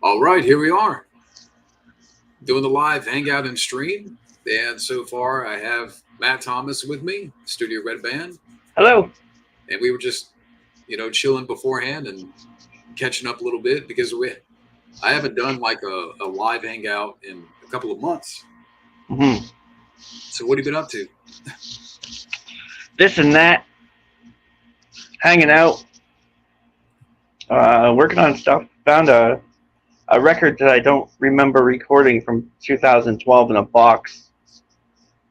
All right, here we are doing the live hangout and stream. And so far, I have Matt Thomas with me, Studio Red Band, Hello. and we were just, chilling beforehand and catching up a little bit because I haven't done like a live hangout in a couple of months. Mm-hmm. So what have you been up to? This and that. Hanging out. Working on stuff. Found a record that I don't remember recording from 2012 in a box.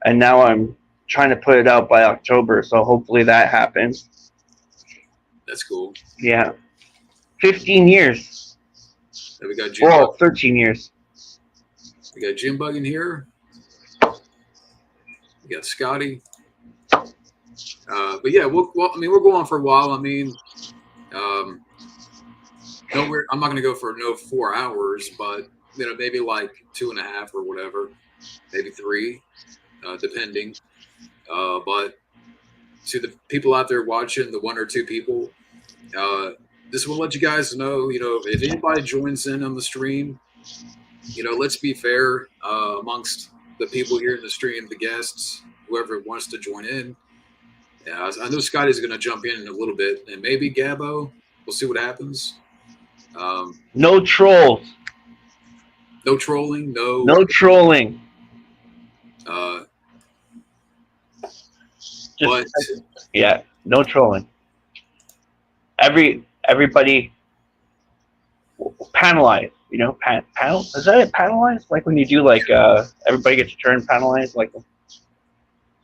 And now I'm trying to put it out by October, so hopefully that happens. That's cool. Yeah. 15 years. And we got Jim. Well, 13 years. We got Jim Bug in here. We got Scotty. But yeah, we're going for a while. I'm not going to go for 4 hours, but maybe like 2.5 or whatever, maybe 3, depending. But to the people out there watching, the 1 or 2 people, this will let you guys know, if anybody joins in on the stream, let's be fair amongst the people here in the stream, the guests, whoever wants to join in. Yeah, I know Scotty's going to jump in a little bit, and maybe Gabbo. We'll see what happens. No trolls. No trolling. No trolling. Yeah, no trolling. Everybody panelize. Panel. Is that it? Panelize? Like when you do everybody gets a turn. Panelize, like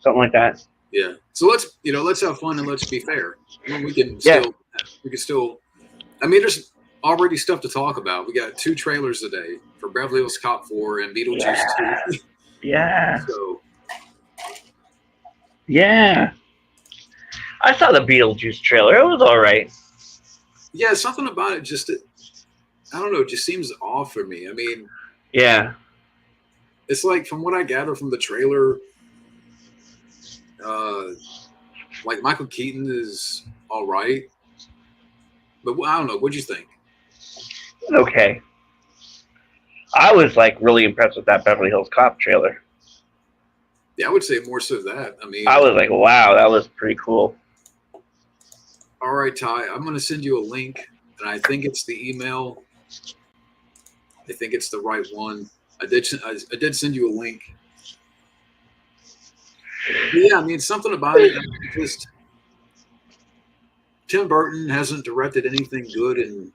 something like that. Yeah. So let's have fun and let's be fair. We can still. There's already stuff to talk about. We got 2 trailers today for Beverly Hills Cop 4 and Beetlejuice 2. Yeah. So. Yeah. I saw the Beetlejuice trailer. It was all right. Yeah, something about it I don't know, it just seems off for me. Yeah. It's like, from what I gather from the trailer, like Michael Keaton is all right. But I don't know. What'd you think? Okay. I was really impressed with that Beverly Hills Cop trailer. Yeah, I would say more so that. I was like, wow, that was pretty cool. All right, Ty, I'm going to send you a link, and I think it's the email. I think it's the right one. I did send you a link. But yeah, something about it. Just Tim Burton hasn't directed anything good in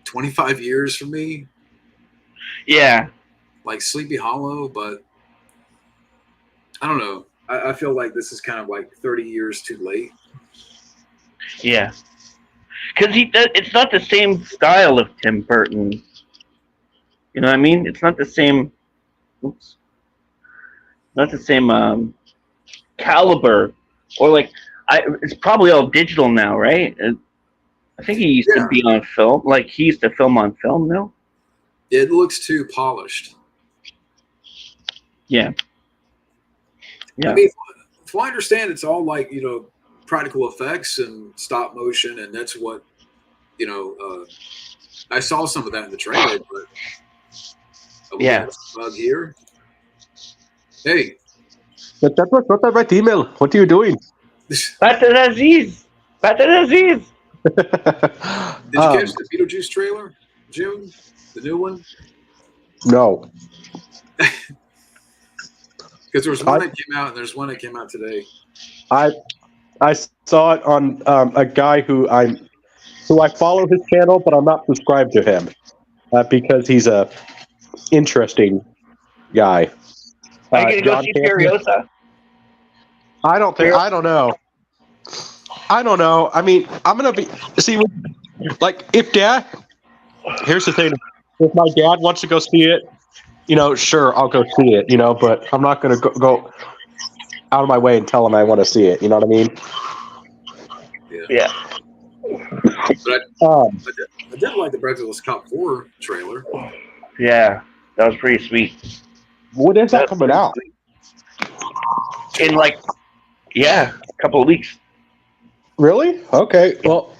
25 years for me. Yeah. Like Sleepy Hollow, but I don't know. I feel like this is kind of like 30 years too late. Yeah. Because it's not the same style of Tim Burton. You know what I mean? It's not the same. Oops. Not the same caliber, or it's probably all digital now, right? I think he used to be on film. He used to film on film now. It looks too polished. Yeah. Yeah. If I understand, it's all practical effects and stop motion, and that's what I saw some of that in the trailer, but bug here. Hey. But that was not the right email. What are you doing? Batter Aziz. Did you catch the Beetlejuice trailer, June? The new one? No. Because there was one that came out, and there's one that came out today. I saw it on a guy who I follow his channel, but I'm not subscribed to him because he's a interesting guy. Are you gonna go see Furiosa? I don't know. I'm gonna if Dad. Here's the thing: if my dad wants to go see it, sure, I'll go see it. But I'm not gonna go out of my way and tell him I want to see it. You know what I mean? Yeah. But I did like the Beverly Hills Cop 4 trailer. Yeah, that was pretty sweet. When is that coming out? In a couple of weeks. Really? Okay. Well,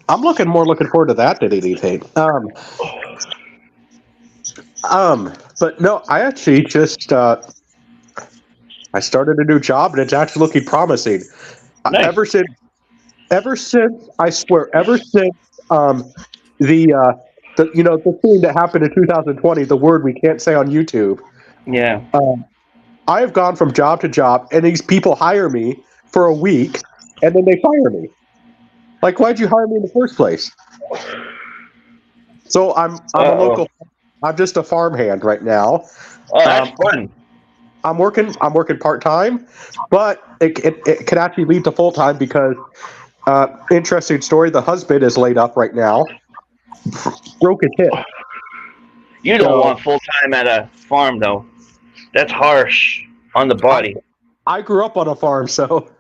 I'm looking forward to that than anything. But no, I actually just I started a new job and it's actually looking promising. Nice. Ever since I swear, ever since the the thing that happened in 2020, the word we can't say on YouTube. Yeah. I have gone from job to job, and these people hire me for a week, and then they fire me. Like, why'd you hire me in the first place? So I'm a local. I'm just a farmhand right now. Oh, that's fun. I'm working part time, but it can actually lead to full time because interesting story. The husband is laid up right now, broke his hip. You don't want full time at a farm though. That's harsh on the body. I grew up on a farm, so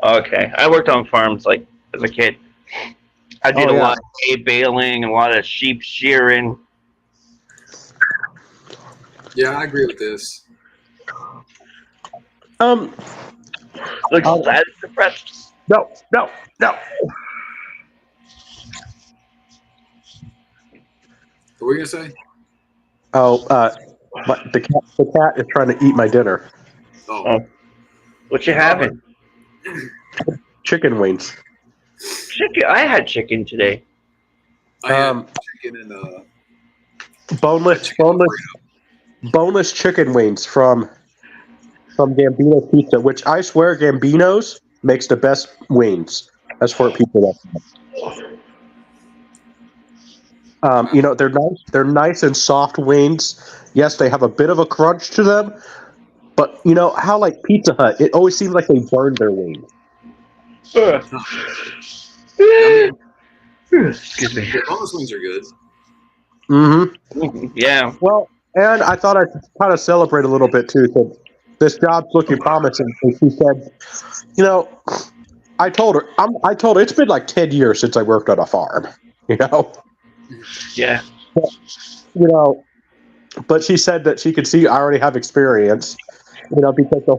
Okay, I worked on farms like as a kid. I did a lot of hay baling, a lot of sheep shearing. Yeah, I agree with this. Looks sad and depressed. No. What were you gonna say? Oh, the cat is trying to eat my dinner. Oh. What you having? Chicken wings. Chicken. I had chicken today. I had chicken and boneless chicken wings from Gambino's Pizza, which I swear Gambino's makes the best wings. That's for people that they're nice and soft wings. Yes, they have a bit of a crunch to them, but you know how like Pizza Hut, it always seems like they burn their wings. Excuse me. Yeah, boneless wings are good. Mm-hmm. Yeah. Well, and I thought I'd kind of celebrate a little bit too. So this job's looking promising. And she said, I told her it's been like 10 years since I worked on a farm. Yeah. But she said that she could see I already have experience. Because the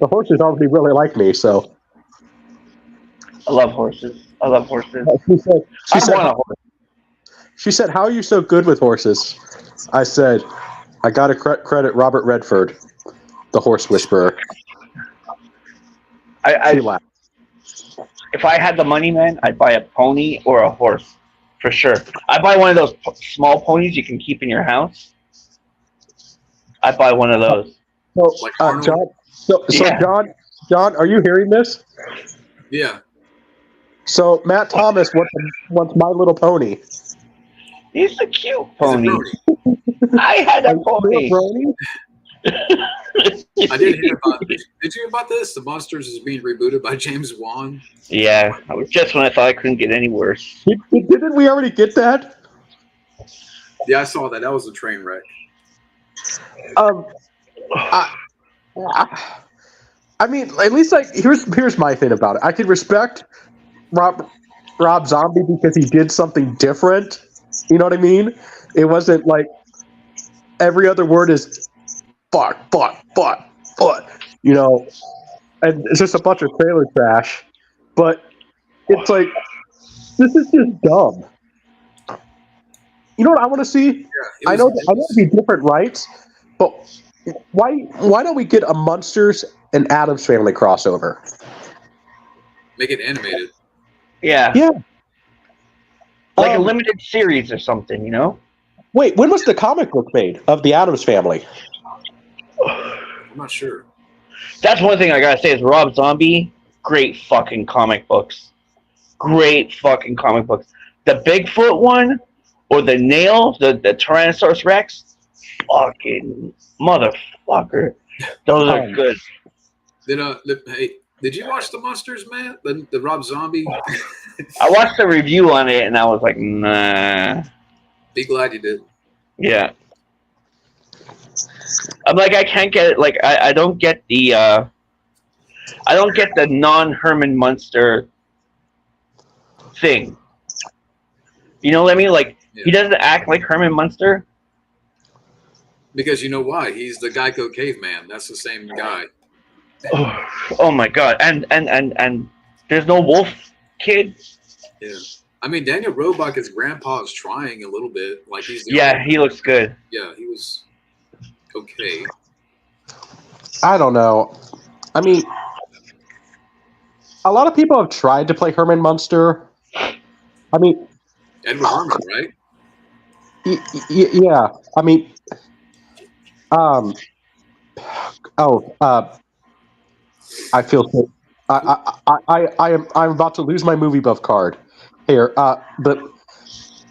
horses already really like me. So I love horses. She said, "How are you so good with horses?" I said, "I got to credit Robert Redford, the horse whisperer." She laughed. If I had the money, man, I'd buy a pony or a horse, for sure. I'd buy one of those small ponies you can keep in your house. I'd buy one of those. So, John, are you hearing this? Yeah. So Matt Thomas wants My Little Pony. He's a cute pony. I had a pony. I did hear about. Did you hear about this? The Monsters is being rebooted by James Wan. Yeah, that was just when I thought I couldn't get any worse. Didn't we already get that? Yeah, I saw that. That was a train wreck. I mean, at least here's my thing about it. I can respect Rob Zombie because he did something different. You know what I mean? It wasn't like every other word is fuck, and it's just a bunch of trailer trash. But it's like, this is just dumb. You know what I want to see? Yeah, I know it'd be different rights, but why don't we get a Munsters and Addams Family crossover? Make it animated. Yeah. Yeah. Like a limited series or something, Wait, when was the comic book made of the Addams Family? I'm not sure. That's one thing I gotta say is Rob Zombie, great fucking comic books. The Bigfoot one, or the Nail, the Tyrannosaurus Rex, fucking motherfucker. Those are good. Did you watch the Monsters, man? The Rob Zombie? I watched a review on it and I was like, nah. Be glad you did. Yeah. I'm like, I can't get it. Like, I don't get the non-Herman Munster thing. You know what I mean? Like, He doesn't act like Herman Munster. Because you know why? He's the Geico caveman. That's the same guy. Oh my god! And there's no wolf kid. Yeah. I mean, Daniel Roebuck as grandpa is trying a little bit. Like he's the Yeah, he looks good. Yeah, he was okay. I don't know. I mean, a lot of people have tried to play Herman Munster. I mean, Edward Herman, right? yeah. I mean, um, oh, I feel so. I'm about to lose my movie buff card here. But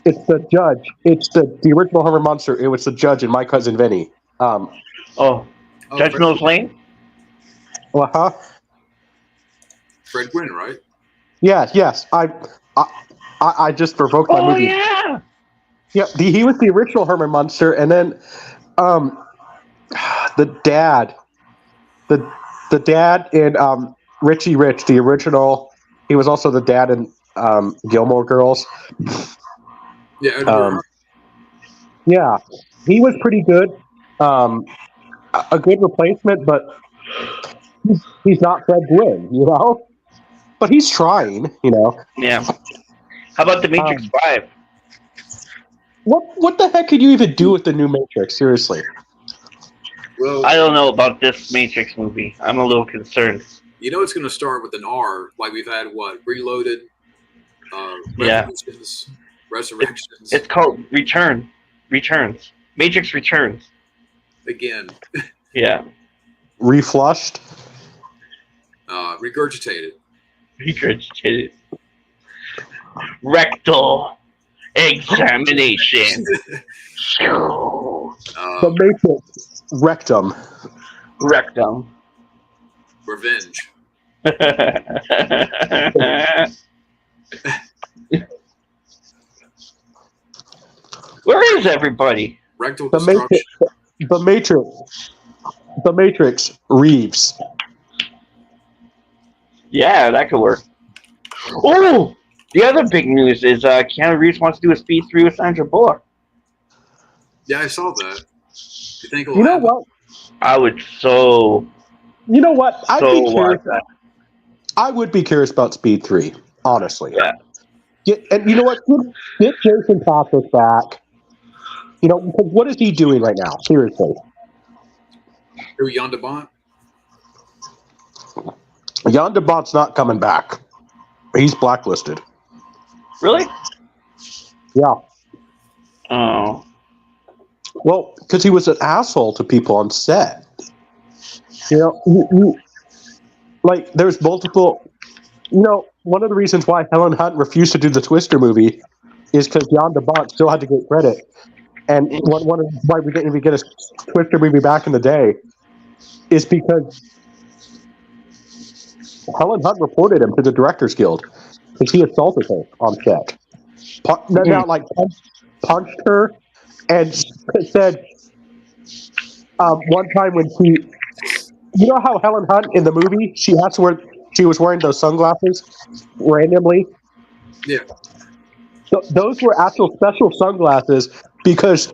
it's the judge. It's the original Herman Munster. It was the judge and My Cousin Vinny. Oh, Judge Fred, Mills Lane. Well, huh? Fred Gwynn, right? Yes. I just provoked my Oh movie. yeah. Yeah, he was the original Herman Munster, and then the dad, the dad in Richie Rich, the original. He was also the dad in Gilmore Girls. Yeah, Edward Herman. Yeah, he was pretty good. A good replacement, but he's not Fred Gwynn, you know. But he's trying, you know. Yeah. How about the Matrix 5? What the heck could you even do with the new Matrix? Seriously. Well, I don't know about this Matrix movie. I'm a little concerned. you know it's going to start with an R. Like we've had what? Reloaded, Yeah. Resurrections. It's called Returns. Matrix Returns. Again. Yeah. Reflushed. Regurgitated. Regurgitated. Rectal examination. The Matrix rectum. Rectum. Revenge. Where is everybody? Rectal The destruction. The Matrix Reeves. Yeah, that could work. Oh, the other big news is Keanu Reeves wants to do a Speed 3 with Sandra Bullock. Yeah, I saw that. You think You know what? I would so. You know what? I'd so be curious. watch that. I would be curious about Speed 3, honestly. Yeah. And you know what? Get Jason Patrick back. You know, because what is he doing right now? Seriously. Who, Jan de Bont? Jan de Bont's not coming back. He's blacklisted. Really? Yeah. Oh. Well, because he was an asshole to people on set. You know, like, there's multiple. You know, one of the reasons why Helen Hunt refused to do the Twister movie is because Jan de Bont still had to get credit. And one of why we didn't even get a Twister movie back in the day is because Helen Hunt reported him to the Directors Guild because he assaulted her on set. Punched her and said one time when you know how Helen Hunt in the movie she was wearing those sunglasses randomly. Yeah. So those were actual special sunglasses because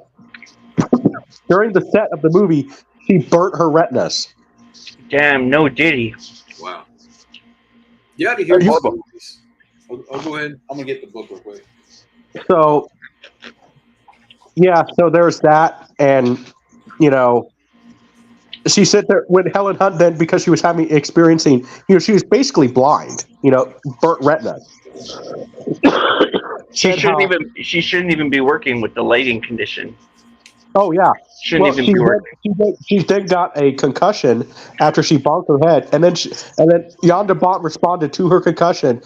during the set of the movie she burnt her retinas. Damn, no Diddy. Wow. You had to hear these movies. I'll go ahead. I'm going to get the book real quick. So, yeah, so there's that. And, you know, she said that when Helen Hunt then, because she was experiencing, you know, she was basically blind, you know, burnt retina. She shouldn't even be working with the lighting condition. Oh, yeah. Shouldn't even be working. She then got a concussion after she bonked her head, and then Jan de Bont responded to her concussion.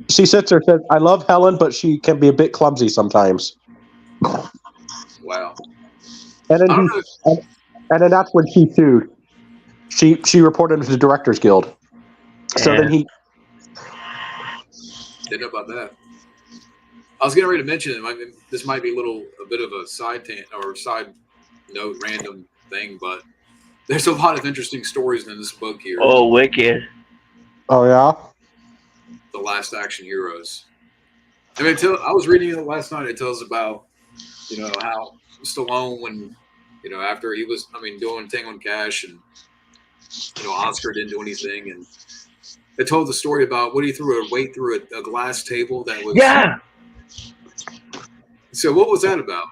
She sits there and says, "I love Helen, but she can be a bit clumsy sometimes." Wow. And then that's when she sued. She reported to the Directors Guild. So then he didn't know about that. I was getting ready to mention it. This might be a bit of a side note, random thing, but there's a lot of interesting stories in this book here. Oh, wicked! Oh yeah. The Last Action Heroes. I mean, I was reading it last night. It tells about, you know, how Stallone, when, you know, after he was, doing Tango and Cash, and, you know, Oscar didn't do anything, and It told the story about what he threw a weight through a glass table that was. Yeah. So what was that about?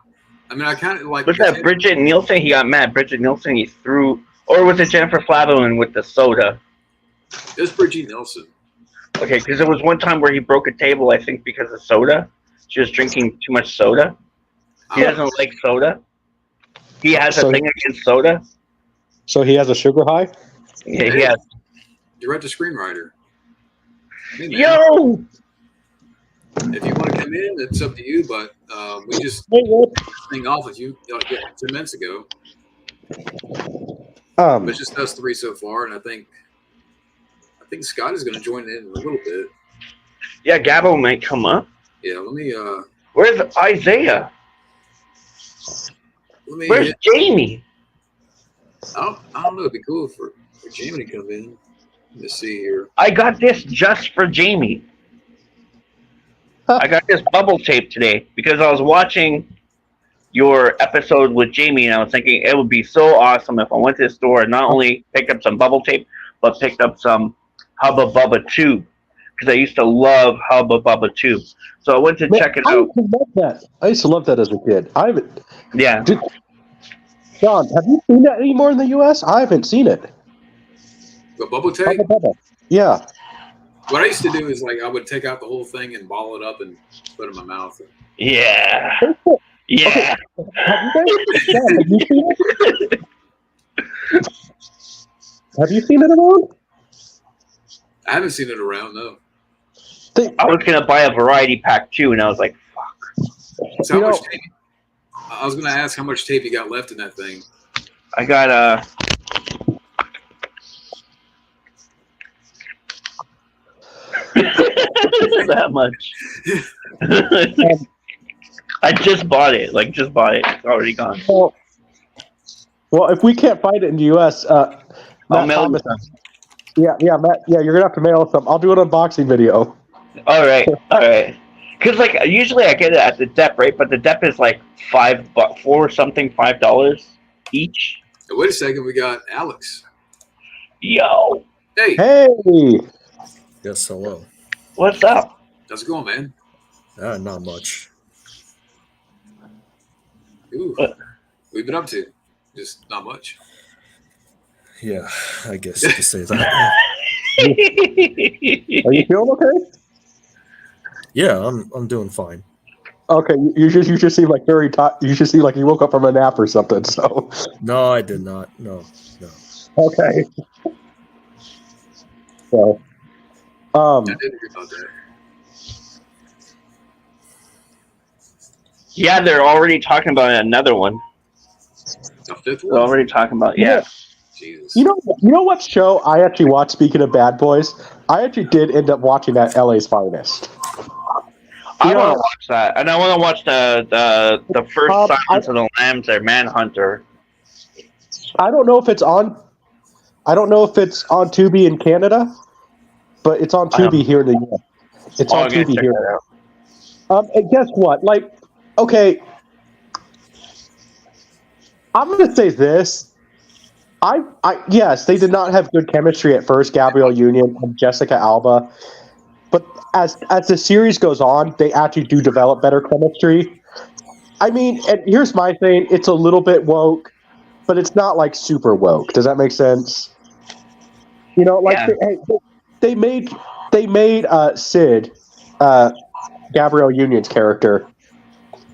I mean, I kind of like. Was that Bridget Nielsen? He got mad. Bridget Nielsen, he threw, or was it Jennifer Flavin with the soda? It was Bridget Nielsen. Okay, because there was one time where he broke a table, I think, because of soda. She was drinking too much soda. He doesn't like soda. He has a thing against soda. So he has a sugar high? Yeah, he has. Direct to screenwriter. Hey, Yo! If you want to come in, it's up to you, but we just thing off with you 10 minutes ago. It's just us three so far, and I think Scott is going to join in a little bit. Yeah, Gabo might come up. Yeah, let me. Where's Isaiah? Where's Jamie? I don't know. It'd be cool for Jamie to come in. Let's see here. I got this just for Jamie. I got this bubble tape today because I was watching your episode with Jamie, and I was thinking it would be so awesome if I went to the store and not only picked up some bubble tape, but picked up some Hubba Bubba 2, because I used to love Hubba Bubba 2. So I went to check it out. I used to love that as a kid. Yeah. John, have you seen that anymore in the U.S.? I haven't seen it. The bubble tape? Hubba Bubba. Yeah. What I used to do is I would take out the whole thing and ball it up and put it in my mouth. Yeah. Yeah. Okay. Have you seen it? Have you seen it around? I haven't seen it around, no. I was going to buy a variety pack too, and I was like, fuck. So how much tape? I was going to ask how much tape you got left in that thing. I got that much. I just bought it. Just bought it. It's already gone. Well, if we can't find it in the U.S., I'll mail you some. Yeah, Matt. Yeah, you're gonna have to mail some. I'll do an unboxing video. All right. Because usually I get it at the dep, right? But the dep is $5 each. Wait a second, we got Alex. Yo. Hey. Yes, hello. What's up? How's it going, man? Not much. Ooh. What we've been up to? Just not much. Yeah, I guess you could say that. Are you feeling okay? Yeah, I'm doing fine. Okay, you just seem like very tired. You just seem like you woke up from a nap or something. So. No, I did not. No. Okay. So. I didn't hear about that. Yeah, they're already talking about another one. A fifth one? They're already talking about Jesus. You know what show I actually watched? Speaking of Bad Boys, I actually did end up watching that LA's Finest. I want to watch that, and I want to watch the first Silence of the Lambs or Manhunter. I don't know if it's on. I don't know if it's on Tubi in Canada, but it's on Tubi here in the US. It's on Tubi here. And guess what? Okay, I'm going to say this. Yes, they did not have good chemistry at first, Gabrielle Union and Jessica Alba. But as the series goes on, they actually do develop better chemistry. I mean, and here's my thing. It's a little bit woke, but it's not super woke. Does that make sense? They made Sid, Gabrielle Union's character,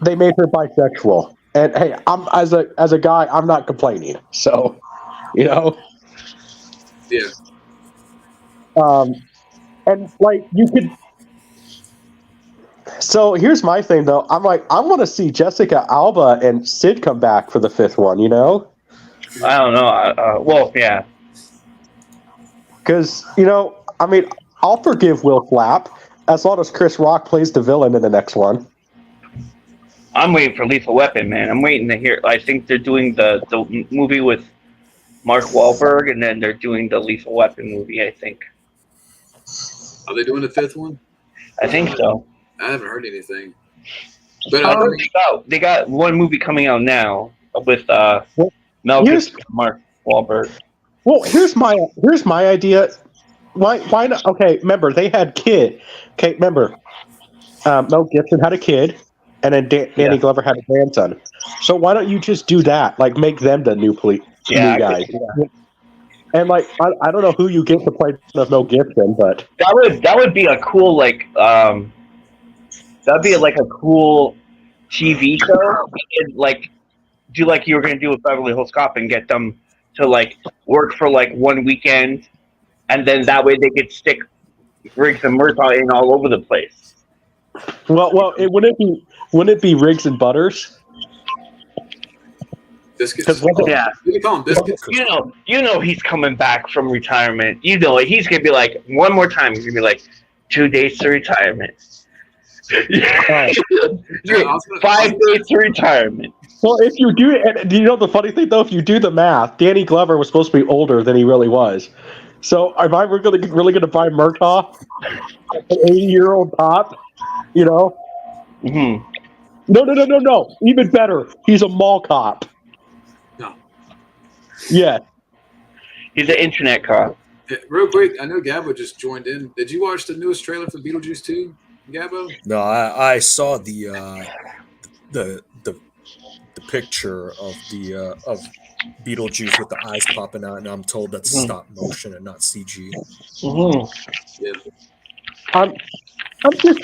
they made her bisexual. And hey, I'm as a guy, I'm not complaining. So, Yeah. And you could. So here's my thing, though. I want to see Jessica Alba and Sid come back for the fifth one. I don't know. Well, yeah. Because I'll forgive Will Clapp as long as Chris Rock plays the villain in the next one. I'm waiting for Lethal Weapon, man. I'm waiting to hear. I think they're doing the movie with Mark Wahlberg, and then they're doing the Lethal Weapon movie, I think. Are they doing the fifth one? I think so. I haven't heard anything. But they got one movie coming out now with Mel Gibson and Mark Wahlberg. Well, here's my idea. Why not? Okay, remember they had kid. Okay, remember Mel Gibson had a kid, and then Danny Glover had a grandson. So why don't you just do that? Like make them the new new guys. And like I don't know who you get to play Mel Gibson, but that would be a cool that'd be like a cool TV show. And, like do like you were gonna do with Beverly Hills Cop and get them to like work for like one weekend, and then that way they could stick Riggs and Murtaugh in all over the place. well, wouldn't it be Riggs and Butters? Biscuits. Yeah, You can call him Biscuits. You know he's coming back from retirement. You know he's gonna be like one more time. He's gonna be like 2 days to retirement. 5 days to retirement. Well, if you do it, and you know the funny thing though, if you do the math, Danny Glover was supposed to be older than he really was. So, am I really going to buy Murtaugh, an 80-year-old cop? You know? Mm-hmm. No. Even better, he's a mall cop. No. Yeah. He's an internet cop. Real quick, I know Gabo just joined in. Did you watch the newest trailer for Beetlejuice 2, Gabo? No, I saw the picture of the of Beetlejuice with the eyes popping out, and I'm told that's stop motion and not CG. Mm-hmm. Yeah. I'm just.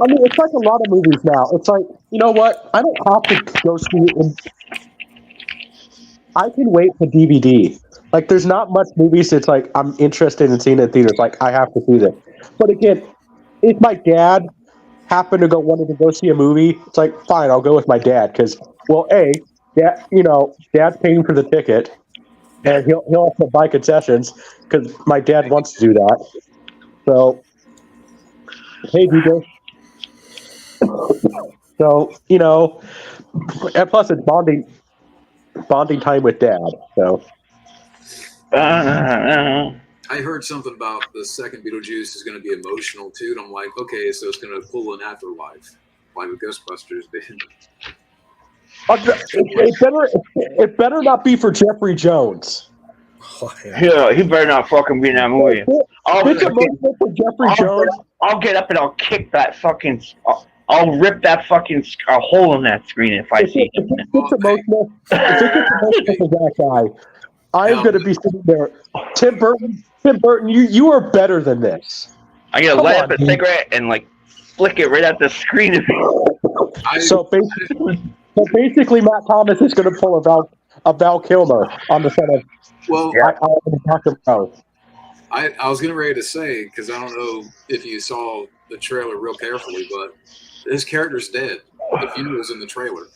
I mean, it's like a lot of movies now. It's like, you know what? I don't have to go see it. I can wait for DVD. Like, there's not much movies that's like I'm interested in seeing in theaters. Like, I have to see this. But again, if my dad happened to wanted to go see a movie, it's like fine, I'll go with my dad because, well, Dad's paying for the ticket, and he'll have to buy concessions because my dad wants to do that. So, hey, DJ. So, and plus it's bonding time with Dad. So, I heard something about the second Beetlejuice is going to be emotional too, and I'm like, okay, so it's going to pull an afterlife, like the Ghostbusters did. It better not be for Jeffrey Jones. Oh, Yeah, he better not fucking be in that movie. I'll get up and I'll kick that fucking. I'll rip that fucking hole in that screen if I see him. If it's emotional for that guy, I'm going to be sitting there. Tim Burton, you are better than this. I'm going to light up a cigarette and like flick it right at the screen. So basically, Matt Thomas is going to pull a Val Kilmer on the set of. Well, I was getting ready to say, because I don't know if you saw the trailer real carefully, but his character's dead. The funeral's in the trailer.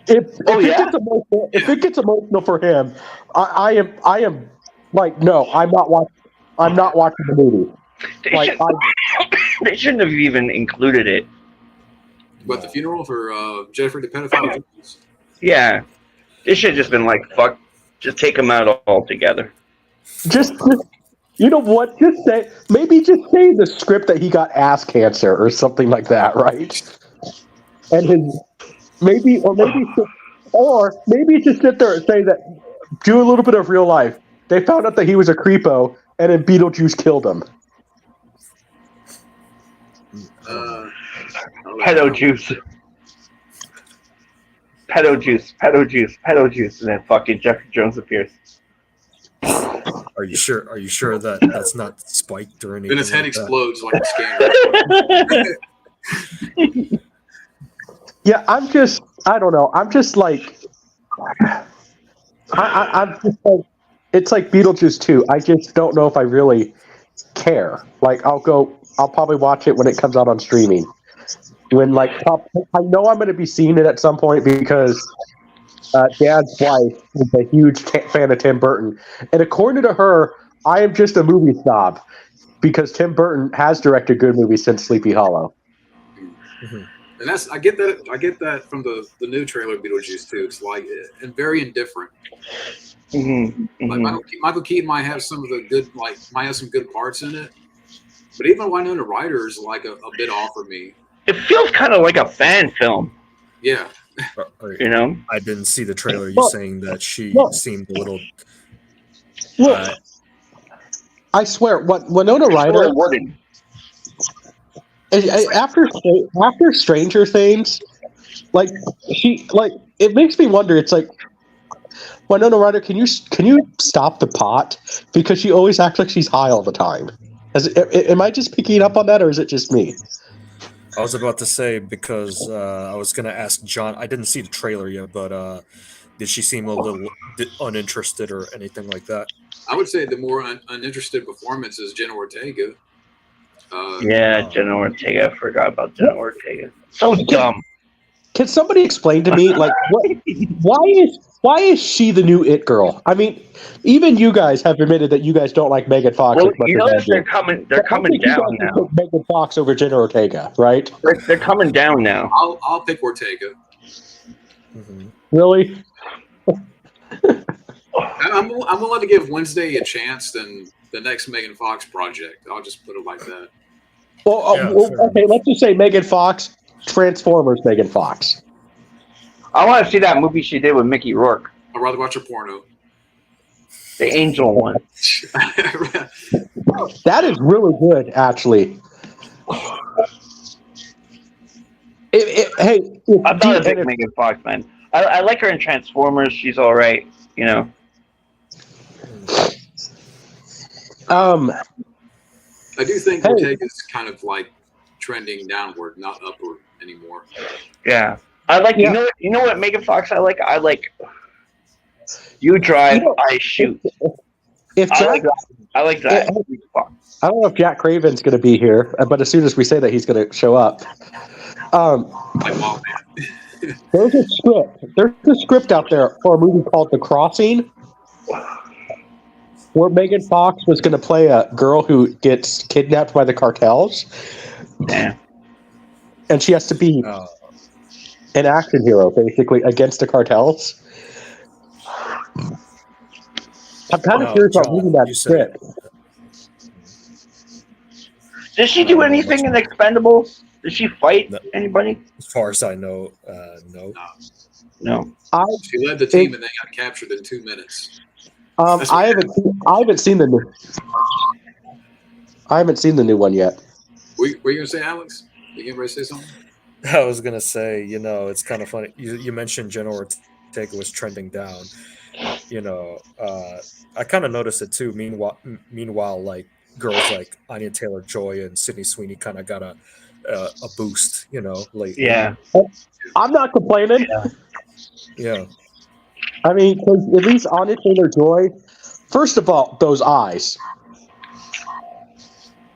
If it gets emotional for him, I am like, no, I'm not watching the movie. They shouldn't have even included it. But the funeral for Jeffrey the pedophile? Yeah. It should have just been like, fuck, just take him out altogether. Just you know what? Just say the script that he got ass cancer or something like that, right? And maybe just sit there and say that, do a little bit of real life. They found out that he was a creepo, and then Beetlejuice killed him. Pedo juice, and then fucking Jeffrey Jones appears. Are you sure that that's not spiked or anything? And his head explodes like a scanner. Yeah, I don't know. I'm just like, I'm just like, it's like Beetlejuice 2. I just don't know if I really care. Like, I'll probably watch it when it comes out on streaming. When I know I'm going to be seeing it at some point because Dad's wife is a huge fan of Tim Burton, and according to her, I am just a movie snob because Tim Burton has directed good movies since Sleepy Hollow. Mm-hmm. And I get that from the new trailer Beetlejuice too. It's like and very indifferent. Mm-hmm. Like Michael Keaton might have some good parts in it, but even Winona Ryder is like a bit off for me. It feels kind of like a fan film. Yeah. I didn't see the trailer. You saying that she seemed a little. Look, I swear, what Winona Ryder after Stranger Things, like it makes me wonder. It's like, Winona Ryder, can you stop the pot, because she always acts like she's high all the time. Am I just picking up on that, or is it just me? I was about to say, because I was going to ask John. I didn't see the trailer yet, but did she seem a little uninterested or anything like that? I would say the more uninterested performance is Jenna Ortega. Jenna Ortega. I forgot about Jenna Ortega. So dumb. Can somebody explain to me, like, why is she the new it girl? I mean, even you guys have admitted that you guys don't like Megan Fox as much as I do. They're coming down now. Megan Fox over Jenna Ortega, right? They're coming down now. I'll pick Ortega. Mm-hmm. Really? I'm willing to give Wednesday a chance than the next Megan Fox project. I'll just put it like that. Okay, let's just say Megan Fox, Transformers Megan Fox. I want to see that movie she did with Mickey Rourke. I'd rather watch a porno. The Angel one. That is really good, actually. I'm not a big Megan Fox fan. I like her in Transformers. She's all right, you know. I do think Ortega's kind of like trending downward, not upward anymore. Yeah, I like. You know what Megan Fox I like. I like. You drive, I shoot. I like that. I don't know if Jack Craven's going to be here, but as soon as we say that, he's going to show up. There's a script. There's a script out there for a movie called The Crossing, where Megan Fox was going to play a girl who gets kidnapped by the cartels. Yeah. And she has to be an action hero, basically, against the cartels. I'm kind of curious about reading that script. Did she do anything in Expendables? Did she fight anybody? As far as I know, no. No. She led the team and they got captured in 2 minutes. I haven't seen the new. I haven't seen the new one yet. Were you gonna say, Alex? You getting ready to say something? I was gonna say, it's kind of funny. You mentioned Jenna Ortega was trending down. I kind of noticed it too. Meanwhile, like girls like Anya Taylor-Joy and Sydney Sweeney kind of got a boost, lately. Yeah. I'm not complaining. Yeah. I mean, 'cause at least Anya Taylor-Joy. First of all, those eyes.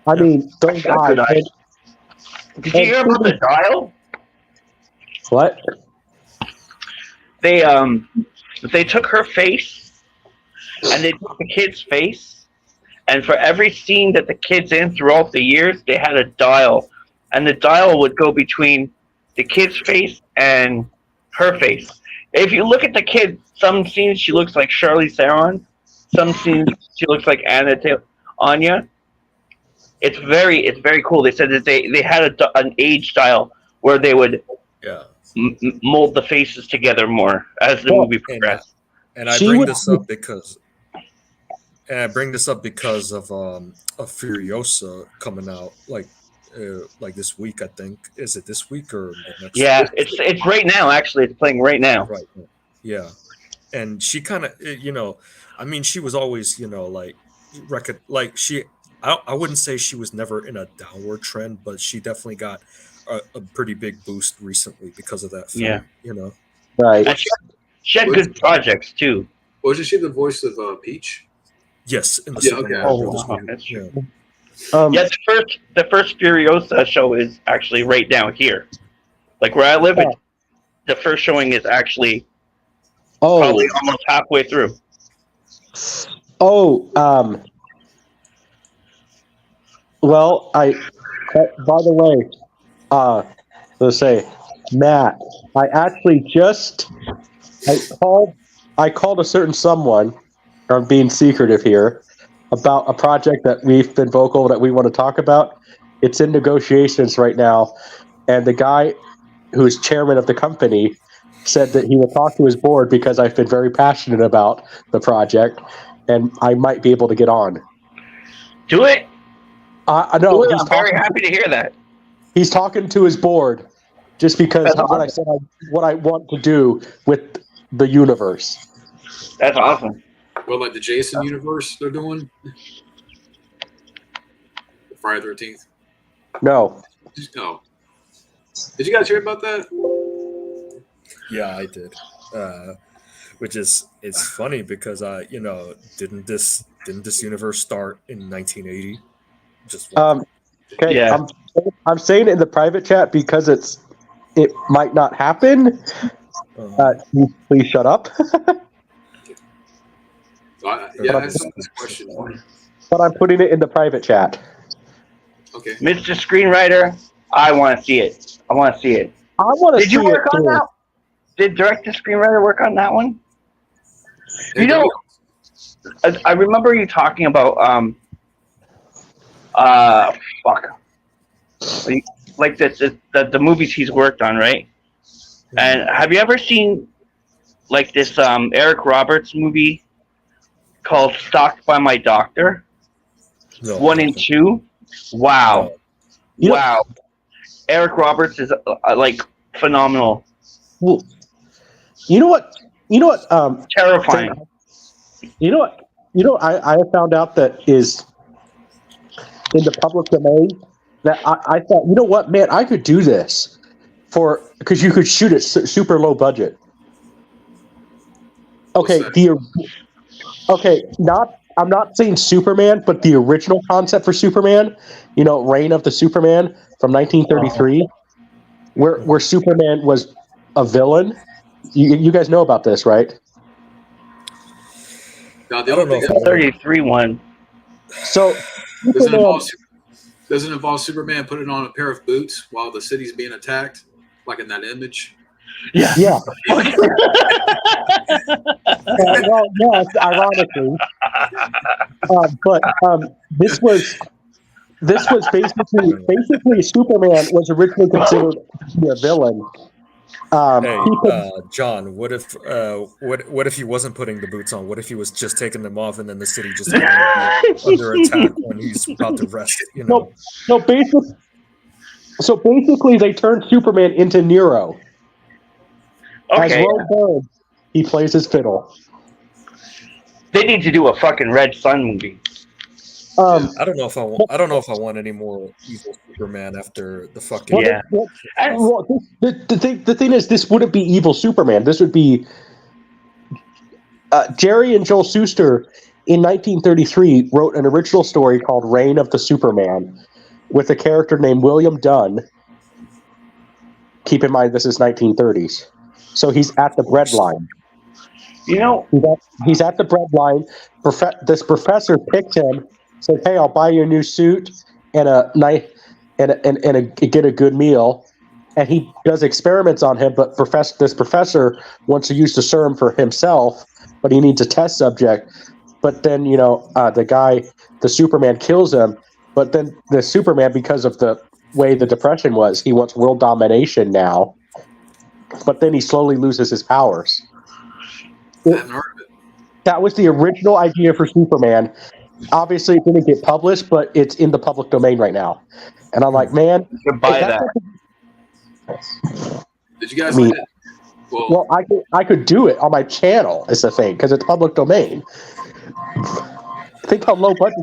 I mean, those eyes. Did you hear about the dial? What? They took her face and they took the kid's face, and for every scene that the kid's in throughout the years, they had a dial, and the dial would go between the kid's face and her face. If you look at the kid, some scenes she looks like Charlize Theron, some scenes she looks like Anya. It's very cool. They said that they had an age dial where they would mold the faces together more as the movie progressed. And I bring this up because of Furiosa coming out like this week. I think, is it this week or next? Yeah, week? it's right now. Actually, it's playing right now. Right. Yeah, and she kind of, I mean, she was always, I wouldn't say she was never in a downward trend, but she definitely got a pretty big boost recently because of that film. Yeah. Right. And she had good projects too. Wasn't she the voice of Peach? Yes, in the Super Mario Bros. movie. That's true. The first Furiosa show is actually right down here. Like where I live, the first showing is actually probably almost halfway through. Well, by the way, let's say, Matt, I actually I called a certain someone, I'm being secretive here, about a project that we've been vocal that we want to talk about. It's in negotiations right now, and the guy who's chairman of the company said that he will talk to his board because I've been very passionate about the project, and I might be able to get on. Do it. I know I'm very happy to hear that. he's talking to his board just because That's what I said what I want to do with the universe. That's awesome. Well, like the Jason universe they're doing? The Friday 13th? No. No. Did you guys hear about that? Yeah, I did. Which is it's funny because didn't this universe start in 1980? Just Okay, Yeah. I'm saying it in the private chat because it might not happen. Can you please shut up. I saw this question. But I'm putting it in the private chat. Okay. Mr. Screenwriter, I want to see it. I want to see it. I want to Did see you work it on too. that? Did director screenwriter work on that one? Hey, You know, I remember you talking about fuck, like the movies he's worked on, right? And have you ever seen like this Eric Roberts movie called "Stalked by My Doctor"? No. 1 and 2. Wow, You know- wow. Eric Roberts is like phenomenal, Well, you know what? terrifying. You know what? I have found out that is in the public domain that I thought, you know what, man, I could do this because you could shoot it super low budget. Okay, I'm not saying Superman, but the original concept for Superman, Reign of the Superman from 1933, where Superman was a villain. You guys know about this, right? Now, I don't know. 33 one. So doesn't it involve Superman putting on a pair of boots while the city's being attacked, like in that image? Yeah. Yeah. Well, yes, ironically, but this was basically Superman was originally considered to be a villain. Hey, John, what if he wasn't putting the boots on? What if he was just taking them off and then the city just happened to be under attack when he's about to rest? So basically, they turned Superman into Nero. As Okay. Ron Burns, he plays his fiddle. They need to do a fucking Red Sun movie. I don't know if I want any more evil Superman after the fucking. Yeah. Well, the thing is, this wouldn't be evil Superman. This would be Jerry and Joel Shuster in 1933 wrote an original story called Reign of the Superman with a character named William Dunn. Keep in mind, this is 1930s. So he's at the breadline. He's at the breadline. This professor picked him, said, "Hey, I'll buy you a new suit and a knife and get a good meal." And he does experiments on him, but this professor wants to use the serum for himself, but he needs a test subject. But then the Superman kills him. But then the Superman, because of the way the Depression was, he wants world domination now. But then he slowly loses his powers. I haven't heard of it. That was the original idea for Superman. Obviously, it didn't get published, but it's in the public domain right now. And I'm like, man, You could buy that. Did you guys like it? Well, I could do it on my channel. Is the thing because it's public domain. Think how low budget.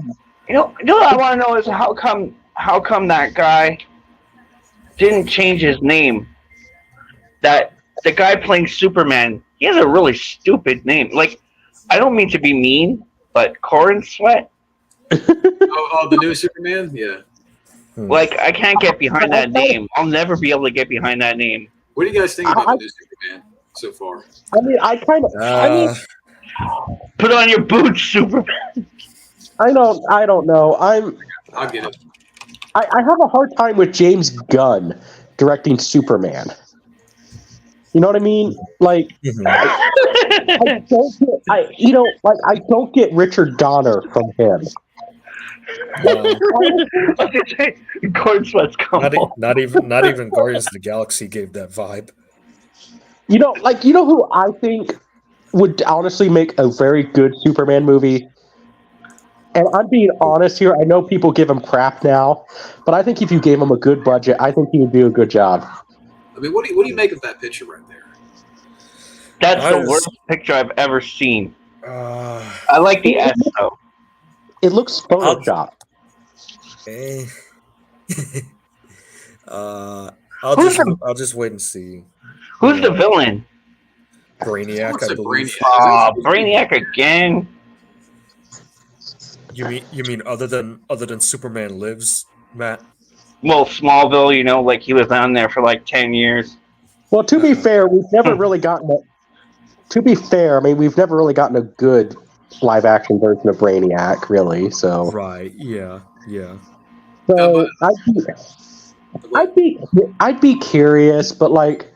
You know what I want to know is how come that guy didn't change his name? That the guy playing Superman, he has a really stupid name. Like, I don't mean to be mean, but Corin Sweat. The new Superman? Yeah. Like, I can't get behind that name. I'll never be able to get behind that name. What do you guys think about the new Superman so far? I mean, Put on your boots, Superman. I don't know. I'll get it. I have a hard time with James Gunn directing Superman. You know what I mean? Like, I don't get Richard Donner from him. Corin Sweat's coming. Not even Guardians of the Galaxy gave that vibe. You know who I think would honestly make a very good Superman movie And I'm being honest here. I know people give him crap now, but I think if you gave him a good budget, I think he would do a good job. I mean, what do you make of that picture right there? That's the worst picture I've ever seen. Uh, I like the S though. It looks Photoshop. I'll just wait and see. Who's the villain? Brainiac, I believe. Brainiac again. You mean other than Superman Lives, Matt? Well, Smallville, you know, like he was on there for like 10 years. Well, to be fair, we've never really gotten a. To be fair, I mean, we've never really gotten a good live action version of Brainiac, really. So Right? Yeah. So I'd be curious, but like,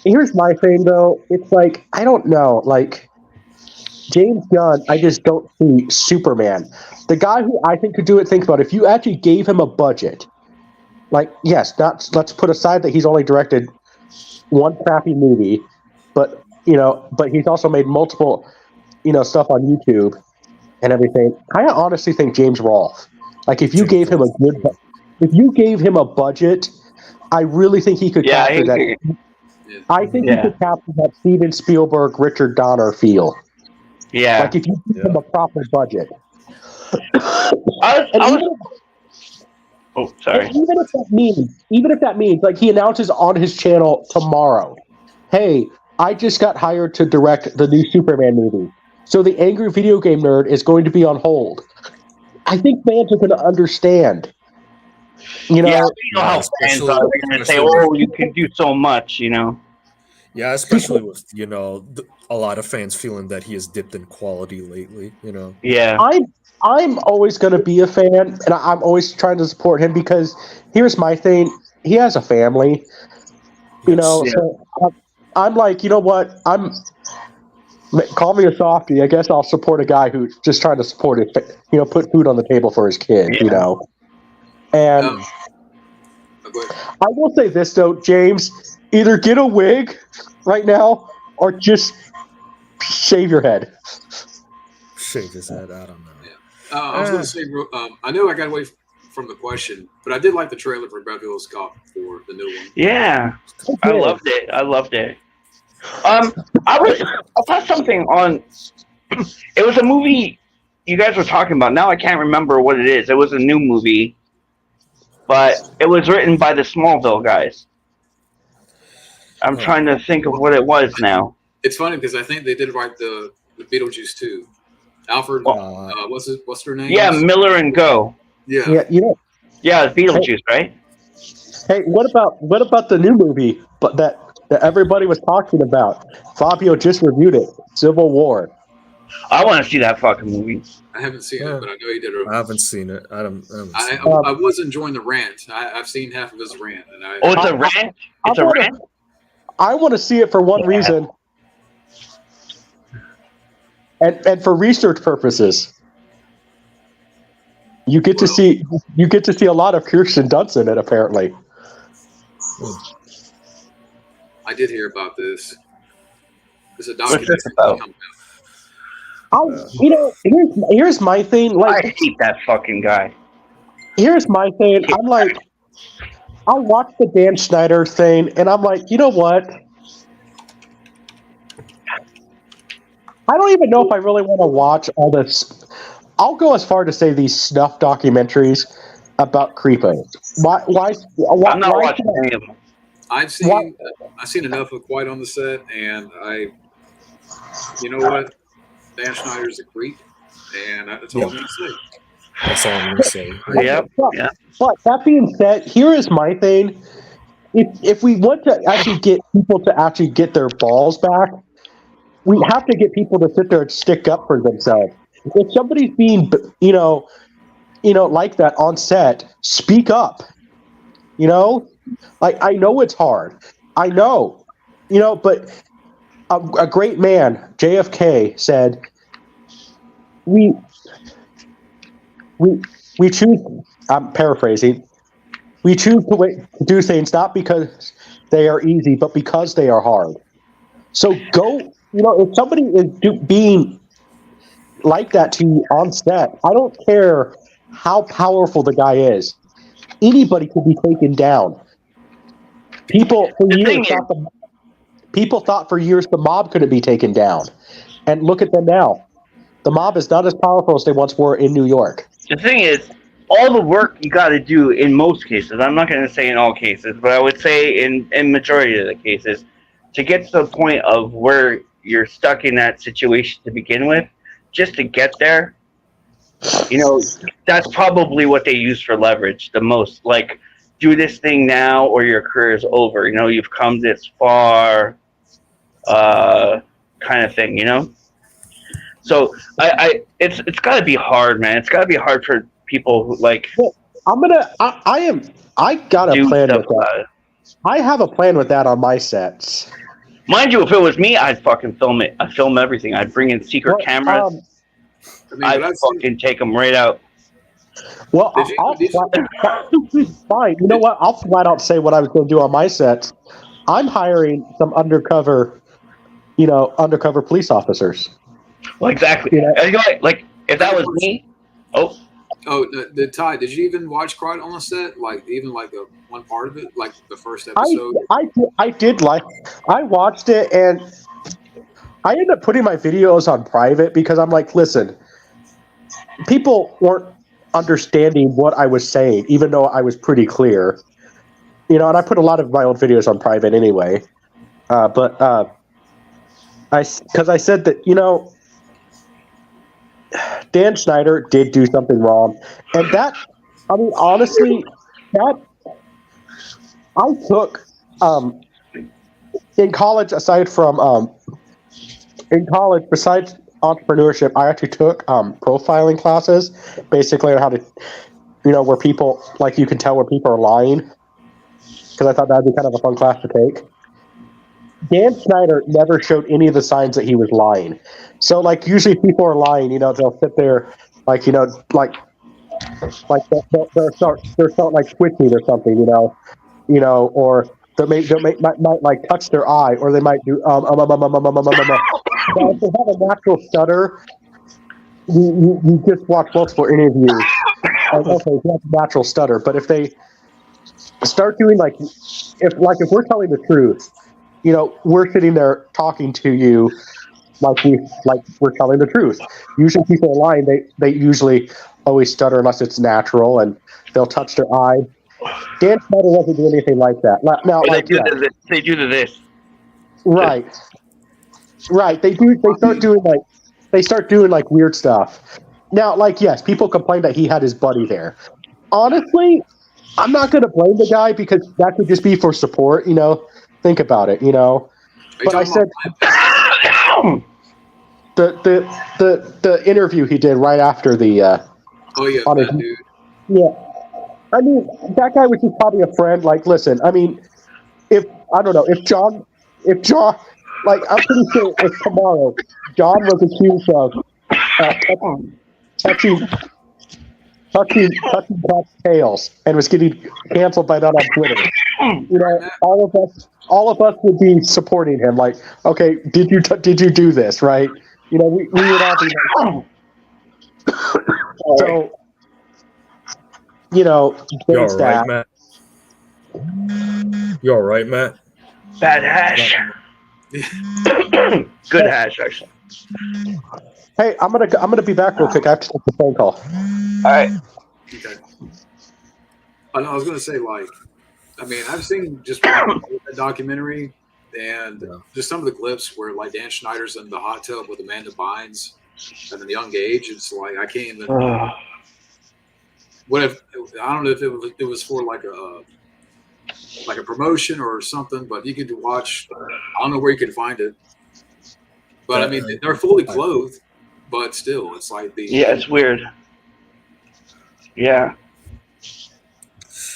here's my thing though. It's like I don't know, like James Gunn. I just don't see Superman. The guy who I think could do it. Think about it, if you actually gave him a budget. Like yes, let's put aside that he's only directed one crappy movie, but he's also made multiple, stuff on YouTube and everything. I honestly think James Rolfe. Like if you gave him a budget, I really think he could capture that. I think he could capture that Steven Spielberg, Richard Donner feel. Yeah. Like if you give him a proper budget. Sorry. Even if that means like he announces on his channel tomorrow, hey, I just got hired to direct the new Superman movie. So the angry video game nerd is going to be on hold. I think fans are going to understand. You know how fans are going to say, "Oh, you can do so much," you know. Yeah, especially with a lot of fans feeling that he has dipped in quality lately. You know. Yeah. I'm always going to be a fan, and I'm always trying to support him because here's my thing: he has a family. So I'm like, you know what? Call me a softie. I guess I'll support a guy who's just trying to support it. Put food on the table for his kid. Yeah. And I will say this though, James: either get a wig right now, or just shave your head. Shave his head. I don't know. I was going to say, I know I got away from the question, but I did like the trailer for Beverly Hills Cop for the new one. Yeah, I loved it. I saw something on. It was a movie you guys were talking about. Now I can't remember what it is. It was a new movie, but it was written by the Smallville guys. I'm trying to think of what it was now. It's funny because I think they did write the Beetlejuice too. Alfred, what's her name? Yeah, Miller and Go. Yeah. Yeah, it's Beetlejuice, right? Hey, what about the new movie? But that everybody was talking about. Fabio just reviewed it. Civil War. I want to see that fucking movie. I haven't seen it, but I know he did. I haven't seen it. I was enjoying the rant. I've seen half of his rant, and it's a rant. It's a rant. I want to see it for one reason, and for research purposes. You get to see a lot of Kirsten Dunst in it, apparently. I did hear about this. It's a documentary coming out. Here's my thing. Like, I hate that fucking guy. Here's my thing. I'm like, I watched the Dan Schneider thing, and I'm like, you know what? I don't even know if I really want to watch all this. I'll go as far to say these snuff documentaries about creepos. Why I'm not watching any of them. I've seen enough of Quiet on the Set, and you know what? Dan Schneider's a creep, and that's all I'm going to say. That's all I'm going to say. Yeah. But that being said, here is my thing. If we want to actually get people to actually get their balls back, we have to get people to sit there and stick up for themselves. If somebody's being, like that on set, speak up. Like, I know it's hard. I know, but a great man, JFK, said, we choose, I'm paraphrasing, we choose to do things not because they are easy, but because they are hard. So go, if somebody is being like that to you on set. I don't care how powerful the guy is. Anybody could be taken down. People for The years thing is- thought people thought for years the mob couldn't be taken down, and look at them now. The mob is not as powerful as they once were in New York. The thing is, all the work you got to do in most cases, I'm not going to say in all cases, but I would say in majority of the cases, to get to the point of where you're stuck in that situation to begin with, just to get there, that's probably what they use for leverage the most. Like, do this thing now or your career is over. You've come this far, kind of thing, So it's got to be hard, man. It's got to be hard for people who I got a do plan stuff with that. about it. I have a plan with that on my sets. Mind you, if it was me, I'd fucking film it. I'd film everything. I'd bring in secret cameras. I'd fucking take them right out. Well, fine. You know what? I'll flat out say what I was going to do on my sets. I'm hiring some undercover police officers. Well, exactly. Like if that was me. The Ty, did you even watch Crowd on the set? Like even like one part of it, like the first episode? I did like. I watched it and I ended up putting my videos on private because I'm like, listen, people weren't understanding what I was saying, even though I was pretty clear. And I put a lot of my old videos on private anyway. But I said that, Dan Schneider did do something wrong. And that, I mean, honestly, that I took, in college, besides entrepreneurship, I actually took profiling classes, basically on how to, where people, like you can tell where people are lying, because I thought that'd be kind of a fun class to take. Dan Schneider never showed any of the signs that he was lying. So, like, usually people are lying, they'll sit there, like, they'll start like twitching or something, or might like touch their eye, or they might do But if they have a natural stutter, you just watch multiple interviews. Like, okay, you have a natural stutter. But if they start doing if we're telling the truth, we're sitting there talking to you like we're telling the truth. Usually, people are lying. They usually always stutter unless it's natural, and they'll touch their eye. Dan Schneider doesn't do anything like that. Now, they do this. Right. They start doing like weird stuff. Now, yes, people complain that he had his buddy there. Honestly, I'm not going to blame the guy because that could just be for support. Think about it. But I said the interview he did right after the. Dude. Yeah. I mean, that guy was just probably a friend. Like, listen, I mean, if John, I'm pretty sure if tomorrow John was accused of touching cats' tails and was getting canceled by that on Twitter, all of us would be supporting him. Like, okay, did you do this, right? We would all be like, so. You all right, Matt? You all right, Matt? Bad hash. Good hash, actually. Hey, I'm gonna be back real quick. I have to take the phone call. All right. Okay. I was gonna say, I've seen just one documentary and just some of the clips where Dan Schneider's in the hot tub with Amanda Bynes at a young age. It's like I can't even. What if I don't know if it was for like a promotion or something, but you could watch. I don't know where you could find it, but I mean they're fully clothed, but still, it's like it's weird. Yeah,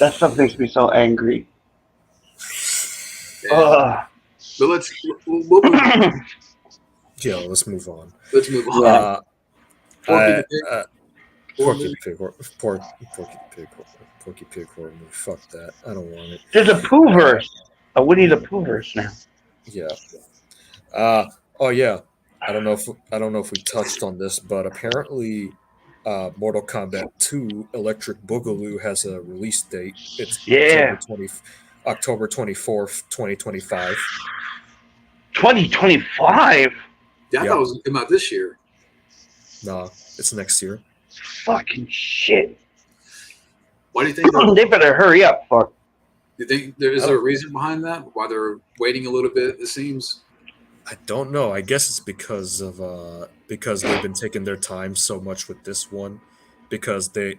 that stuff makes me so angry. But we'll move on. Yeah, let's move on. Porky Pig horror movie. Fuck that. I don't want it. There's a Pooh-verse. A Winnie the Pooh-verse now. Yeah. Oh yeah. I don't know if we touched on this, but apparently, Mortal Kombat 2 Electric Boogaloo has a release date. It's Yeah, October 24th, 2025. 2025. Yeah, I thought Yep. it was going to come out this year. Nah, it's next year. Fucking shit. Why do you think? That, They better hurry up. Fuck. do you think there is there a reason behind that? Why they're waiting a little bit? It seems. I don't know. I guess it's because they've been taking their time so much with this one, because the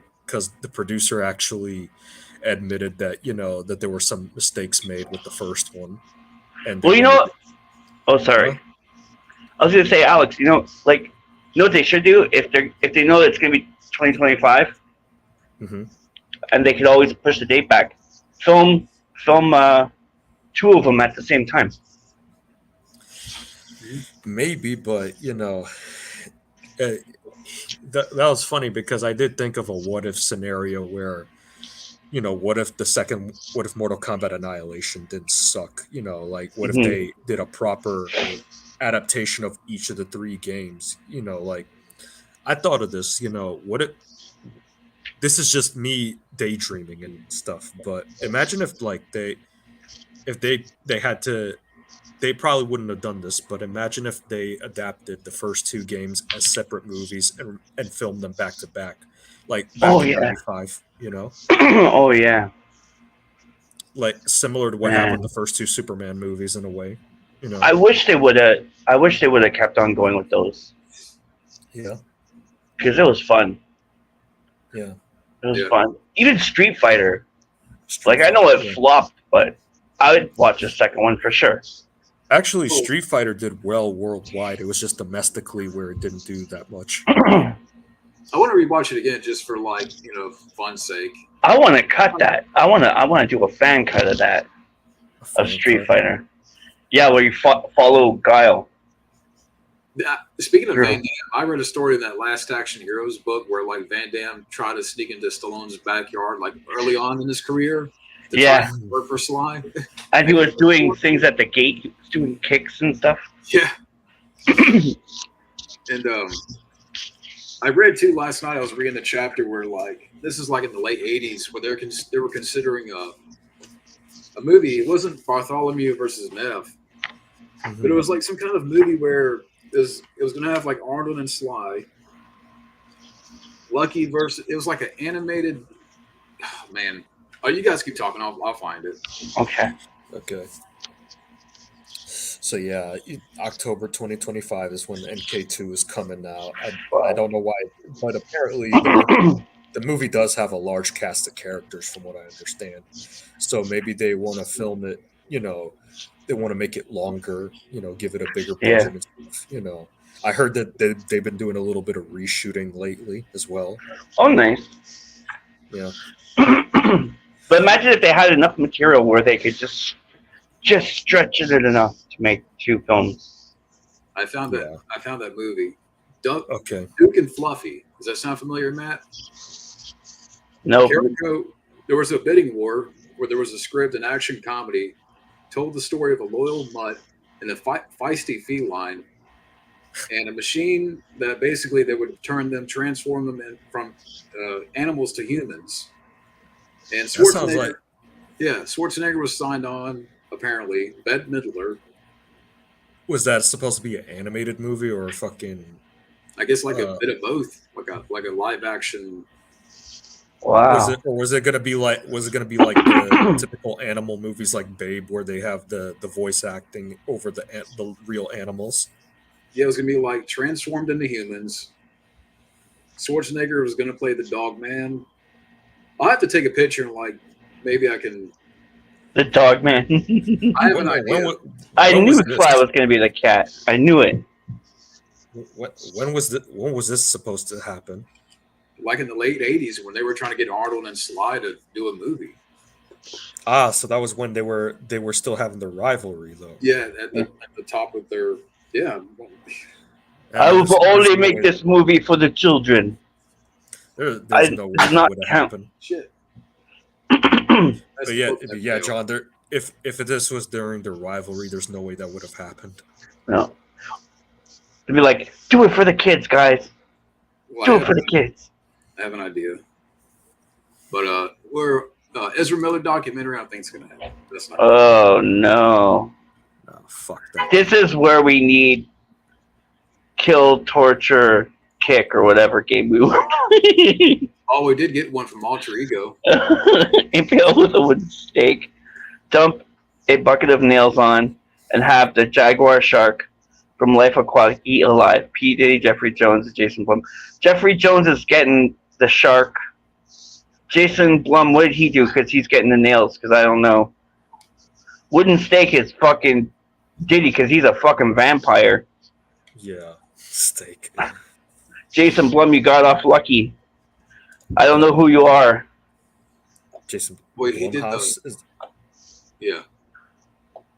producer actually admitted that that there were some mistakes made with the first one, and they Well, you know wanted what? Oh, sorry. Huh? I was gonna say, Alex. You know what they should do if they know that it's gonna be 2025, hmm and they could always push the date back. Film two of them at the same time. maybe, but that that was funny because I did think of a what if scenario where what if Mortal Kombat Annihilation didn't suck? Like what if Mhm. they did a proper adaptation of each of the three games? Like I thought of this, what if this is just me daydreaming and stuff, but imagine if like they had to they probably wouldn't have done this, but imagine if they adapted the first two games as separate movies and filmed them back to back, like back Oh in yeah. '95. Oh yeah. Like similar to what happened in Man, the first two Superman movies in a way. I wish they would have. I wish they would have kept on going with those Yeah, because it was fun. yeah. It was Yeah. fun. Even Street Fighter. Street Like I know Fighter, it yeah. flopped, but I would watch the second one for sure. Actually, Street Fighter did well worldwide. It was just domestically where it didn't do that much. I I want to rewatch it again just for fun's sake. want to cut that. I want to do a fan cut of that A of fan Street cut. Fighter. Yeah, where you follow Guile. Speaking of True. Van Damme, I read a story in that Last Action Heroes book where like Van Damme tried to sneak into Stallone's backyard like early on in his career to try Yeah, to work for Sly. and he was doing things at the gate. He was doing kicks and stuff. Yeah, and I read too last night. I was reading the chapter where like this is like in the late '80s where they were considering a movie. It wasn't Bartholomew versus Nev, but it was like some kind of movie where it was gonna have like Arnold and Sly. Lucky versus it was like an animated. Oh, man, oh you guys keep talking. I'll find it. Okay. Okay. So yeah, October 2025 is when MK2 is coming out. I don't know why, but apparently the movie does have a large cast of characters from what I understand. So maybe they want to film it, they want to make it longer, give it a bigger Yeah. budget and stuff. I heard that they've been doing a little bit of reshooting lately as well. Oh, nice. Yeah. But imagine if they had enough material where they could just stretch it enough to make two films. I found that. Yeah. I found that movie. Duke Okay. and Fluffy. Does that sound familiar, Matt? No. Jericho, there was a bidding war where there was a script, an action comedy, told the story of a loyal mutt and a feisty feline, and a machine that basically they would transform them from animals to humans. And That sounds Schwarzenegger, like Schwarzenegger was signed on apparently. Bette Midler, was that supposed to be an animated movie or a fucking I guess like a bit of both, like a live action. Wow. was it gonna be like the typical animal movies like Babe where they have the voice acting over the real animals? Yeah, it was gonna be like transformed into humans. Schwarzenegger was gonna play the dog man. I'll have to take a picture and like maybe I can. The dog man. I have an idea. I when knew was this? Sly was going to be the cat. I knew it. When was this supposed to happen? Like in the late '80s when they were trying to get Arnold and Sly to do a movie. So that was when they were still having their rivalry though. Yeah, at the top of their I will There's only no make way- this movie for the children. There's no way does that not would have count. happened. shit. But yeah, John. If this was during their rivalry, there's no way that would have happened. No. To be like, do it for the kids, guys. Well, Do it for the kids. I have an idea, but we're Ezra Miller documentary. I think it's gonna happen. That's not. Oh no! Oh, fuck that. This is where we need kill, torture, kick, or whatever game we were playing. Oh, we did get one from Alter Ego. Impale with a wooden stake, dump a bucket of nails on, and have the jaguar shark from Life Aquatic eat alive. P. Diddy, Jeffrey Jones, and Jason Blum. Jeffrey Jones is getting the shark. Jason Blum, what did he do? Because he's getting the nails, because I don't know. Wooden stake is fucking Diddy, because he's a fucking vampire. Yeah, steak. Jason Blum, you got off lucky. I don't know who you are. Jason. Wait, he did Blumhouse the. is- Yeah,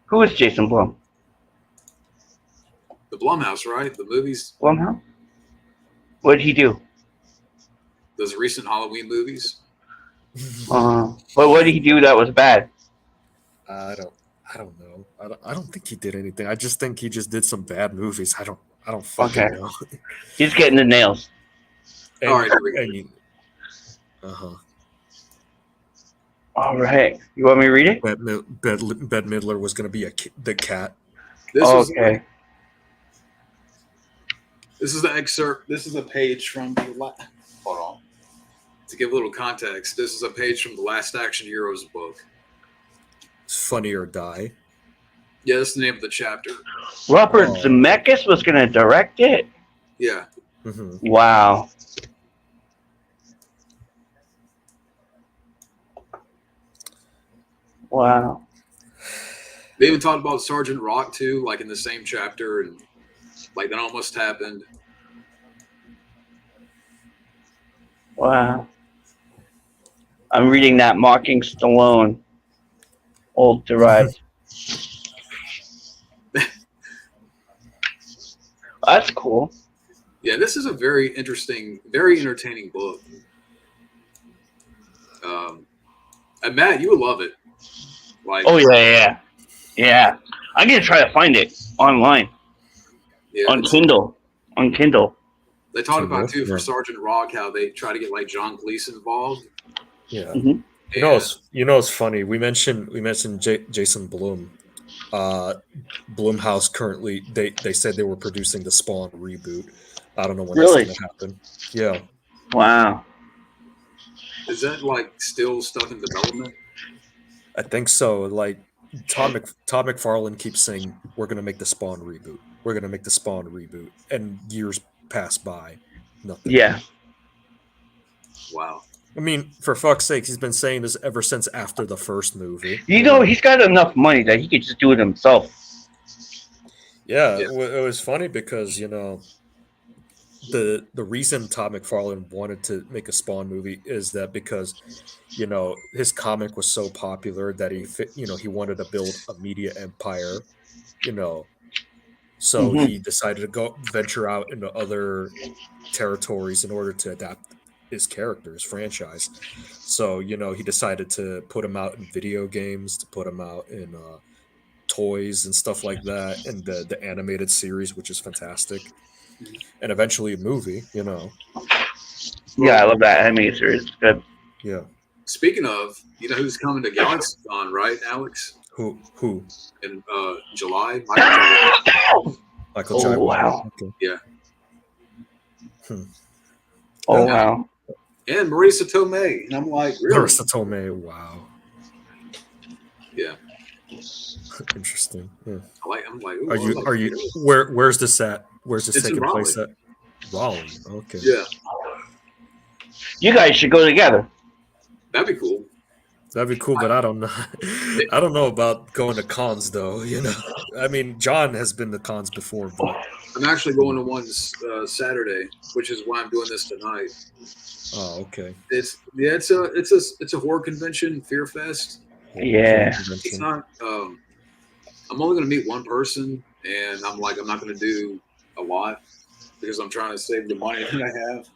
Who is Jason Blum? the Blumhouse, right? The movies, Blumhouse? What did he do? those recent Halloween movies. What did he do that was bad? I don't know. I don't think he did anything. I just think he just did some bad movies. I don't fucking Okay. know. He's getting the nails. All right, here we go. Uh-huh. All right. You want me to read it? Bette Midler was going to be the cat. This Okay. This is the excerpt. This is a page from the hold on. To give a little context, this is a page from the Last Action Heroes book. It's Funny or Die. Yeah, that's the name of the chapter. Robert Oh. Zemeckis was going to direct it? Yeah. Hmm. Wow. Wow. They even talked about Sergeant Rock too, like in the same chapter, and like that almost happened. Wow. I'm reading that Mocking Stallone. Old derived. That's cool. Yeah, this is a very interesting, very entertaining book. And Matt, you would love it. Like, Oh, yeah. I'm going to try to find it online. yeah, On Kindle. they talked about too Yeah. for Sergeant Rock how they try to get like John Cleese involved. Yeah. Mhm. You know, it's funny. We mentioned Jason Blum. Blumhouse currently they said they were producing the Spawn reboot. I don't know when Really? that's going to happen. Yeah. Wow. Is that like still stuff in development? I think so. Like Todd McFarlane keeps saying, "We're going to make the Spawn reboot. We're going to make the Spawn reboot," and years pass by, nothing. Yeah. Wow. I mean, for fuck's sake, he's been saying this ever since after the first movie. You know, he's got enough money that he could just do it himself. Yeah, Yeah. it was funny because the reason Todd McFarlane wanted to make a Spawn movie is that because his comic was so popular that he wanted to build a media empire, so Mhm. he decided to go venture out into other territories in order to adapt his character, his franchise. So he decided to put him out in video games, to put him out in toys and stuff like that, and the animated series, which is fantastic, and eventually a movie. Yeah, I love that anime series. It's good. Yeah. Speaking of, you know who's coming to GalaxyCon, right, Alex? Who? In July, Michael Jordan. Michael Oh, Jai White. wow. Okay. Yeah. Oh, Yeah. wow. And Marisa Tomei. And I'm like, really? Marissa Tomei. Wow. Yeah. Interesting. Yeah. I'm like, ooh, Are I'm you? like, Are you? really? Where's this at? Where's this It's in taking place Raleigh. at? Raleigh. Okay. Yeah, You guys should go together. that'd be cool. That'd be cool, but I don't know. I don't know about going to cons though. I mean, John has been to cons before, but I'm actually going to one Saturday, which is why I'm doing this tonight. oh, okay. It's a horror convention, Fear Fest. Yeah. It's not. I'm only going to meet one person, and I'm like, I'm not going to do a lot because I'm trying to save the money that I have.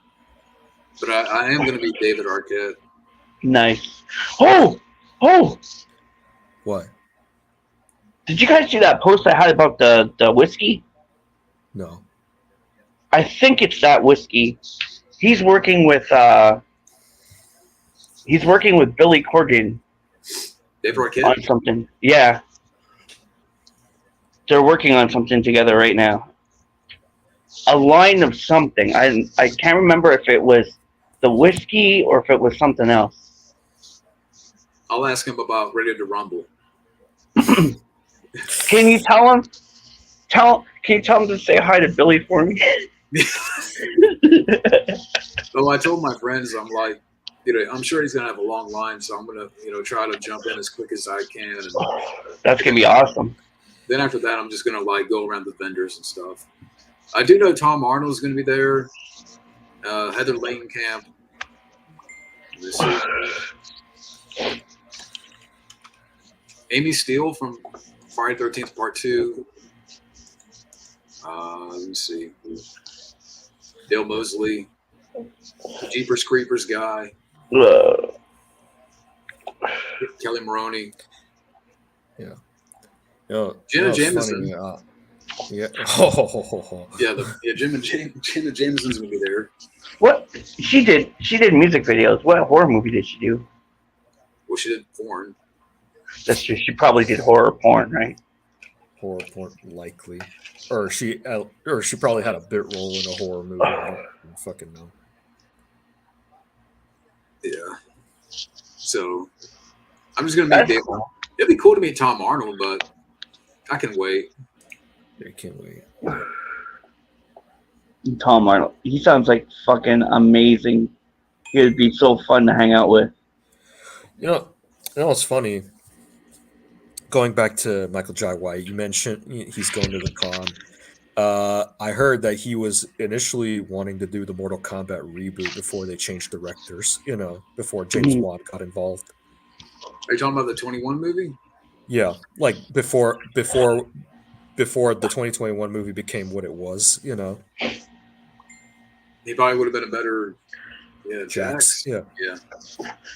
But I am going to meet David Arquette. Nice. Oh! What? Did you guys see that post I had about the whiskey? No. I think it's that whiskey. He's working with Billy Corgan Dave Arquette. on something. Yeah, they're working on something together right now. A line of something. I can't remember if it was the whiskey or if it was something else. I'll ask him about Ready to Rumble. Can you tell him? Can you tell him to say hi to Billy for me? So I told my friends, I'm like, I'm sure he's gonna have a long line, so I'm gonna, try to jump in as quick as I can. And That's gonna be awesome. then after that, I'm just gonna like go around the vendors and stuff. I do know Tom Arnold's gonna be there. Heather Langenkamp. Let's see. Amy Steele from Friday 13th Part 2. Let me see. Dale Mosley. Jeepers Creepers guy. Kelly Maroney. Yeah. Jenna it's Jameson. funny, yeah. Jenna Jameson's gonna be there. What she did music videos. What horror movie did she do? Well, she did porn. That's true. She probably did horror porn, right? Horror porn, likely, or she probably had a bit role in a horror movie. I don't fucking know. Yeah. So I'm just gonna meet Dave. It'd be cool to meet Tom Arnold, but I can wait. I can't wait. Tom Arnold. He sounds like fucking amazing. He'd be so fun to hang out with. It's funny. Going back to Michael Jai White, you mentioned he's going to the con. I heard that he was initially wanting to do the Mortal Kombat reboot before they changed directors. Before James Wan got involved. Are you talking about the 21 movie? Yeah, like before the 2021 movie became what it was. He probably would have been a better Jax. Yeah.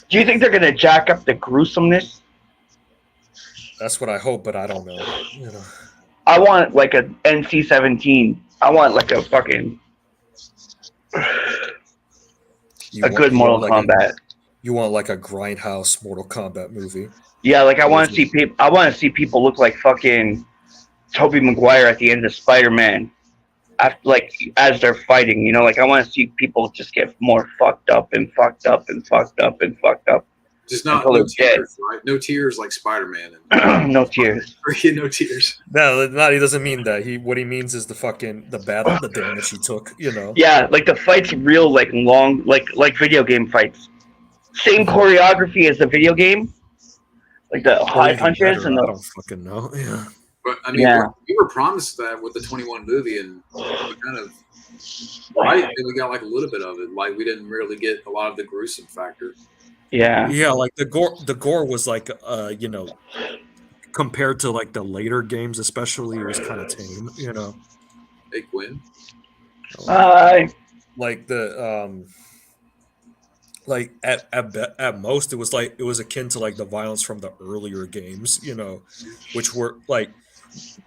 Do you think they're gonna jack up the gruesomeness? That's what I hope, but I don't know. I want like a NC-17. I want like a fucking good Mortal Kombat. You want like a grindhouse Mortal Kombat movie? Yeah, like I want to see people. I want to see people look like fucking Tobey Maguire at the end of Spider-Man. Like as they're fighting, like I want to see people just get more fucked up and fucked up and fucked up and fucked up. Just no tears, right? No tears like Spider-Man. No tears. No tears. No, he doesn't mean that. What he means is the battle, the damage he took. Yeah, like the fights real, like long, like video game fights. Same choreography as the video game, like the high punches and the. I don't fucking know. Yeah. But I mean, we were promised that with the 21 movie, and we kind of right. And we got like a little bit of it. Like we didn't really get a lot of the gruesome factor. Yeah. Yeah, like the gore was like compared to like the later games, especially, it was kind of tame. Hey Quinn. Like the like at most it was akin to like the violence from the earlier games, which were like,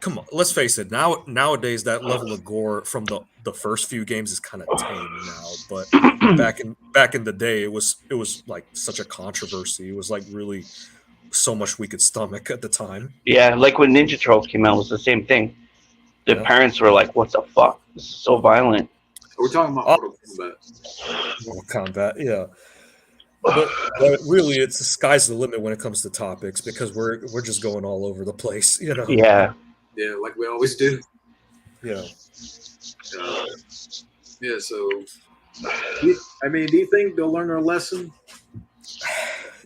come on, let's face it. Nowadays that level of gore from the first few games is kind of tame now, but back in the day it was like such a controversy. It was like really so much we could stomach at the time. Yeah, like when Ninja Turtles came out, it was the same thing. The parents were like, "What the fuck? This is so violent." We're talking about Mortal Kombat. Mortal Kombat, yeah. But really, it's the sky's the limit when it comes to topics because we're just going all over the place, Yeah. Yeah, like we always do. Yeah. So. I mean, do you think they'll learn their lesson?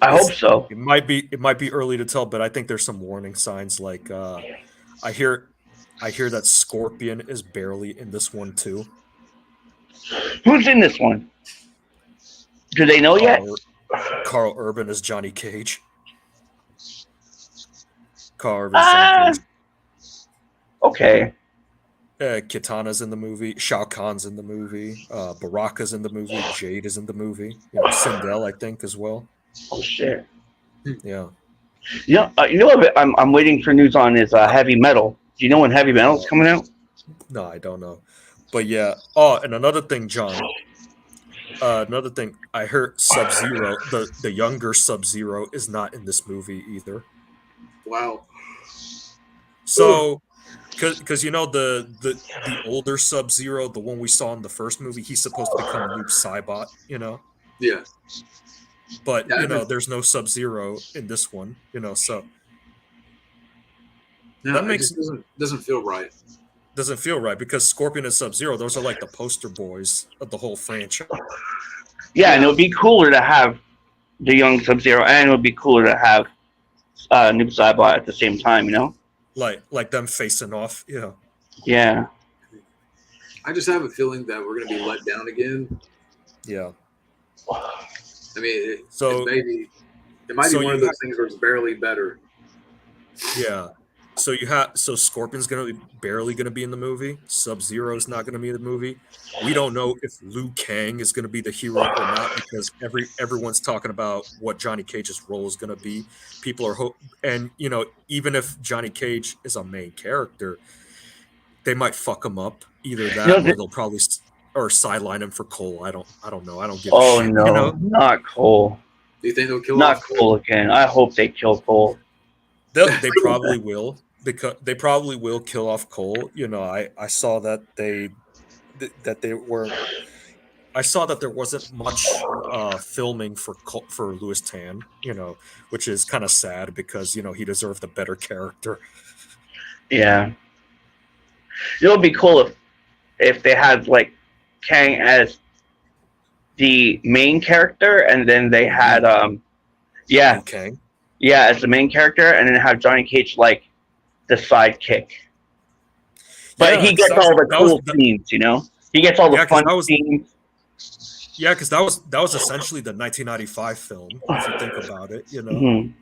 I hope so. It might be early to tell, but I think there's some warning signs. Like I hear that Scorpion is barely in this one too. Who's in this one? Do they know yet? Carl Urban is Johnny Cage. Carl Urban is Johnny Cage. Okay. Kitana's in the movie. Shao Kahn's in the movie. Baraka's in the movie. Jade is in the movie. Sindel, I think, as well. Oh shit. Yeah. You know what I'm waiting for news on is Heavy Metal. Do you know when Heavy Metal's coming out? No, I don't know. But yeah. Oh, and another thing, John. Another thing, I heard Sub-Zero, the younger Sub-Zero, is not in this movie either. Wow. So, because the older Sub-Zero, the one we saw in the first movie, he's supposed to become Noob Saibot, Yeah. but Yeah, there's no Sub-Zero in this one, so No, that it makes just doesn't feel right. doesn't feel right because Scorpion and Sub-Zero, those are like the poster boys of the whole franchise. Yeah, and it would be cooler to have the young Sub-Zero, and it would be cooler to have Noob Saibot at the same time, Like them facing off, Yeah. I just have a feeling that we're going to be let down again. Yeah. I mean, So it might so be one you of those things where it's barely better. Yeah. So Scorpion's barely gonna be in the movie. Sub-Zero's not gonna be in the movie. We don't know if Liu Kang is gonna be the hero or not because everyone's talking about what Johnny Cage's role is gonna be. People are and even if Johnny Cage is a main character, they might fuck him up. Either that or they'll probably or sideline him for Cole. I don't know. I don't give a shit. No, not Cole. Do you think they'll kill Not off Cole again. I hope they kill Cole. They probably will because they probably will kill off Cole. I saw that they were. I saw that there wasn't much filming for Louis Tan. Which is kind of sad because he deserved a better character. Yeah. It would be cool if they had like Kang as the main character and then they had Liu Kang. Yeah, as the main character, and then have Johnny Cage like the sidekick. But he gets all the cool scenes, He gets all the fun scenes. Yeah, because that was essentially the 1995 film, if you think about it. Mm-hmm.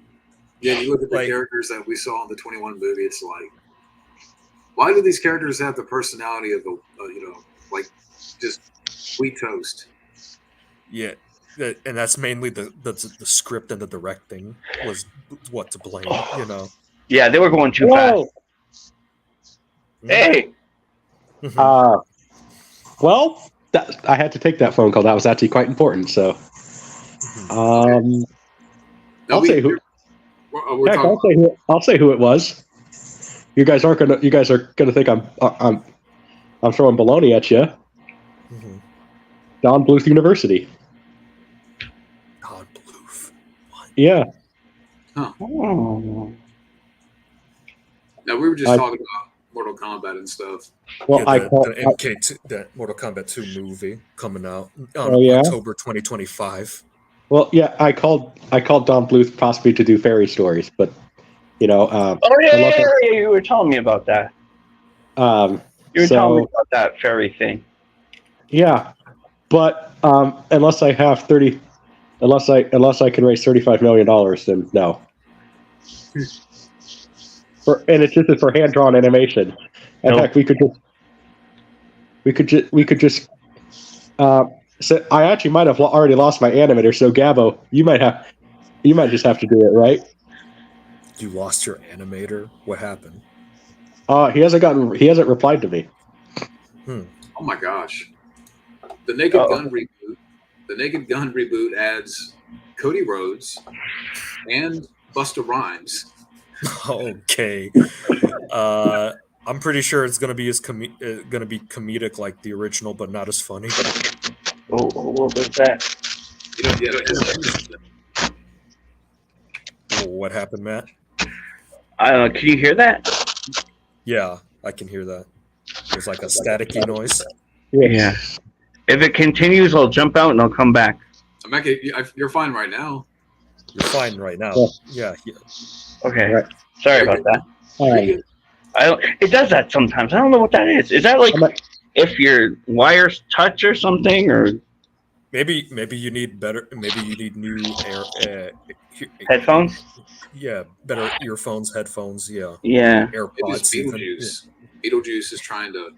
Yeah, you look at the characters that we saw in the 21 movie. It's like, why do these characters have the personality of like just sweet toast? Yeah. And that's mainly the script and the directing was what to blame, Yeah, they were going too fast. Hey. Well, I had to take that phone call. That was actually quite important. So, I'll say who. Heck, I'll say who it was. You guys are gonna think I'm throwing baloney at you. Mm-hmm. Don Bluth University. Don Bluth. What? Yeah. Huh. Oh. Now we were just talking about Mortal Kombat and stuff. Well, the Mortal Kombat 2 movie coming out on October 2025. Well, yeah, I called Don Bluth possibly to do fairy stories, but you were telling me about that. You were telling me about that fairy thing. Yeah, but unless I can raise $35 million, then no. And it's just for hand drawn animation. In fact, we could just. So I actually might have already lost my animator. So Gabo, you might just have to do it, right? You lost your animator? What happened? He hasn't replied to me. Oh my gosh. The Naked Gun reboot. The Naked Gun reboot adds Cody Rhodes and Busta Rhymes. Okay. I'm pretty sure it's gonna be comedic like the original, but not as funny. Oh, what was that? What happened, Matt? I don't know. Can you hear that? Yeah, I can hear that. There's like a staticky noise. Yeah. If it continues, I'll jump out and I'll come back. You're fine right now. You're fine right now. Yeah. Okay. Right. Sorry about that. It does that sometimes. I don't know what that is. Is that like if your wires touch or something, or maybe you need better? Maybe you need new headphones. Yeah, better earphones, headphones. Yeah. Yeah. AirPods. Beetlejuice. Beetlejuice is trying to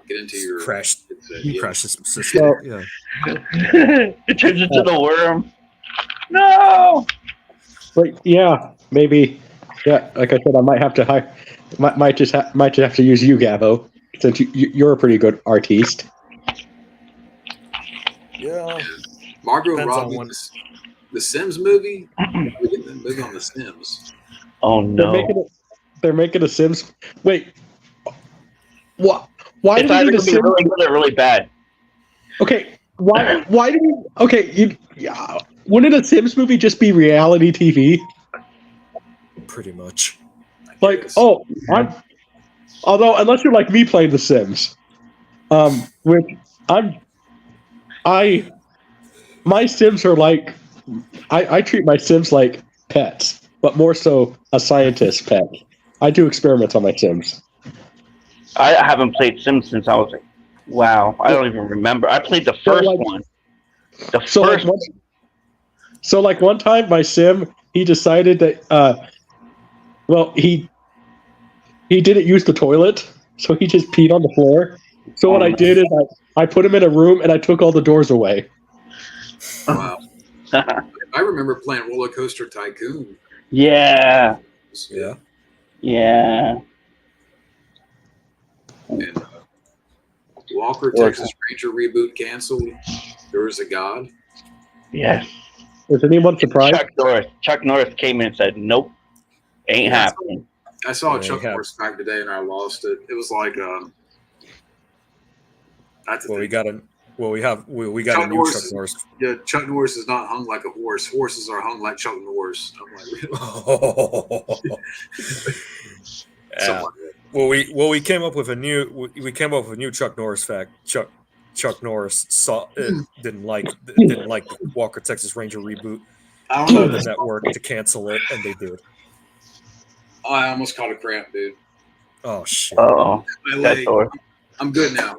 get into your crash this system. So, yeah. It turns into the worm. No. But yeah, maybe. Yeah, like I said, I might have to might just have to use you, Gabo. since you're a pretty good artiste. Yeah. Margot Depends on Robbie, when- the Sims movie. We're getting that movie on the Sims. Oh They're no! making a Sims. Wait, what? Why It's do we either need a gonna be Sims? really good or really bad. Okay, why do we? Okay, wouldn't a Sims movie just be reality TV? Pretty much. I Like, guess. although unless you're like me playing The Sims, which my Sims are like, I treat my Sims like pets, but more so a scientist pet. I do experiments on my Sims. I haven't played Sims since I was like, wow, I don't even remember. I played the first one. The first. So one time, my Sim, he decided that he didn't use the toilet, so he just peed on the floor. So what I did is I put him in a room and I took all the doors away. Wow. I remember playing Roller Coaster Tycoon. Yeah. Yeah. Yeah. And Walker, Texas Ranger reboot canceled. There was a God. Yes. Was anyone surprised? Chuck Norris came in and said, "Nope, ain't Yeah, happening." I saw a Yeah, Chuck yeah. Norris fact today and I lost it. It was like that's Well, we got a Chuck new Norris Chuck Norris. Yeah, Chuck Norris is not hung like a horse. Horses are hung like Chuck Norris. I'm like, really? Yeah. Something like that. We came up with a new Chuck Norris fact. Chuck Norris didn't like the Walker Texas Ranger reboot. I don't know. Told the network to cancel it, and they did. I almost caught a cramp, dude. Oh shit! Oh, My that leg. door. I'm good now.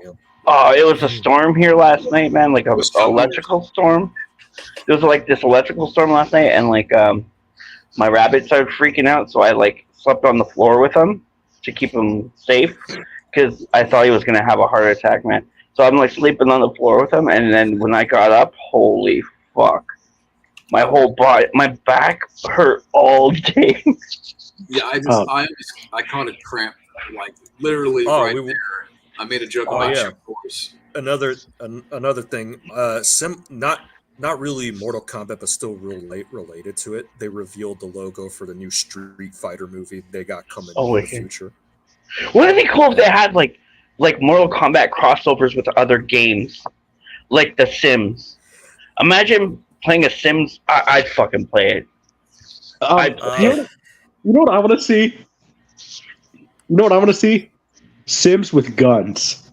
Oh, it was a storm here last night, man. Like a was Chuck electrical storm. There was like this electrical storm last night, and like my rabbit started freaking out, so I like slept on the floor with him to keep him safe because I thought he was gonna have a heart attack, man. So I'm like sleeping on the floor with him, and then when I got up, holy fuck, my whole body, my back hurt all day. Yeah, I caught a cramp like literally Oh, right there. I made a joke about yeah. Chuck Norris. Another thing. Not really Mortal Kombat, but still related to it. They revealed the logo for the new Street Fighter movie they got coming in the future. Wouldn't it be cool if they had like Mortal Kombat crossovers with other games, like The Sims? Imagine playing a Sims. I'd fucking play it. You know what I want to see? You know what I want to see? Sims with guns.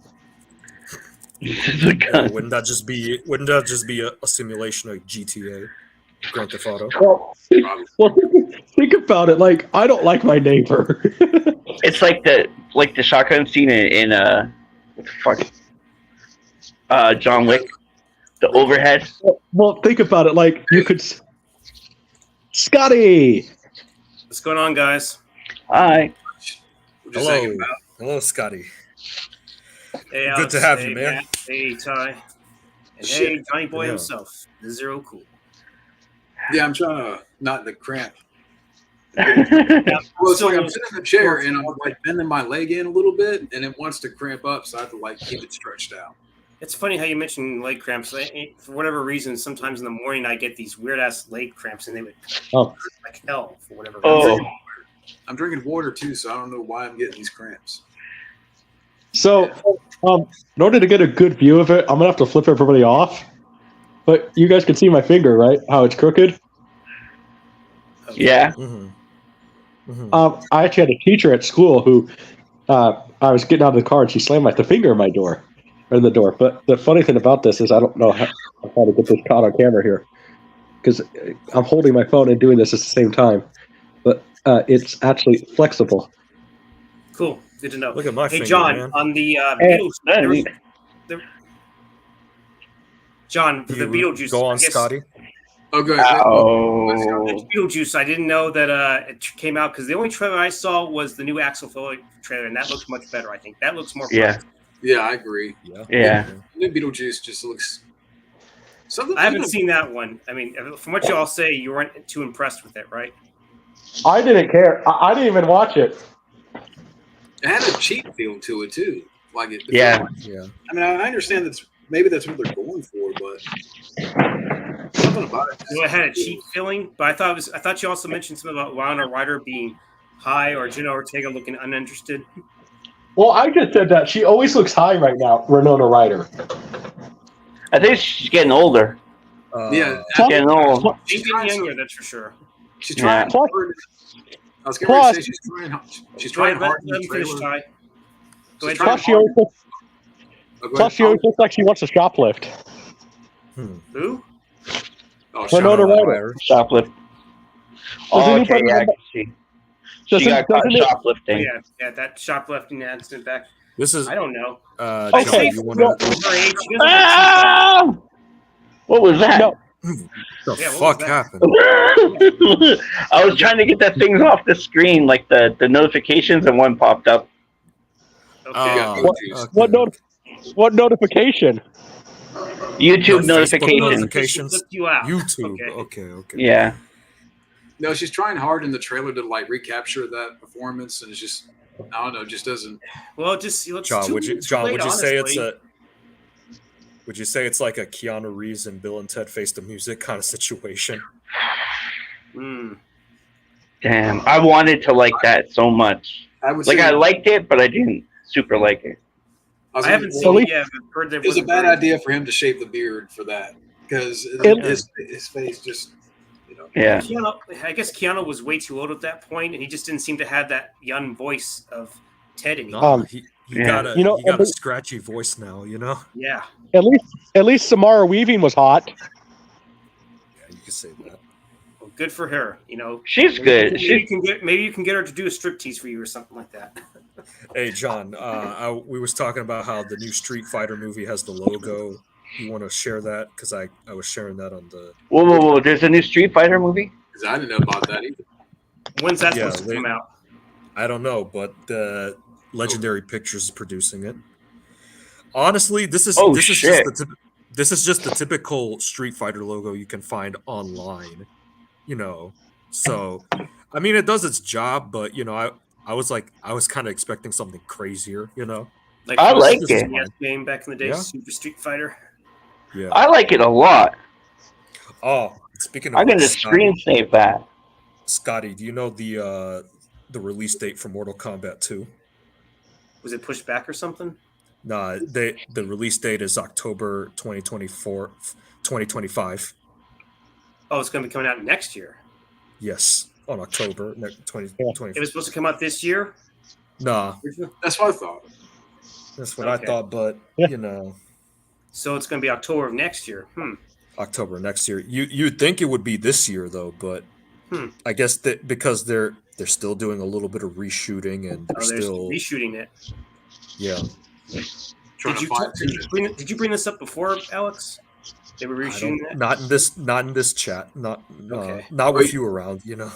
Wouldn't that just be a simulation of GTA, Grand Theft Auto? Well, think about it. Like, I don't like my neighbor. It's like the shotgun scene in what the fuck? John Wick. The overhead. Well, think about it. Like, you could. Scotty. What's going on, guys? Hi. Hello, Scotty. Hey, Good Alex. to have Hey, you, man. Matt. Hey, Ty. And Shit. hey, Johnny Boy Yeah. himself, the Zero Cool. Yeah, I'm trying to not the cramp. Yeah, Well, it's still like I'm knows- sitting in the chair and I'm like bending my leg in a little bit, and it wants to cramp up, so I have to like keep it stretched out. It's funny how you mentioned leg cramps. For whatever reason, sometimes in the morning I get these weird ass leg cramps, and they would Oh. like hell for whatever Oh. reason. I'm drinking water too, so I don't know why I'm getting these cramps. So, in order to get a good view of it, I'm gonna have to flip everybody off. But you guys can see my finger, right? How it's crooked. Yeah. Mm-hmm. I actually had a teacher at school who, I was getting out of the car and she slammed the finger in my door, or in the door. But the funny thing about this is I don't know how to get this caught on camera here, because I'm holding my phone and doing this at the same time. But it's actually flexible. Cool, good to know. Look at my Hey, finger, John, man. on the Hey. Beetlejuice. John, for the Beetlejuice. Go on, I guess- Scotty. Oh, good. Oh. Beetlejuice. I didn't know that it came out because the only trailer I saw was the new Axel Foley trailer, and that looked much better. I think that looks more. Yeah. Yeah, I agree. Yeah. New Beetlejuice just looks something. I haven't seen that one. I mean, from what y'all say, you weren't too impressed with it, right? I didn't care. I didn't even watch it. It had a cheap feel to it too. Like it. Yeah. Yeah. I mean, I understand maybe that's what they're going for, but something about it. So it had a cheap feeling, but I thought you also mentioned something about Winona Ryder being high or Jenna Ortega looking uninterested. Well, I just said that she always looks high right now, Winona Ryder. I think she's getting older. Yeah, She's getting old. She's getting younger, that's for sure. She's trying Plus- hard. I was going to say she's Go trying ahead, hard in let the him finish, trailer. Ty. Go She's ahead, trying Plus, Ty. she always looks like she wants to shoplift. Who? Oh, Winona Ryder. Ryder. Shoplift. Does Oh, okay, anybody yeah, I remember- can see. She got caught doesn't it- shoplifting. Yeah, that shoplifting accident back. This is I don't know. Okay, John, you want no. to? Her age, she doesn't look cheap. Ah! What was that? No. The Yeah, what was fuck that? happened? I was trying to get that things off the screen, like the notifications, and one popped up. Okay. Oh, What, what notification? YouTube Facebook notifications. notifications. Flipped you out. YouTube. Okay. Okay. Yeah. No, she's trying hard in the trailer to like recapture that performance, and it's just I don't know, just doesn't. Well, just let's John, would you say it's honestly. a? Would you say it's like a Keanu Reeves and Bill and Ted Face the Music kind of situation? Hmm. Damn, I wanted to like that so much. I would Like say I liked it, but I didn't super like it. I haven't well, seen it yet. I've heard there it was a wasn't bad very- idea for him to shave the beard for that because his face just, you know. Yeah. I guess Keanu was way too old at that point, and he just didn't seem to have that young voice of Ted anymore. No, he Yeah. got a You know, he got a scratchy voice now. You know. Yeah. At least Samara Weaving was hot. Yeah, you could say that. Well, good for her. You know, She's good. maybe you can get her to do a striptease for you or something like that. Hey, John. We was talking about how the new Street Fighter movie has the logo. You want to share that? Because I was sharing that on the. Whoa! There's a new Street Fighter movie. Because I didn't know about that either. When's that Yeah, supposed to come out? I don't know, but the Legendary Pictures is producing it. Honestly, this is just the typical Street Fighter logo you can find online. You know, so I mean, it does its job, but you know, I was kind of expecting something crazier. You know. Like I like the it. NES game back in the day, Yeah. Super Street Fighter. Yeah. I like it a lot. Oh, speaking of, I'm gonna which, screen save that. Scotty, do you know the release date for Mortal Kombat 2? Was it pushed back or something? Nah, the release date is October 2025. Oh, it's going to be coming out next year. Yes, on October 2025. It was supposed to come out this year. Nah, That's what I thought. that's what I Okay. thought, but Yeah. you know, So it's going to be October of next year. October next year. You'd think it would be this year though, but I guess that because they're still doing a little bit of reshooting and Oh, they're still reshooting it. yeah. Trying to find Did you bring this up before, Alex? They were I reshooting don't- it. not in this chat. Not Okay. not with you around. You know.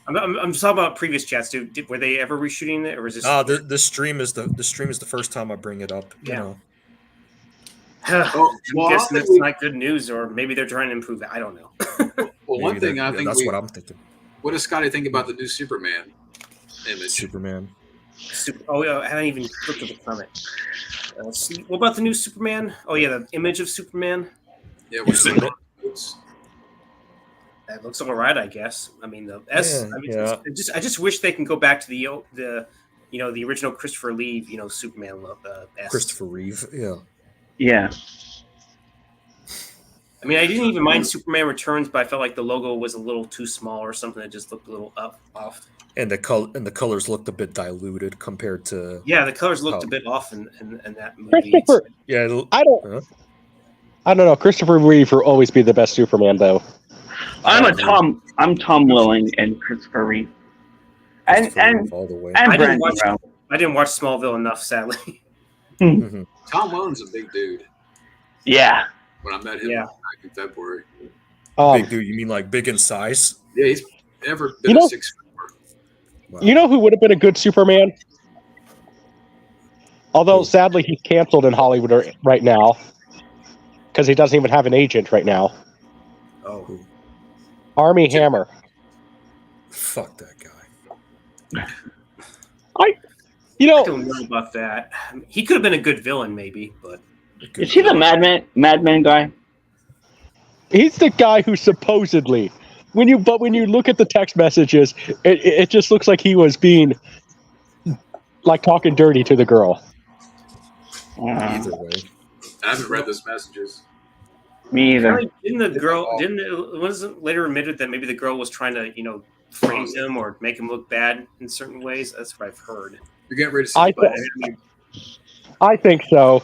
I'm just talking about previous chats. Were they ever reshooting it, or was this? The stream is the first time I bring it up. You Yeah. know. Oh, well, I'm I guessing think it's not good news, or maybe they're trying to improve it. I don't know. Well, one Maybe thing I think that's what I'm thinking. What does Scotty think about the new Superman image? Superman. Oh, yeah, I haven't even looked at the comment. Let's see. What about the new Superman? Oh yeah, the image of Superman. Yeah, You've seen it? That looks all right, I guess. I mean, Yeah. I just wish they can go back to the the original Christopher Lee, Superman look. Christopher Reeve. Yeah. Yeah. I mean, I didn't even mind Superman Returns, but I felt like the logo was a little too small or something that just looked a little off. And the colors looked a bit diluted compared to Yeah, the colors looked Oh. a bit off in that movie. Christopher, yeah. I don't know. Christopher Reeve will always be the best Superman, though. I'm Tom Welling and Christopher Reeve. Christopher And Reeve all the way. and I didn't Brandon Brown. I didn't watch Smallville enough, sadly. Mhm. Tom Welland's a big dude. Yeah. When I met him Yeah. back in February. Big dude. You mean like big in size? Yeah, he's never been a 6'4". Wow. You know who would have been a good Superman? Although, sadly, he's canceled in Hollywood right now because he doesn't even have an agent right now. Oh, Army Hammer. Fuck that guy. You I know, don't know about that. He could have been a good villain, maybe, but Is he the Madman guy? he's the guy who supposedly, when you look at the text messages, it just looks like he was being like talking dirty to the girl. Either way, I haven't read those messages. Me either. apparently didn't the girl wasn't later admitted that maybe the girl was trying to praise him or make him look bad in certain ways? That's what I've heard. You're getting ready to see. But I mean, I think so.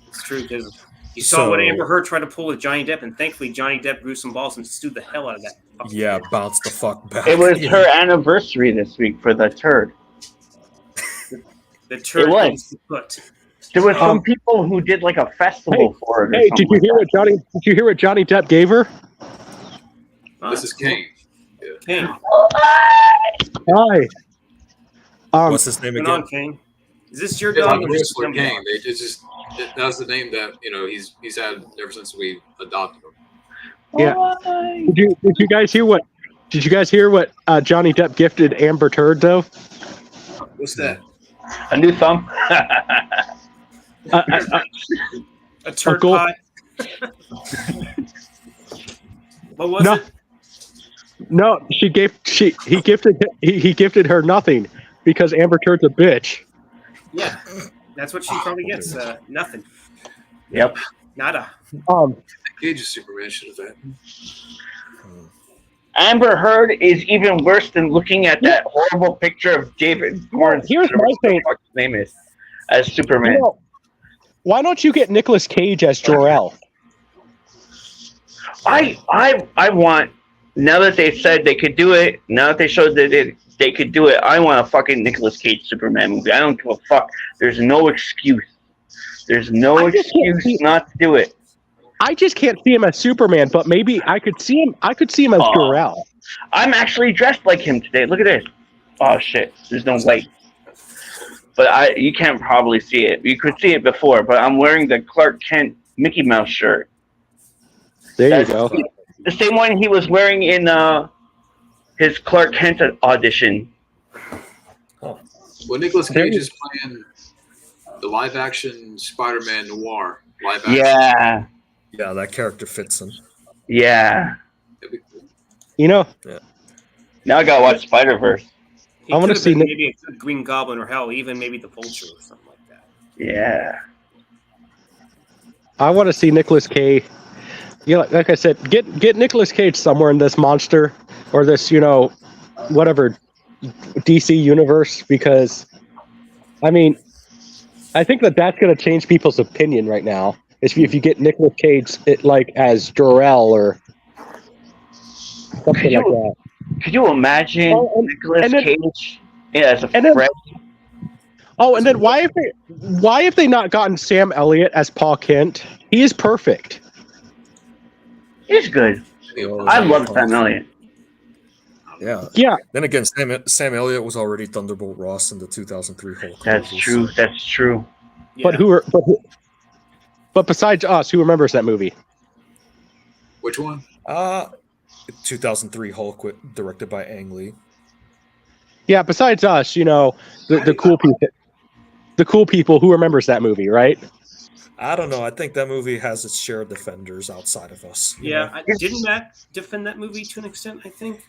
it's true because you saw what Amber Heard tried to pull with Johnny Depp, and thankfully Johnny Depp grew some balls and sued the hell out of that. Yeah, bounce the fuck back. It was her anniversary this week for the turd. The turd was put. There were some people who did like a festival for it. Hey, did you hear what Johnny? Did you hear what Johnny Depp gave her? This is Kane. Yeah. Kane. Hi. What's his name What's again? on, Kane? Is this your dog? Or just Kane. That's the name that he's had ever since we adopted him. Yeah. Did you guys hear what? Did you guys hear what Johnny Depp gifted Amber Turd though? What's that? A new thumb. A turd pie. What was it? No, he gifted her nothing because Amber Turd's a bitch. Yeah, that's what she probably gets. Nothing. Yep. Nada. Cage's Superman should have that. Amber Heard is even worse than looking at that horrible picture of David Lawrence. Here's my thing. What his name is as Superman. You know, why don't you get Nicolas Cage as Jor-El? I want, now that they said they could do it, now that they showed that they could do it, I want a fucking Nicolas Cage Superman movie. I don't give a fuck. There's no excuse. There's no excuse not to do it. I just can't see him as Superman, but maybe I could see him. I could see him as Jor-El. I'm actually dressed like him today. Look at this. Oh shit! There's no light, but you can't probably see it. You could see it before, but I'm wearing the Clark Kent Mickey Mouse shirt. There you go. The same one he was wearing in his Clark Kent audition. Well, Nicolas Cage is playing the live-action Spider-Man Noir. Live-action. Yeah. Yeah, that character fits him. Yeah. You know. Yeah. Now I gotta watch Spider-Verse. I want to see maybe a Green Goblin or hell, even maybe the Vulture or something like that. Yeah. I want to see Nicolas Cage. You know, like I said, get Nicolas Cage somewhere in this monster or this, whatever DC universe, because I mean, I think that's going to change people's opinion right now. If you get Nicolas Cage as Jor-El or something like that. Could you imagine Nicolas Cage as a Fred? And then why have they not gotten Sam Elliott as Paul Kent? He is perfect. He's good. I love Sam Elliott. Yeah. Yeah. Then again, Sam Elliott was already Thunderbolt Ross in the 2003 Hulk. That's true. That's true. Yeah. But besides us, who remembers that movie? Which one? 2003 Hulk, directed by Ang Lee. Yeah. Besides us, the cool people. The cool people, who remembers that movie, right? I don't know. I think that movie has its share of defenders outside of us. Yeah, didn't Matt defend that movie to an extent? I think.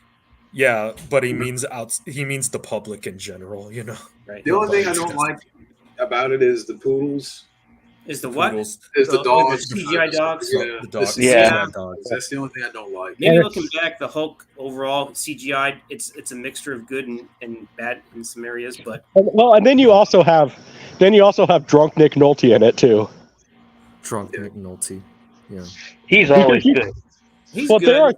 Yeah, but he means the public in general. Right. The only thing I don't like about it is the poodles. Is the what? Is the dogs? The CGI dogs. Yeah. The dogs. Yeah. That's the only thing I don't like. Maybe looking back, the Hulk overall CGI, it's a mixture of good and bad in some areas, but and then you also have drunk Nick Nolte in it too. Drunk Nick Nolte. Yeah. He's always good. He's good.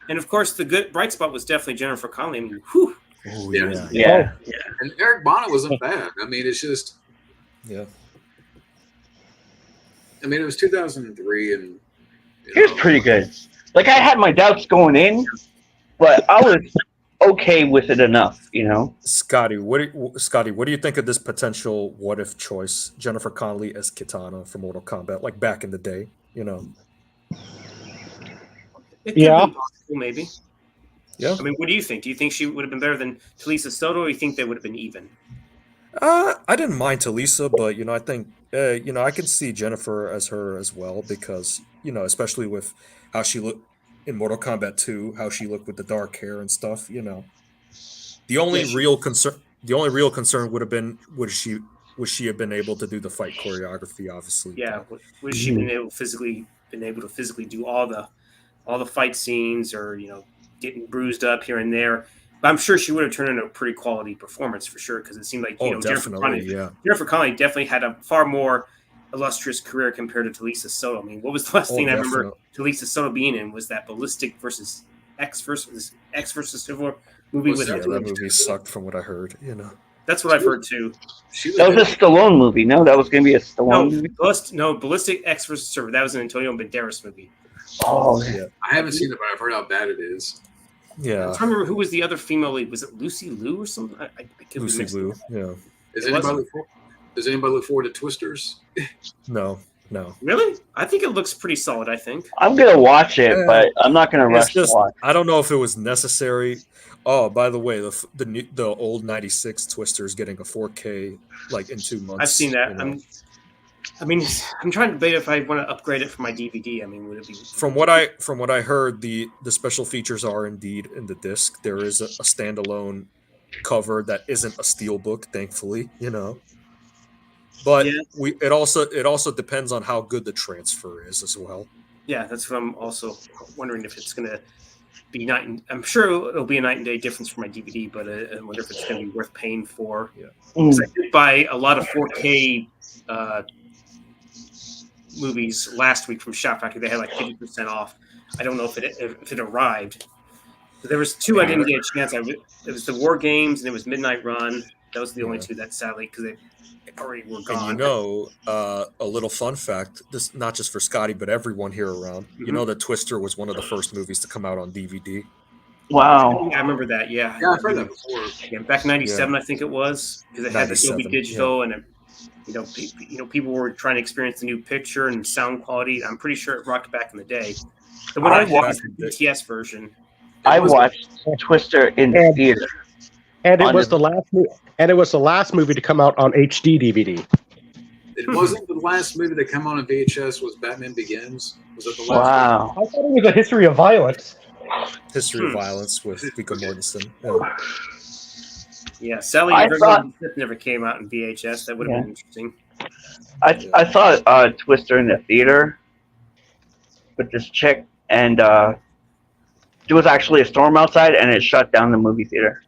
And of course, the good bright spot was definitely Jennifer Connelly. I mean, whew. Oh, Yeah. And Eric Bana wasn't bad. I mean, it's just. Yeah. I mean, it was 2003, and he was pretty good. Like, I had my doubts going in, but I was okay with it enough, Scotty, what do you think of this potential what if choice? Jennifer Connelly as Kitana from Mortal Kombat, like back in the day, It could be possible, maybe. Yeah. I mean, what do you think? Do you think she would have been better than Talisa Soto, or do you think they would have been even? I didn't mind Talisa, but I think I can see Jennifer as her as well because especially with how she looked in Mortal Kombat 2, how she looked with the dark hair and stuff. The only Yeah, real concern, would have been would she have been able to do the fight choreography? Obviously, yeah. but Would she been able to physically do all the fight scenes, or getting bruised up here and there? But I'm sure she would have turned in a pretty quality performance for sure, because it seemed like oh, definitely, yeah, Jennifer Connelly definitely had a far more illustrious career compared to Talisa Soto. I mean, what was the last oh, thing I remember definitely. Talisa Soto being in? Was that Ballistic versus X versus Civil movie Was with that Yeah, her? that movie sucked from what I heard. That's what I've heard too. She was That was a Stallone movie. No, that was going to be a No, Stallone movie. Ballistic X versus Server. That was an Antonio Banderas movie. Oh, Yeah, I haven't seen it, but I've heard how bad it is. I'm yeah, trying to remember who was the other female lead. Was it Lucy Liu or something? I could be Lucy mixing Liu. it up. Yeah, Does It anybody wasn't? does anybody look forward to Twisters? no. Really? I think it looks pretty solid. I think. I'm going to watch it, but I'm not going to It's rush to just watch. I don't know if it was necessary. Oh, by the way, the old '96 Twister is getting a 4K like in 2 months. I've seen that. I'm trying to debate if I want to upgrade it for my DVD. I mean, would it be From what I heard, the special features are indeed in the disc. There is a standalone cover that isn't a steelbook, thankfully. But Yeah. it also depends on how good the transfer is as well. Yeah, that's what I'm also wondering if it's going to be night. I'm sure it'll be a night and day difference for my DVD, but I wonder if it's going to be worth paying for. Yeah. Mm. 'Cause I did buy a lot of 4K movies last week from Shop Factory. They had like 50% off. I don't know if it arrived. But there was two I didn't get a chance. It was the War Games and it was Midnight Run. That was the only Yeah. two that sadly because they already were And gone. a little fun fact, this not just for Scotty, but everyone here around. You know that Twister was one of the first movies to come out on DVD. Wow. Yeah, I remember that. Yeah, Yeah, I've heard that before. Yeah, back in '97, I think it was, because it had the Dolby 97, Digital, and people were trying to experience the new picture and sound quality. I'm pretty sure it rocked back in the day. The one I watched the BTS version. I watched Twister in the theater. And it On was the- the last movie to come out on HD DVD. It wasn't the last movie that came on in VHS was Batman Begins. Was it the last? Wow. I thought it was a history of violence. History of Violence with Viggo Mortensen. Yeah. Yeah, Sally I thought- never came out in VHS. That would have been interesting. I saw Twister in the theater with this chick, and there was actually a storm outside, and it shut down the movie theater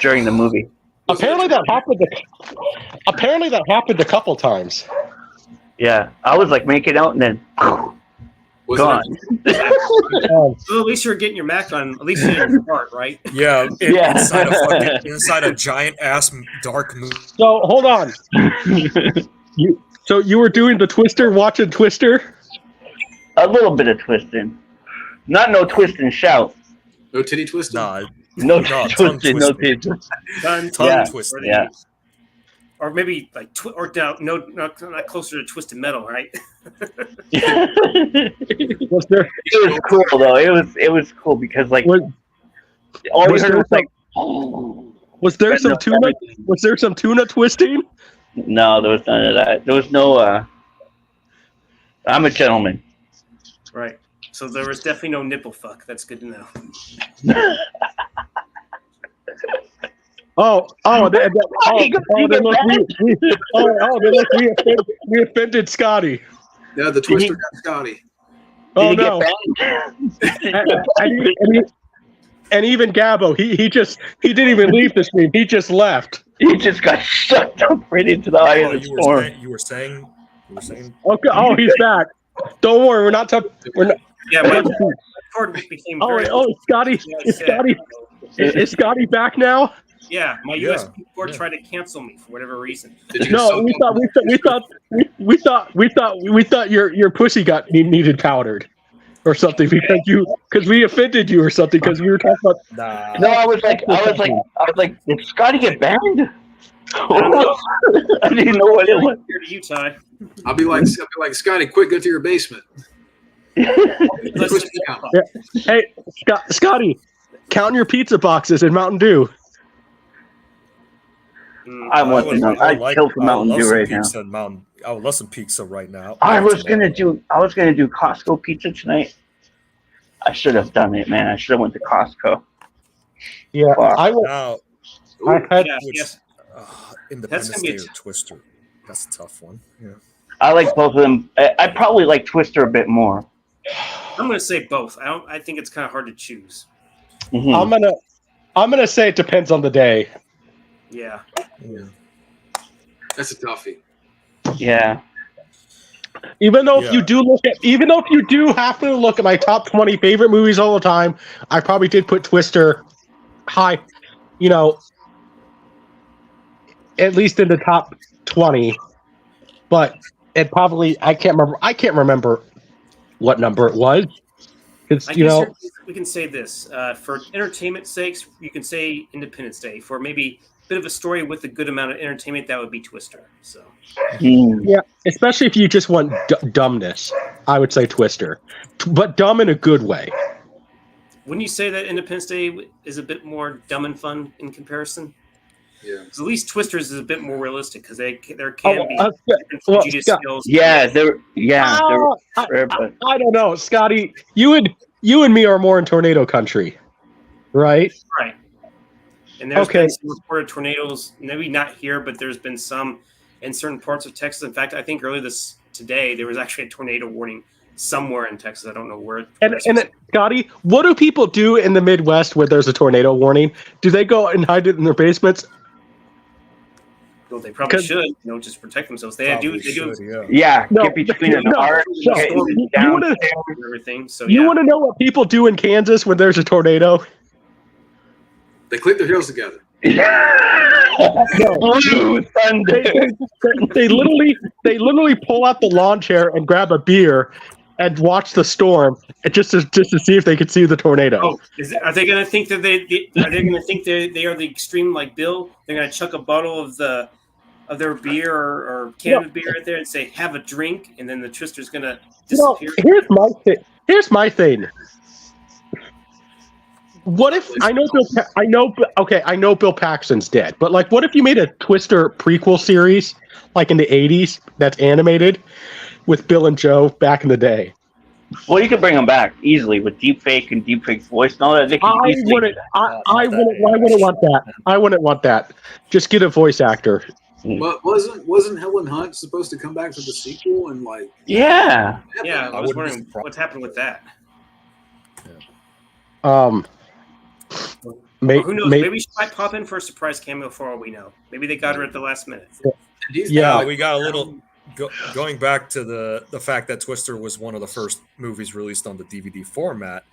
during the movie. Apparently that happened a couple times. Yeah, I was like making out, and then Was gone. Well, at least you were getting your Mac on. At least you didn't start, right? Yeah, Yeah. inside a giant ass dark movie. So hold on. You were doing the Twister, watching Twister? A little bit of twisting, not no twist and shout. No titty twisting? Nah, No, tongue twisting, no twisting. twisting. Tongue Yeah, twisting. Yeah. Or maybe like not closer to Twisted Metal, right? Was there It was cool though. It was cool because like was, all you was heard there was like was there But some no, tuna? everything- Was there some tuna twisting? no, there was none of that. There was no. I'm a gentleman. Right. So there was definitely no nipple fuck. That's good to know. Then look, we offended Scotty. Yeah, the Twister got Scotty. Oh Did he no! get banned? And even Gabbo, he didn't even leave the stream. He just left. He just got sucked up right into the eye Oh, of the storm. you were saying. Okay. Oh, he's back. Don't worry, we're not. We're not. Yeah, my cord became very. Scotty, is Scotty back now? Yeah, my Yeah, USB cord yeah. tried to cancel me for whatever reason. Did you No, soak up- we thought your pussy needed powdered or something because we offended you or something because we were talking about. Nah. No, I was like, did Scotty get banned? I didn't know what it was. Here to you, Ty. I'll be like Scotty, quick, go to your basement. Let's Push me out. Hey, Scotty, count your pizza boxes in Mountain Dew. I want I killed the Mountain Dew right now. I would love some pizza right now. I was gonna do Costco pizza tonight. I should have done it, man. I should have went to Costco. Yeah, Fuck. I will. Now, I had, Yes. Independence gonna be Day a or Twister. That's a tough one. Yeah. I like both of them. I probably like Twister a bit more. I'm going to say both. I think it's kind of hard to choose. Mhm. I'm gonna say it depends on the day. Yeah. That's a toughie. Yeah. Even though if you do happen to look at my top 20 favorite movies all the time, I probably did put Twister high, at least in the top 20. But it probably I can't remember what number it was. It's I guess we can say this. For entertainment sakes, you can say Independence Day. For maybe a bit of a story with a good amount of entertainment, that would be Twister. So. Yeah, especially if you just want dumbness, I would say Twister, but dumb in a good way. Wouldn't you say that Independence Day is a bit more dumb and fun in comparison? Yeah. At least Twisters is a bit more realistic because there can be well, different Scott, skills. Yeah, I don't know, Scotty. You and me are more in tornado country, right? Right. And there's been some reported tornadoes, maybe not here, but there's been some in certain parts of Texas. In fact, I think earlier today there was actually a tornado warning somewhere in Texas. I don't know where. And Scotty, what do people do in the Midwest where there's a tornado warning? Do they go and hide it in their basements? Well, they probably should, just protect themselves. They do. Yeah, get between an arch, everything. So you want to know what people do in Kansas when there's a tornado? They click their heels together. Blue thunder. They literally pull out the lawn chair and grab a beer and watch the storm just to see if they could see the tornado. Oh, are they going to think that they are the extreme like Bill? They're going to chuck a bottle of their beer or can of beer right there and say, "Have a drink," and then the Twister's going to disappear. Here's my thing. What if I know Bill Paxton's dead, but like, what if you made a Twister prequel series like in the '80s that's animated with Bill and Joe back in the day? Well, you could bring them back easily with deepfake and deepfake voice and all that. I wouldn't want that. I wouldn't want that. Just get a voice actor. But wasn't Helen Hunt supposed to come back for the sequel and like? Yeah. Yeah, I was wondering what's happened with that. Who knows? Maybe she might pop in for a surprise cameo for all we know. Maybe they got her at the last minute. Yeah, we got a little. Going back to the fact that Twister was one of the first movies released on the DVD format,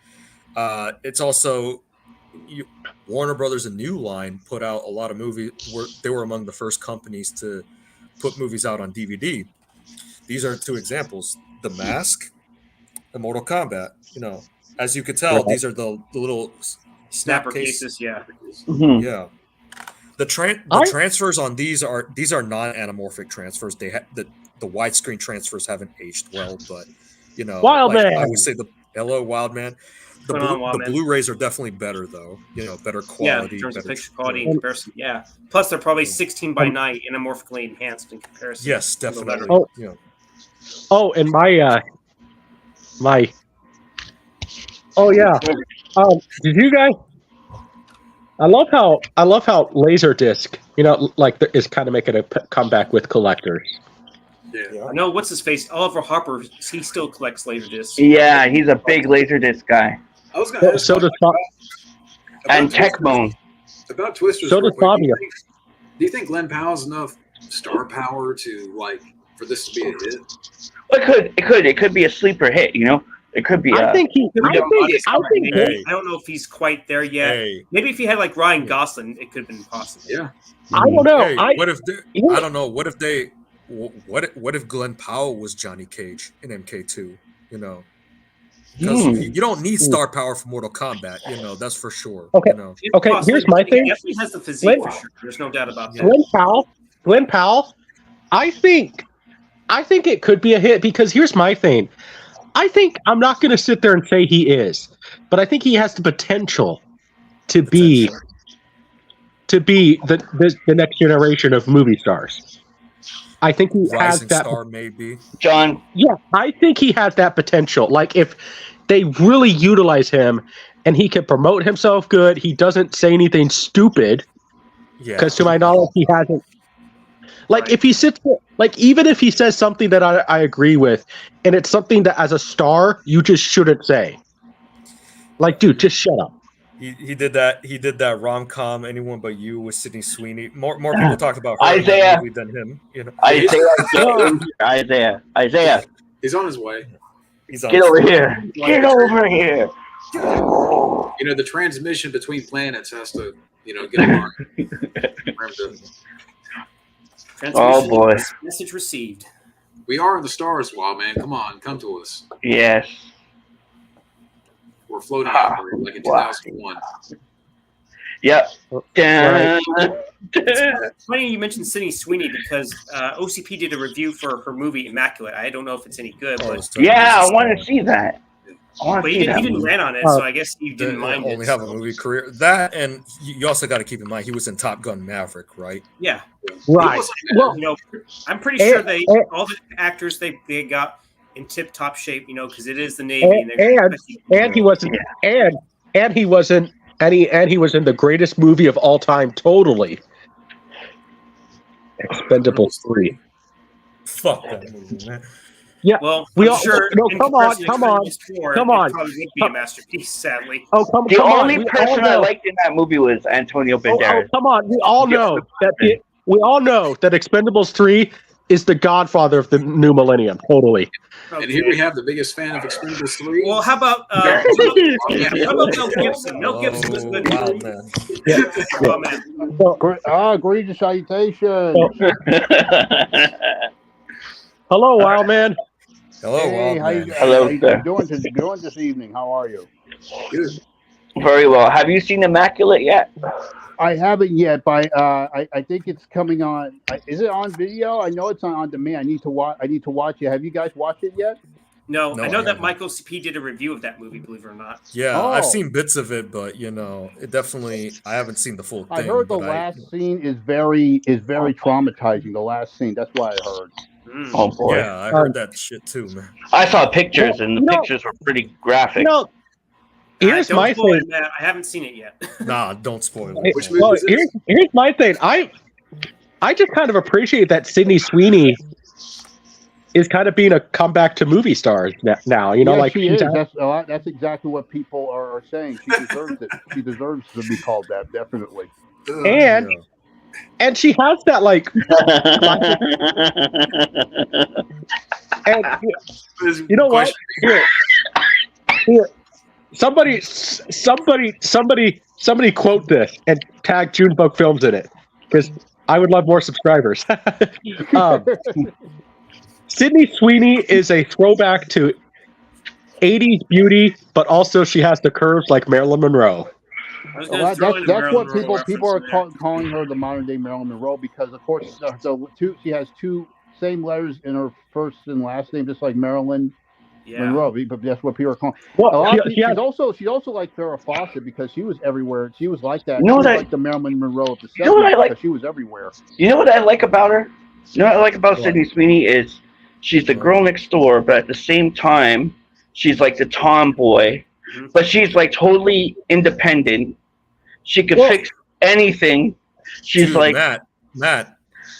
it's also Warner Brothers and New Line put out a lot of movies. They were among the first companies to put movies out on DVD. These are two examples: The Mask and Mortal Kombat. As you could tell, these are the little snapper cases. Yeah. Mm-hmm. Yeah. The transfers on these are non-anamorphic transfers. They the widescreen transfers haven't aged well, but Wild Man. I would say hello Wild Man. The Blu-rays are definitely better though. Better quality. In terms of picture quality in comparison. Yeah. Plus, they're probably 16:9 anamorphically enhanced in comparison. Yes, definitely. And my. Oh yeah. Did you guys? I love how Laserdisc, is kind of making a comeback with collectors. Yeah. No, what's his face? Oliver Harper. He still collects Laserdiscs. Yeah, he's a big Laserdisc guy. I was going to ask. So does and Tecmo. About Twisters. So does Fabio. Do you think Glenn Powell's enough star power to for this to be a hit? It could be a sleeper hit. It could be. I don't know if he's quite there yet. Hey. Maybe if he had like Ryan Gosling, it could have been possible. Yeah. I don't know. Hey, what if Glenn Powell was Johnny Cage in MK2? Because you don't need star power for Mortal Kombat. That's for sure. Okay. Okay. Here's my thing. He definitely has the physique for sure. There's no doubt about that. Glenn Powell. I think it could be a hit because here's my thing. I think I'm not going to sit there and say he is, but I think he has the potential to be to be the next generation of movie stars. I think he has Rising that. star, maybe. John, Yeah, I think he has that potential. Like if they really utilize him and he can promote himself good, he doesn't say anything stupid. Yeah. Because to my knowledge, he hasn't. Like Right. if he sits, like even if he says something that I agree with, and it's something that as a star you just shouldn't say. Like, dude, just shut up. He did that. He did that rom-com "Anyone But You" with Sydney Sweeney. More people talked about her in Isaiah. that movie than him. You know, Isaiah, He's on his way. he's on. get over here. Get over here. You know, the transmission between planets has to, get along. Oh, boy. Message received. We are in the stars, Wild Man. Come on, come to us. Yes. We're floating out there like in 2001. Yep. Dun, It's funny you mentioned Sydney Sweeney because OCP did a review for her movie Immaculate. I don't know if it's any good, but yeah, I want to see that. he didn't rant on it, so I guess you didn't mind it. Only have a movie career. That, and you also got to keep in mind he was in Top Gun Maverick, right? Yeah. Right. Well, I'm pretty sure all the actors they got in tip-top shape, because it is the Navy. And he wasn't, and he wasn't, and he was in the greatest movie of all time, totally. Expendables 3. Fuck that movie, man. Yeah. Well, We I'm all- sure. no, in come on, comparison to come on, Expendables 4, come it on. probably would be a masterpiece, sadly. Oh, come The on. only We all person I know- liked in that movie was Antonio Banderas. come on. We all know that Expendables 3 is the godfather of the new millennium. Totally. And here we have the biggest fan of Expendables 3. Well, how about how about Mel Gibson? Mel Gibson was good. Wow, man. Oh, man. Greetings, salutation. Hello, Wild Man. Hello, Hey, Wild how you, Man. Hello, how you sir. doing this evening? How are you? Good. Very well. Have you seen Immaculate yet? I haven't yet, but I think it's coming on. Is it on video? I know it's on demand. I need to watch it. Have you guys watched it yet? No, No, I know I that haven't. Michael CP did a review of that movie. Believe it or not. Yeah, Oh. I've seen bits of it, but it definitely I haven't seen the full thing. I heard the but last scene is very traumatizing. The last scene. That's what I heard. Mm. Oh boy. Yeah, I heard that shit too, man. I saw pictures, and the No. pictures were pretty graphic. Here's Don't my spoil thing. it, Matt. I haven't seen it yet. Nah, don't spoil Hey, it. Which man. movie Well, is this? here's my thing. I just kind of appreciate that Sydney Sweeney is kind of being a comeback to movie stars now. Yeah, Like she she's is. out- That's exactly what people are saying. She deserves it. She deserves to be called that. Definitely. and and she has that like. And you know what? Here. Somebody quote this and tag Junebug Films in it because I would love more subscribers. Sydney Sweeney is a throwback to 80s beauty, but also she has the curves like Marilyn Monroe. I was Well, gonna throw in a that's Marilyn what Monroe people are reference in there. calling her the modern day Marilyn Monroe because, of course, she has two same letters in her first and last name, just like Marilyn Yeah. Monroe. But that's what people are calling. Well, She's also like Farrah Fawcett because she was everywhere. She was like that. You know she was what like the Marilyn Monroe of the 70s You know what I like? because she was everywhere. You know what I like about her? You know what I like about What? Sydney Sweeney is she's the girl next door, but at the same time, she's like the tomboy. Mhm. But she's like totally independent. She could Well- fix anything. She's Dude, like, Matt,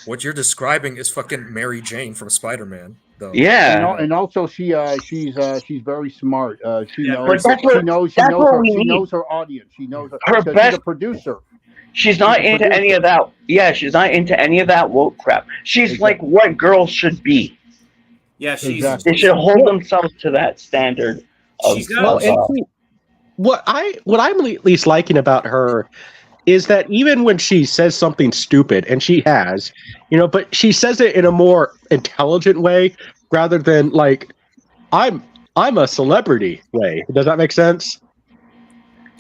what you're describing is fucking Mary Jane from Spider-Man, though. yeah. And also she's very smart. She Yeah, knows but she knows what we she need. knows her audience. She knows her, Her because best- she's a producer. She's not She's a into producer. any of that. Yeah, she's not into any of that woke crap. She's Exactly. like what girls should be. Yeah, she's Exactly. They should hold themselves to that standard. She's got- Well, and see, what I'm at least liking about her is that even when she says something stupid, and she has, but she says it in a more intelligent way rather than like I'm a celebrity way. Does that make sense?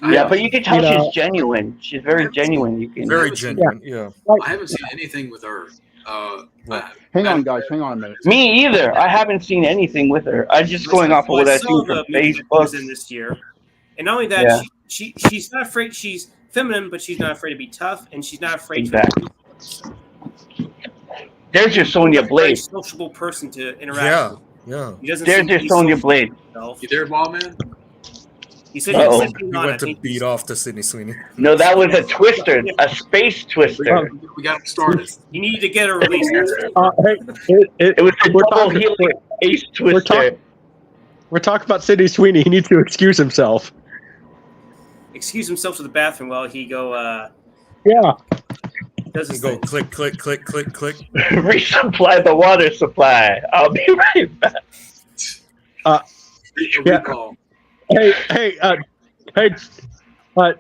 Yeah, but you can tell You know- she's genuine. She's very genuine. You can. Very genuine. Yeah. I haven't seen anything with her. Hang on, guys. Hang on a minute. Me either. I haven't seen anything with her. I'm just going off of what I saw see from the movie that was in Facebook. this year, and not only that, Yeah. she's not afraid. She's feminine, but she's not afraid to be tough, and she's not afraid Exactly. to. There's your Sonya She's a very Blade. sociable person to interact Yeah, with. yeah. He doesn't There's seem to your be Sonya social Blade. himself. You there, ball man? He said Uh-oh. he He went to beat off to Sydney Sweeney. No, that was a twister, a space twister. We got him started. He needed to get a release. It was a We're double talking- healing ace twister. We're talking about Sydney Sweeney. He needs to excuse himself. Excuse himself to the bathroom while he does You his go thing. click, click, click, click, click. Resupply the water supply. I'll be right back. Yeah. Recall. Hey,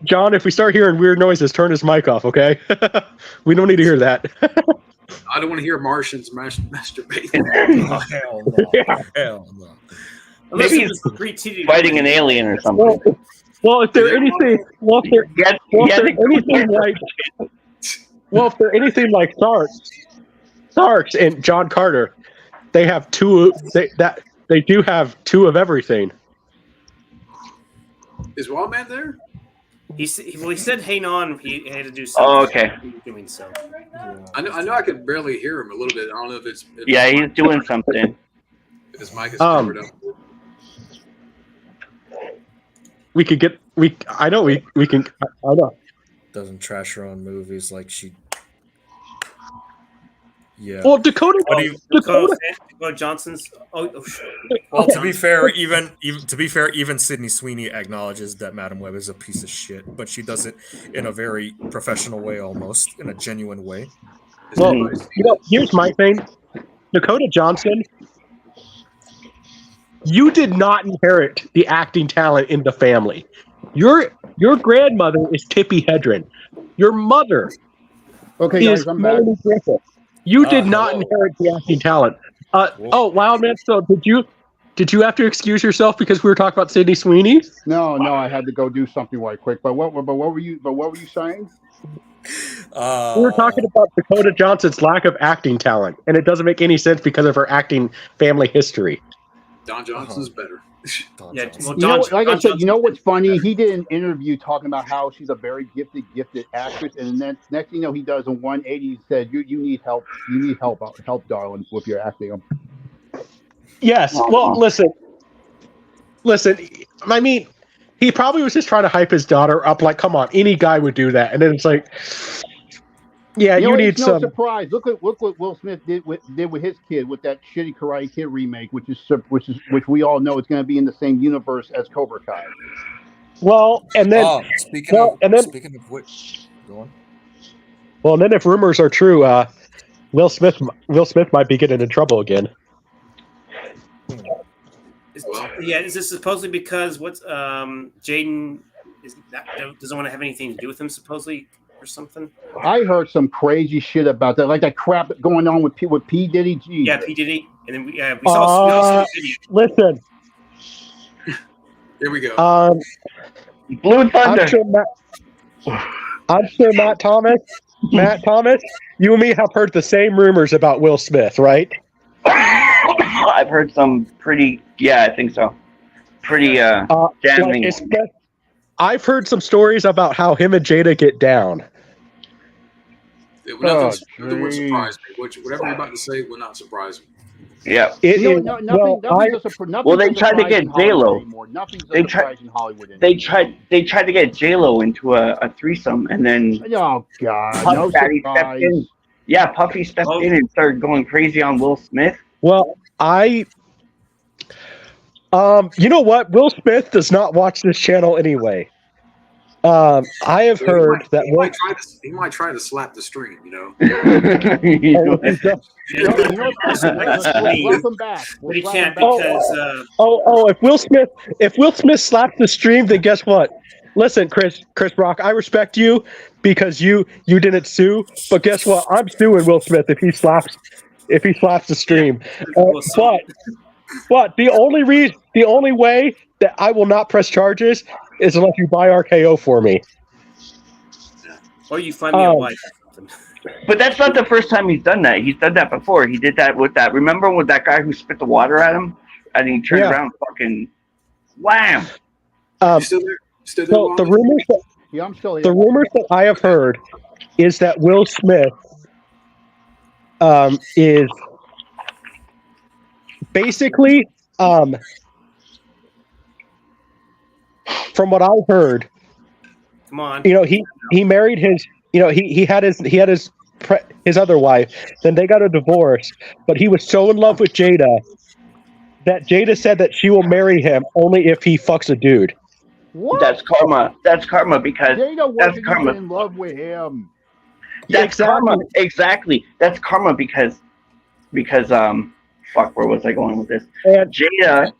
John, if we start hearing weird noises, turn his mic off, okay? We don't need to hear that. I don't want to hear Martians masturbate. Oh, hell no. Yeah. Hell no. Unless Maybe it was the titty Fighting an alien or something. If they're anything like Sarks and John Carter, they have two. They do have two of everything. Is Wildman there? He said, "Hey, non." He had to do something. Oh, okay. He was doing so. I know I could barely hear him a little bit. I don't know if Yeah, he's doing something. if his mic is covered up. We could get I know we can. I know. Doesn't trash her own movies like she. Yeah. Well, Dakota. But he- Dakota. Dakota Johnson's. Well, to be fair, even Sydney Sweeney acknowledges that Madam Web is a piece of shit, but she does it in a very professional way, almost in a genuine way. Well, here's my thing. Dakota Johnson, you did not inherit the acting talent in the family. Your grandmother is Tippi Hedren. Your mother Okay, is guys, I'm back. Melanie Griffith. You did not hello. inherit the acting talent. Wildman. So did you have to excuse yourself because we were talking about Sydney Sweeney? No, I had to go do something right quick. But what were you saying? We were talking about Dakota Johnson's lack of acting talent, and it doesn't make any sense because of her acting family history. Don Johnson's better. Don Yeah, Johnson. well, You know, Don- like I Don said, you know Johnson- what's funny? He did an interview talking about how she's a very gifted actress, and then next thing you know, he does a 180. He said, "You need help. You need help, darling, with your acting." Yes. Well, listen. I mean, he probably was just trying to hype his daughter up. Like, come on, any guy would do that. And then it's like, yeah, you know, need it's some. no surprise. Look what Will Smith did with his kid with that shitty Karate Kid remake, which we all know is going to be in the same universe as Cobra Kai. Well, and then, speaking of which, go on. well, and then if rumors are true, Will Smith might be getting in trouble again. Is this supposedly because Jaden doesn't want to have anything to do with him supposedly or something? I heard some crazy shit about that, like that crap going on with P Diddy. Geez. Yeah, P Diddy, and then we saw the video. Listen, Here we go. Blue Thunder. I'm sure Matt Thomas, you and me have heard the same rumors about Will Smith, right? I've heard some pretty. Yeah, I think so. Pretty damning. I've heard some stories about how him and Jada get down. Nothing would surprise me. Whatever you're about to say would not surprise me. Yeah. Well, they tried to get J-Lo. Nothing's They surprising in Hollywood anymore. They tried to get J-Lo into a threesome, and then Oh God, Puff no Daddy stepped surprise. in. Yeah, Puffy stepped in and started going crazy on Will Smith. Well, you know what? Will Smith does not watch this channel anyway. I have heard that he might try to slap the stream. You know. Welcome back. But he can't because if Will Smith slaps the stream, then guess what? Listen, Chris Rock, I respect you because you didn't sue, but guess what? I'm suing Will Smith if he slaps the stream. But the only way that I will not press charges is unless you buy RKO for me. Or you find me a wife or something. But that's not the first time he's done that. He's done that before. He did that with that. Remember with that guy who spit the water at him? And he turned around fucking wham. Still there? So the rumors Yeah, I'm still here. The rumors that I have heard is that Will Smith is basically, from what I heard, Come on. he married his, he had his other wife. Then they got a divorce, but he was so in love with Jada that Jada said that she will marry him only if he fucks a dude. What? That's karma. That's karma because Jada that's wasn't karma. even in love with him. That's karma. Exactly. That's karma because fuck, where was I going with this? And Jada,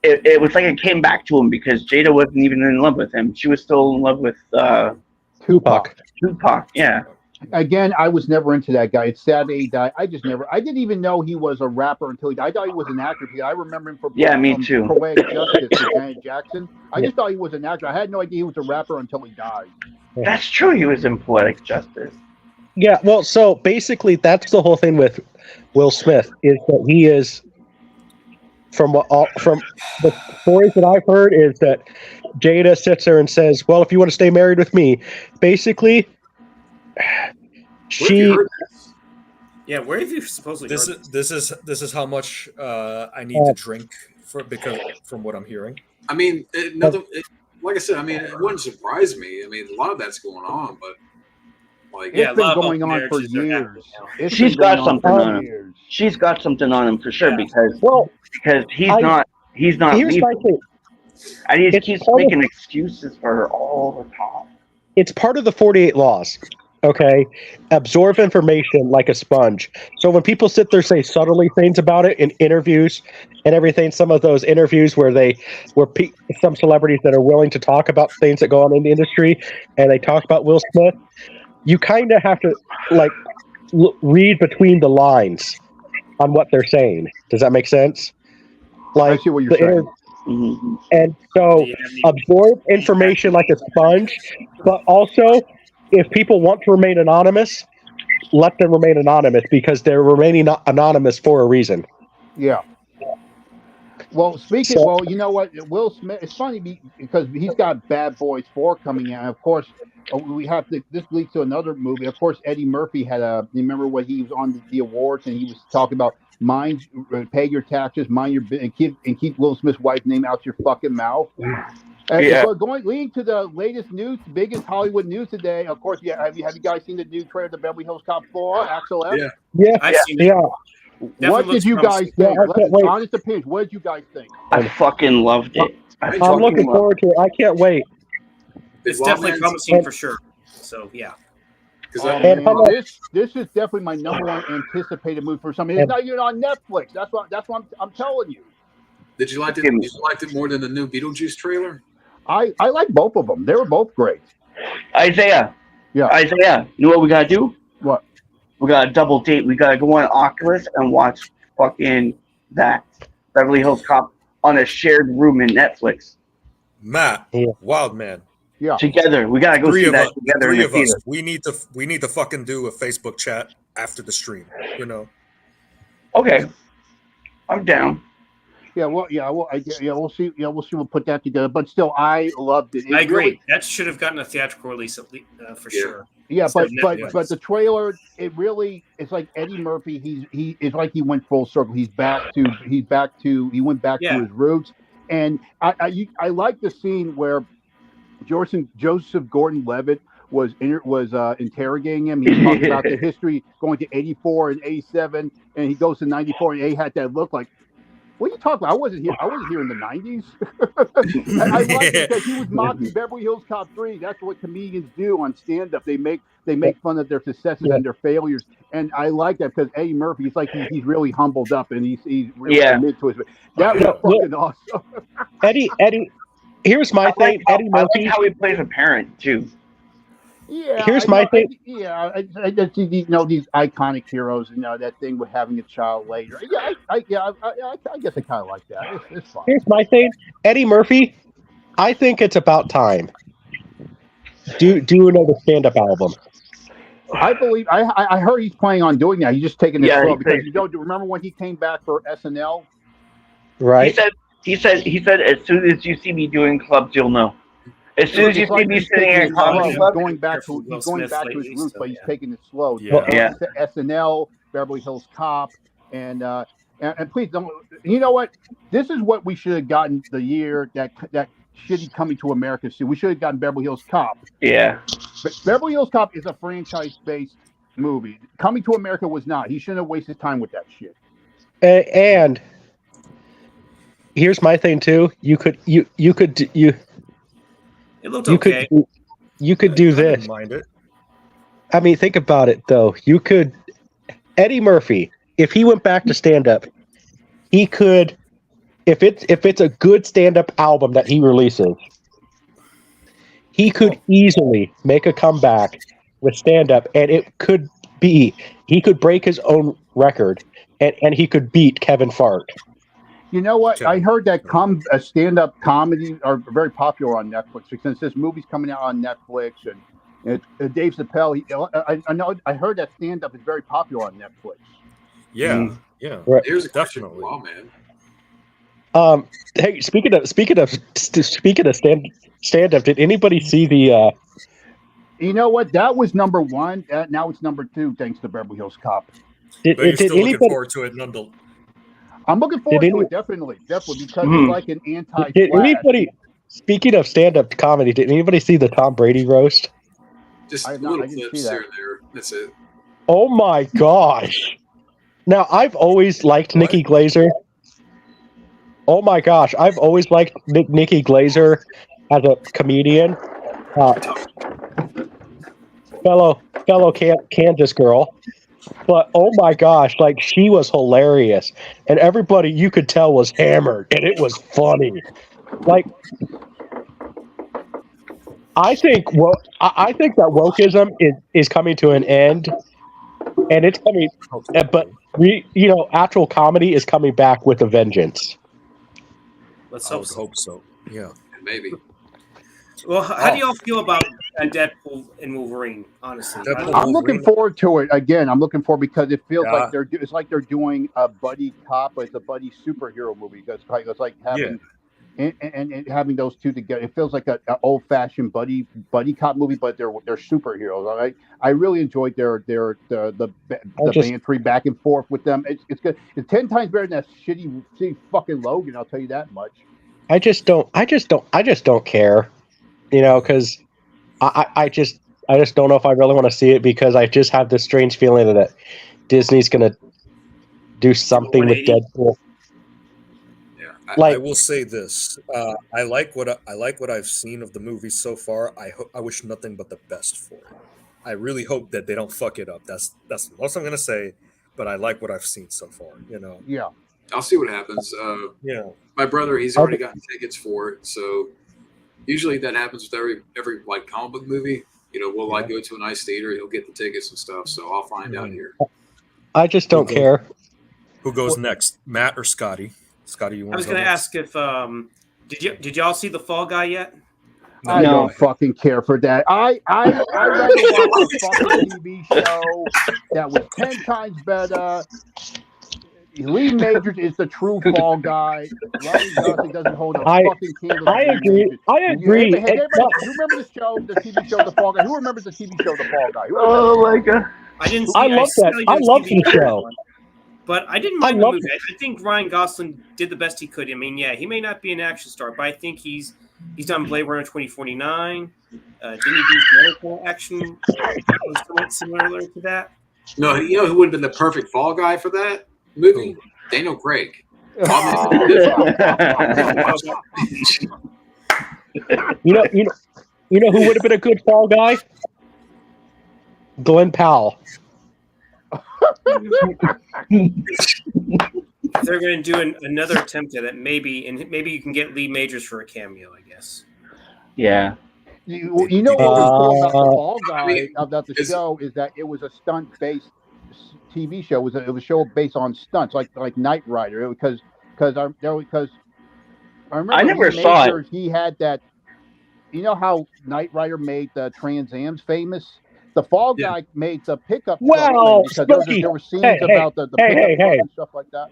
it was like it came back to him because Jada wasn't even in love with him. She was still in love with Tupac. Yeah. Again, I was never into that guy. It's sad that he died. I didn't even know he was a rapper until he died. I thought he was an actor. I remember him from me too. Poetic Justice with Janet Jackson. I just thought he was an actor. I had no idea he was a rapper until he died. That's true. He was in Poetic Justice. Yeah, well, so basically, that's the whole thing with Will Smith is that he is from the stories that I've heard is that Jada sits there and says, "Well, if you want to stay married with me," basically, she. Yeah, where have you supposedly heard This is how much I need to drink from what I'm hearing. I mean, like I said, I mean, it wouldn't surprise me. I mean, a lot of that's going on, but like, It's been going on for years. She's got something on him. She's got something on him for sure because he's not. Here's leaving. my thing. And he keeps making excuses for her all the time. It's part of the 48 laws. Okay, absorb information like a sponge. So when people sit there say subtly things about it in interviews and everything, some of those interviews where some celebrities that are willing to talk about things that go on in the industry, and they talk about Will Smith, you kind of have to read between the lines on what they're saying. Does that make sense? I see what you're saying. Mm-hmm. And so absorb information like a sponge, but also if people want to remain anonymous, let them remain anonymous because they're remaining anonymous for a reason. Yeah. Well, you know what? Will Smith, it's funny because he's got Bad Boys 4 coming out. Of course, this leads to another movie. Of course, Eddie Murphy you remember when he was on the awards and he was talking about pay your taxes, mind your business, and keep Will Smith's wife's name out your fucking mouth. So leading to the latest news, biggest Hollywood news today. Of course, have you guys seen the new trailer of the Beverly Hills Cop 4, Axel F? Yeah, I've seen it. What did you guys think? Honest opinion. What did you guys think? I fucking loved it. I'm looking forward to it. I can't wait. It's definitely promising for sure. So yeah. This is definitely my number one anticipated movie for something. It's not even on Netflix. That's what I'm telling you. Did you like it? Did you like it more than the new Beetlejuice trailer? I like both of them. They were both great. Isaiah. You know what we gotta do? What? We gotta double date. We gotta go on Oculus and watch fucking that Beverly Hills Cop on a shared room in Netflix. Matt, Wild Man. Yeah. Together, we gotta go see that together. Three of us. We need to fucking do a Facebook chat after the stream. You know. Okay, I'm down. Yeah, we'll see. Yeah, we'll see. We'll put that together. But still, I loved it. I agree. That should have gotten a theatrical release at least, for sure. Yeah, but the trailer, it's like Eddie Murphy. It's like he went full circle. He went back to his roots. And I like the scene where Joseph Gordon-Levitt was interrogating him. He talked about the history going to 84 and 87, and he goes to 94, and he had that look like, what are you talking about? I wasn't here in the 90s. I like it because he was mocking Beverly Hills Cop 3. That's what comedians do on stand-up. They make fun of their successes and their failures. And I like that because Eddie Murphy, it's like he's really humbled up and he's really committed to his. That was fucking awesome. Eddie, here's my thing. Eddie Murphy. I like how he plays a parent too. Yeah. Here's my thing. I these iconic heroes. That thing with having a child later. Yeah, I guess I kind of like that. It's fine. Here's my thing. Eddie Murphy. I think it's about time. Do another stand-up album. I believe I heard he's planning on doing that. He's just taking it slow because remember when he came back for SNL? Right. He said as soon as you see me doing clubs, you'll know. As soon as you It's see like me he's sitting here taking at it slow. Comedy He's Club, going back Careful, to Will he's going Smith back to his lately, roots, so, but he's yeah. taking it slow. Yeah. Yeah. SNL, Beverly Hills Cop, and please don't. You know what? This is what we should have gotten the year that shitty Coming to America scene. We should have gotten Beverly Hills Cop. Yeah. But Beverly Hills Cop is a franchise-based movie. Coming to America was not. He shouldn't have wasted time with that shit. And here's my thing too. You could It looked okay. you could do I didn't this. mind it. I mean, think about it though. You could Eddie Murphy, if he went back to stand up, he could if it's a good stand up album that he releases, he could easily make a comeback with stand up, and it could be he could break his own record, and he could beat Kevin Fart. You know what? Okay. I heard that stand-up comedy are very popular on Netflix. Since this movie's coming out on Netflix, and Dave Chappelle, I know I heard that stand-up is very popular on Netflix. Yeah, yeah, Right. Here's a question. definitely. Wow, man. Hey, speaking of stand up, did anybody see the? You know what? That was number one. Now it's number two, thanks to Beverly Hills Cop. Did But you're still looking anybody? forward to it, nonetheless. I'm looking forward Did to any- it, definitely, because Mhm. it's like an anti-Flash. Did anybody? Speaking of stand up comedy, did anybody see the Tom Brady roast? Just I little didn't see clips that. here and there. That's it. Oh my gosh! Now I've always liked What? Nikki Glazer. Oh my gosh, I've always liked Nikki Glazer as a comedian. Fellow Kansas girl. But oh my gosh, like she was hilarious, and everybody you could tell was hammered, and it was funny. Like, I think I think that wokeism is coming to an end, and it's coming. But actual comedy is coming back with a vengeance. Let's I hope would so. hope so. Yeah. Maybe. Well, how do y'all feel about Deadpool and Wolverine? Honestly, Deadpool. I'm looking Wolverine. forward to it again. I'm looking forward because it feels Yeah. like they're doing a buddy cop, but it's a buddy superhero movie. It's like having and having those two together. It feels like an old fashioned buddy cop movie, but they're superheroes. All right, I really enjoyed the banter back and forth with them. It's good. It's 10 times better than that shitty fucking Logan. I'll tell you that much. I just don't care, because I just don't know if I really want to see it, because I just have this strange feeling that Disney's gonna do something with 180. Deadpool. Yeah. Like, I will say this: I like what I've seen of the movie so far. I wish nothing but the best for it. I really hope that they don't fuck it up. That's the most I'm gonna say. But I like what I've seen so far. Yeah. I'll see what happens. Yeah. My brother, he's already gotten tickets for it, so usually that happens with every like comic book movie. We'll like go to a nice theater, he'll get the tickets and stuff. So I'll find out here. I just don't care. Who goes next, Matt or Scotty? Scotty, you want? I was going to ask if did y'all see the Fall Guy yet? I don't fucking care for that. I rather watch a fucking TV show that was 10 times better. Lee Majors is the true Fall Guy. Ryan Gosling doesn't hold a fucking candle. I agree. I agree. Hey, everybody, who remembers the show, the TV show, The Fall Guy? Who remembers the TV show, The Fall Guy? Oh my god! I didn't. See, I love that. I love the show. But I didn't mind the movie. I think Ryan Gosling did the best he could. I mean, yeah, he may not be an action star, but I think he's done Blade Runner 2049. Didn't he do medical action similar to that? No, who would have been the perfect Fall Guy for that movie? Daniel Craig. You know who would have been a good Fall Guy? Glenn Powell. They're going to do another attempt at it, maybe you can get Lee Majors for a cameo, I guess. Yeah. You know what was cool about the Fall Guy, about the show, is that it was a stunt-based TV show. It was a show based on stunts, like Knight Rider. Because I remember I never saw it. He had that. You know how Knight Rider made the Trans Am's famous? The Fall Guy made the pickup. Well, because Smokey, there were scenes about the pickup truck and stuff like that.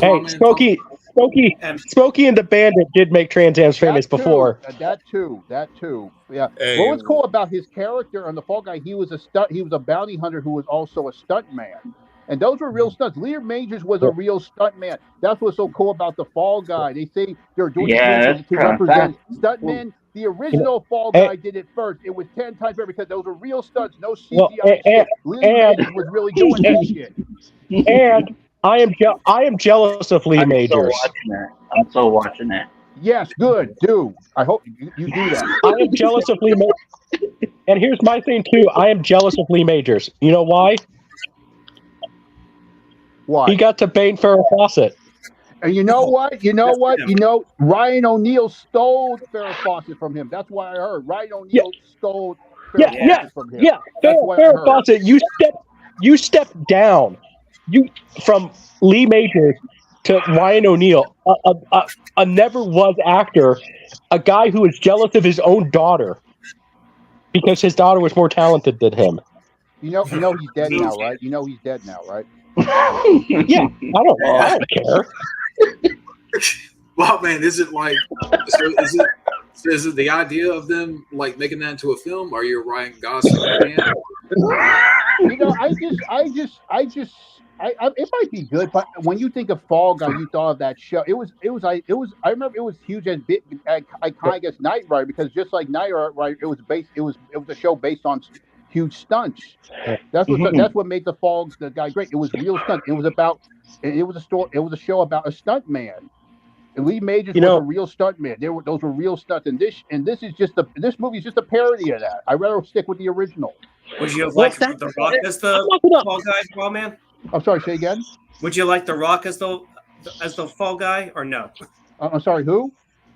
Hey, Smokey, Smokey and the Bandit did make Trans Am's famous before. That too. Yeah. Hey, What was cool about his character on the Fall Guy? He was a bounty hunter who was also a stunt man, and those were real stunts. Lear Majors was a real stunt man. That's what's so cool about the Fall Guy. They say they're doing it to represent stuntmen. The original Fall Guy did it first. It was 10 times better because those were real stunts, no CGI shit. Lear Majors was really doing that shit. And I am jealous of Lee Majors. I'm so watching that. Yes, good. Do. I hope you do that. I am jealous of Lee Majors. And here's my thing, too. I am jealous of Lee Majors. You know why? Why? He got to bang Farrah Fawcett. And you know what? Ryan O'Neal stole Farrah Fawcett from him. That's what I heard. Ryan O'Neal stole Farrah Fawcett from him. Yeah, Farrah Fawcett, you stepped down. You from Lee Majors to Ryan O'Neal, a never was actor, a guy who is jealous of his own daughter because his daughter was more talented than him. You know he's dead now, right? Yeah, I don't care. Well, man, is it like? Is it the idea of them like making that into a film? Are you a Ryan Gosling fan? It might be good, but when you think of Fall Guy, you thought of that show. It was. I remember it was huge and big. I guess Knight Rider, because just like Knight Rider, it was a show based on huge stunts. That's what made the guy great. It was real stunts. It was a show about a stunt man. And Lee Majors was a real stunt man. Those were real stunts, and this movie is just a parody of that. I'd rather stick with the original. Would you have liked The Rock as the Fall Guy, Fall Man? I'm sorry, say again? Would you like The Rock as the Fall Guy, or no? I'm sorry, who?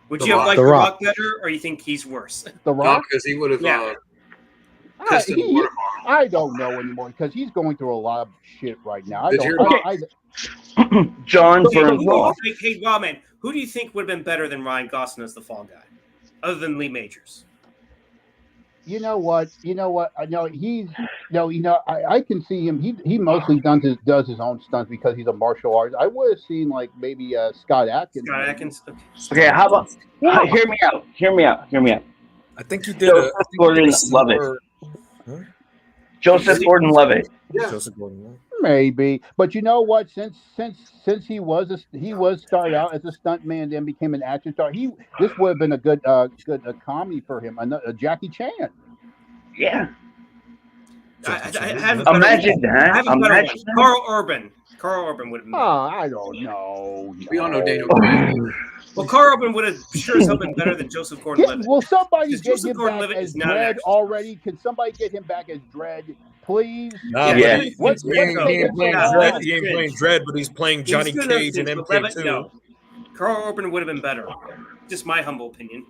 Would you have liked The Rock better, or you think he's worse? The Rock? Because he would have I don't know anymore, because he's going through a lot of shit right now. John Bernthal. Hey, Raw Man, who do you think would have been better than Ryan Gosling as the Fall Guy, other than Lee Majors? You know what? I know I can see him. He mostly does his own stunts because he's a martial artist. I would have seen like maybe Scott Adkins. Okay, how about hear me out. I think you did. Joseph Gordon-Levitt. Joseph Gordon-Levitt. Yeah. Joseph Gordon-Levitt. Maybe, but you know what? Since he was started out as a stuntman, then became an action star. This would have been a good comedy for him. Jackie Chan. Yeah. Imagine that. Carl Urban. Carl Urban would have been. Oh, I don't know. We all know Daniel Craig. Well, Carl Urban would have sure as hell been better than Joseph Gordon-Levitt. Will somebody get him back as Dredd already? Can somebody get him back as Dredd, please? Nah, Yeah. he ain't playing Dredd, but he's playing Johnny Cage and MK2. No. Carl Urban would have been better. Just my humble opinion.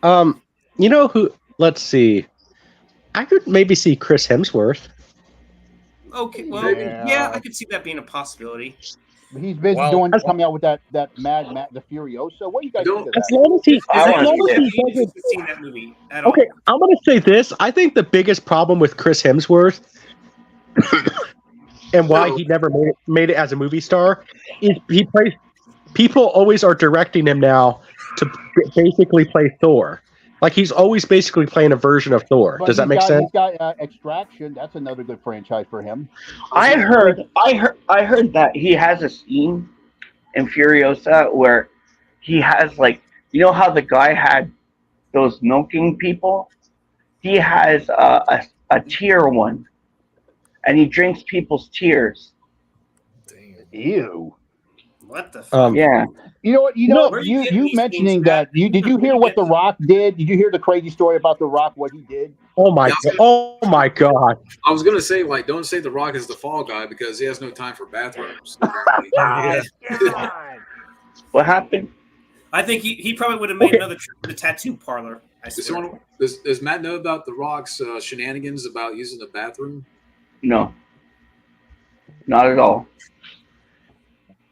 You know who? Let's see. I could maybe see Chris Hemsworth. Okay, well, yeah, I could see that being a possibility. He's busy coming out with that Mad the Furiosa. What do you guys think of that? As long as he doesn't seen that movie at all. Okay, I'm gonna say this. I think the biggest problem with Chris Hemsworth and why he never made it as a movie star is he plays. People always are directing him now to basically play Thor. Like he's always basically playing a version of Thor. Does that make sense? He's got Extraction. That's another good franchise for him. I heard that he has a scene in Furiosa where he has how the guy had those milking people. He has a tear one, and he drinks people's tears. Ew. What the fuck? Yeah. You know what? You mentioning that. Did you hear what The Rock did? Did you hear the crazy story about The Rock? What he did? Oh my god! I was gonna say don't say The Rock is the Fall Guy because he has no time for bathrooms. What happened? I think he probably would have made another trip to the tattoo parlor. Does Matt know about The Rock's shenanigans about using the bathroom? No. Not at all.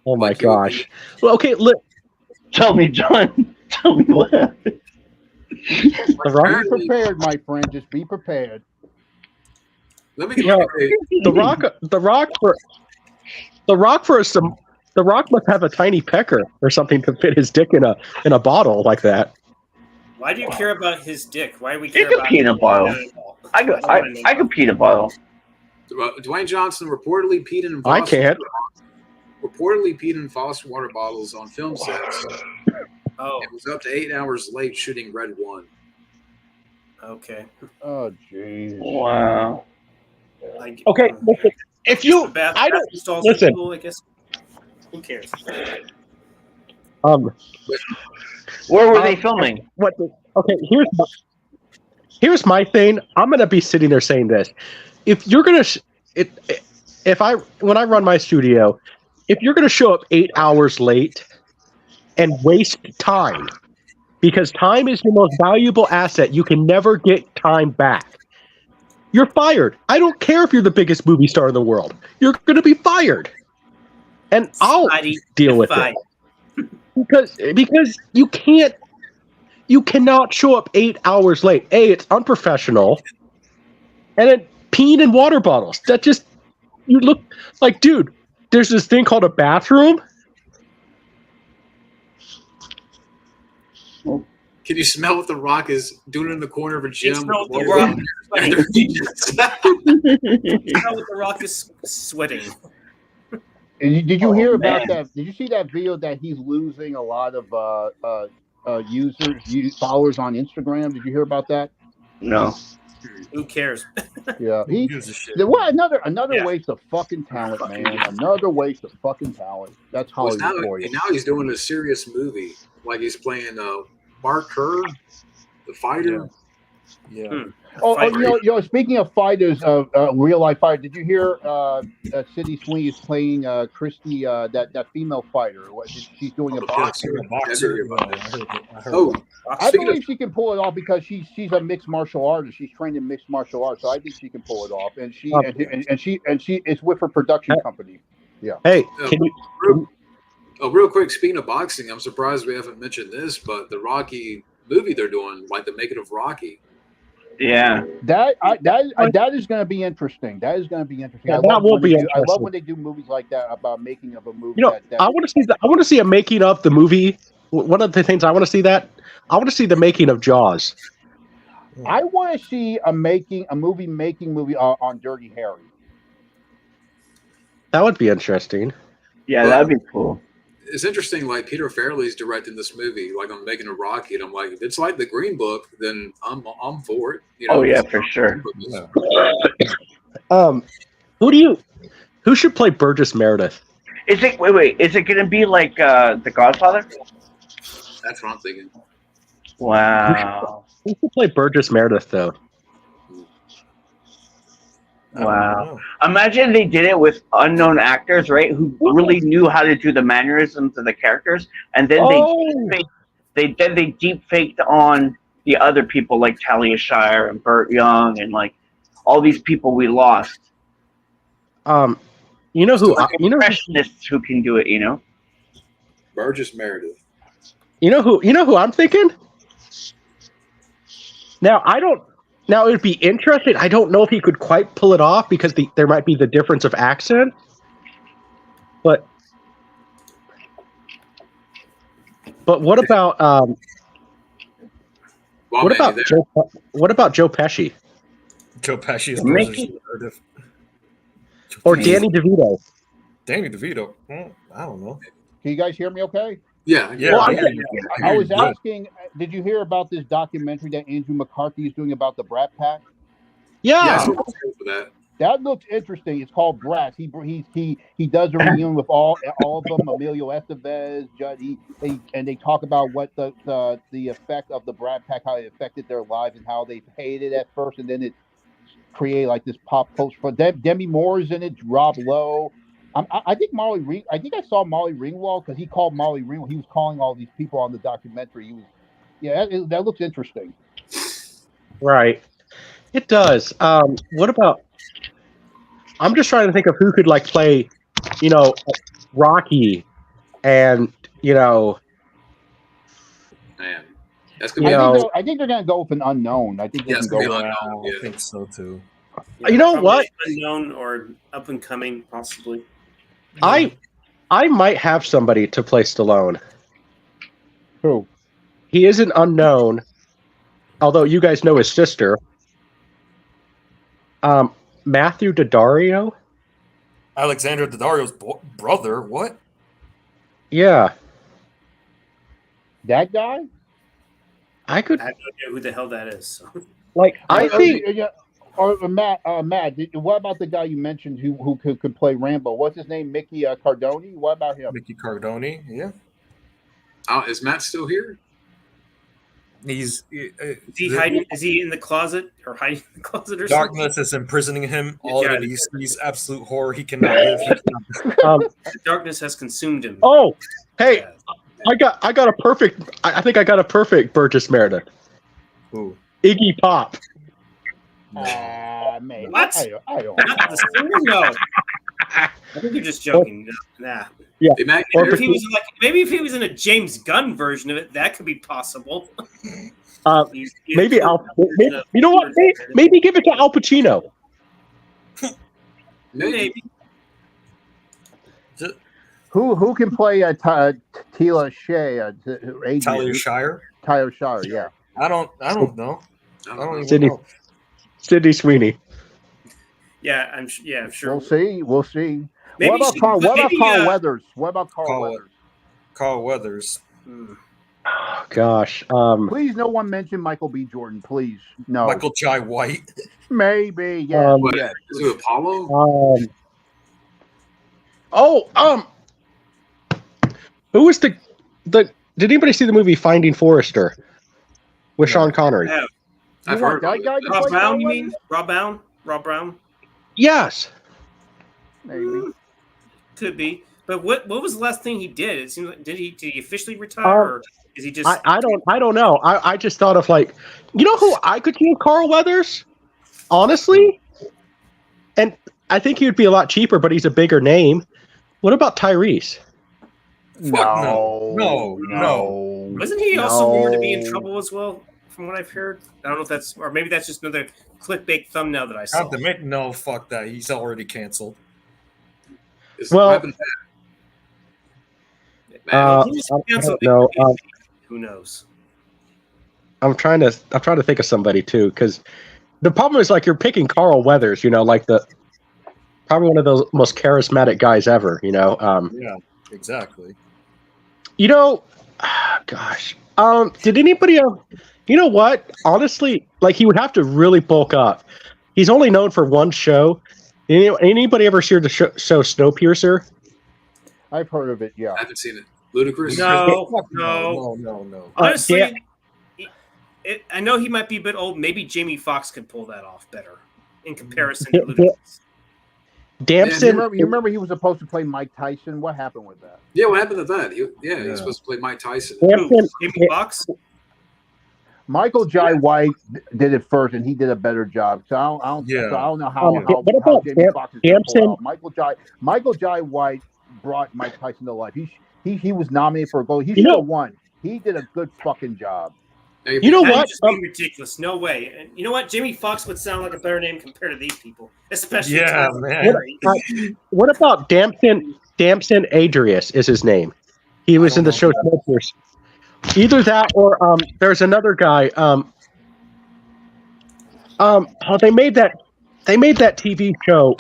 Oh my gosh. Well, okay, look. Tell me, John. Tell me what happened. Be prepared, my friend. Just be prepared. Let me get The The Rock must have a tiny pecker or something to fit his dick in a bottle like that. Why do you care about his dick? Why do we He care could about pee in a bottle. I could pee in a bottle. Dwayne Johnson reportedly peed in I can't. phosphor water bottles on film sets. Oh, It was up to 8 hours late shooting Red One. okay. Oh, jeez. Wow. Okay, listen, if you, I don't listen. Cool, I guess. Who cares? Where were they filming? Okay, here's my thing. I'm gonna be sitting there saying this. If you're gonna, when I run my studio, if you're gonna show up 8 hours late and waste time, because time is your most valuable asset, you can never get time back. You're fired. I don't care if you're the biggest movie star in the world. You're gonna be fired, and I'll deal with it. Because you cannot show up 8 hours late. A, it's unprofessional, and then peeing in water bottles. That just, you look like, dude, there's this thing called a bathroom. Can you smell what The Rock is doing in the corner of a gym? You smell what The Rock is sweating. And did you hear about that? Did you see that video that he's losing a lot of followers on Instagram? Did you hear about that? No. Who cares? Yeah, what another waste of fucking talent, man. Another waste of fucking talent. That's Hollywood for you. And now he's doing a serious movie, like he's playing Mark Kerr, the fighter. Yeah. Speaking of fighters, real life fighters, did you hear Sydney Sweeney is playing Christy, that female fighter? She's doing a boxer. I believe she can pull it off because she's a mixed martial artist. She's trained in mixed martial arts, so I think she can pull it off. And she is with her production company. Yeah. Hey, real quick, speaking of boxing, I'm surprised we haven't mentioned this, but the Rocky movie they're doing, like the making of Rocky. Yeah, that is going to be interesting. That is going to be interesting. Yeah, that will be interesting. I love when they do movies like that about making of a movie. I want to see that. I want to see a making of the movie. One of the things I want to see I want to see the making of Jaws. I want to see a movie on Dirty Harry. That would be interesting. Yeah, that'd be cool. It's interesting, like Peter Farrelly's directing this movie, like I'm making a Rocky, and I'm like, if it's like the Green Book, then I'm for it. Oh yeah, for sure. Who should play Burgess Meredith? Is it is it gonna be like The Godfather? That's what I'm thinking. Wow. Who should play Burgess Meredith though? Wow. Imagine they did it with unknown actors, right? Who really knew how to do the mannerisms of the characters, and then they deep faked on the other people like Talia Shire and Burt Young and like all these people we lost. Impressionists who can do it, Burgess Meredith. You know who I'm thinking? Now it would be interesting. I don't know if he could quite pull it off because there might be the difference of accent. But what about what about Joe Pesci? Joe Pesci is Meredith. Or Danny DeVito. Danny DeVito. I don't know. Can you guys hear me okay? Yeah. Well, I was asking, did you hear about this documentary that Andrew McCarthy is doing about the Brat Pack? Yeah. That looks interesting. It's called Brats. He does a reunion with all of them, Emilio Estevez, Judd, and they talk about what the effect of the Brat Pack, how it affected their lives and how they hated it at first, and then it created like this pop culture. But Demi Moore's in it, Rob Lowe. I think I saw Molly Ringwald because he called Molly Ringwald. He was calling all these people on the documentary. That looks interesting. Right. It does. What about? I'm just trying to think of who could like play, Rocky, and Man, that's gonna I think they're gonna go with an unknown. I think they can go. I think so too. You know what? Unknown or up and coming, possibly. I I might have somebody to play Stallone. Who? He isn't unknown, although you guys know his sister. Matthew Daddario? Alexander Daddario's brother. What? Yeah. That guy? I could I have no idea who the hell that is. So. I think Matt, what about the guy you mentioned who could play Rambo? What's his name? Mickey Cardoni? What about him? Mickey Cardoni. Yeah. Is Matt still here? He's Is he hiding? Is he in the closet or hiding in the closet or darkness is imprisoning him. All Yeah. of it, he's absolute horror. He cannot live. He cannot... The darkness has consumed him. Oh, hey, Yeah. I got a perfect. I think I got a perfect Burgess Meredith. Ooh. Iggy Pop. Man, What? I don't Not the singer? No. I think you're just joking. Nah. Yeah. Hey, Matt, Maybe if he was maybe if he was in a James Gunn version of it, that could be possible. Maybe Al. Maybe, you know what? Maybe give it to Al Pacino. Maybe. Who can play Tila Shea? Talia Shire. Tyler Shire, yeah. I don't know. I don't even Sydney. know. Sydney Sweeney. Yeah, I'm sure. We'll see. Maybe What about Carl Weathers? What about Carl Weathers? Carl Weathers. Oh, gosh. Please, no one mention Michael B. Jordan. Please, no. Michael Jai White. Maybe, yeah. Um, yeah. Is it Apollo? Who was the? Did anybody see the movie Finding Forrester with Sean Connery? Yeah. I've You want heard that guy to Rob play Brown, Carl you Weathers? mean? Rob Brown? Rob Brown? Yes. Maybe. Could be. But what was the last thing he did? It seems like did he officially retire or is he just I don't know. I just thought of like, you know who I could use Carl Weathers, honestly, and I think he would be a lot cheaper, but he's a bigger name. What about Tyrese? No. Wasn't he also rumored to be in trouble as well, from what I've heard? I don't know if that's or maybe that's just another clickbait thumbnail that I saw. No, fuck that. He's already canceled. Well, What happened to that? I He's don't canceled. know. Who knows? I'm trying to think of somebody too, because the problem is like you're picking Carl Weathers, you know, like probably one of those most charismatic guys ever, you know. Yeah, exactly. You know, gosh, did anybody? You know what? Honestly, like he would have to really bulk up. He's only known for one show. Anybody ever see the show Snowpiercer? I've heard of it, yeah. I haven't seen it. Ludacris? No. Honestly, I know he might be a bit old. Maybe Jamie Foxx could pull that off better in comparison to Ludacris. Damson. You remember he was supposed to play Mike Tyson? What happened with that? Yeah, what happened to that? He was supposed to play Mike Tyson. Damson, Jamie Foxx? Michael Jai White did it first, and he did a better job. So I don't know how Jamie Foxx is going to pull out. Michael Jai White brought Mike Tyson to life. He was nominated for a gold. He should have won. He did a good fucking job. You know what? Just being ridiculous. No way. And you know what? Jamie Foxx would sound like a better name compared to these people, especially. Yeah, man. What about Damson Adrius is his name? He was in the show Snowpiercer. Either that or there's another guy. They made that TV show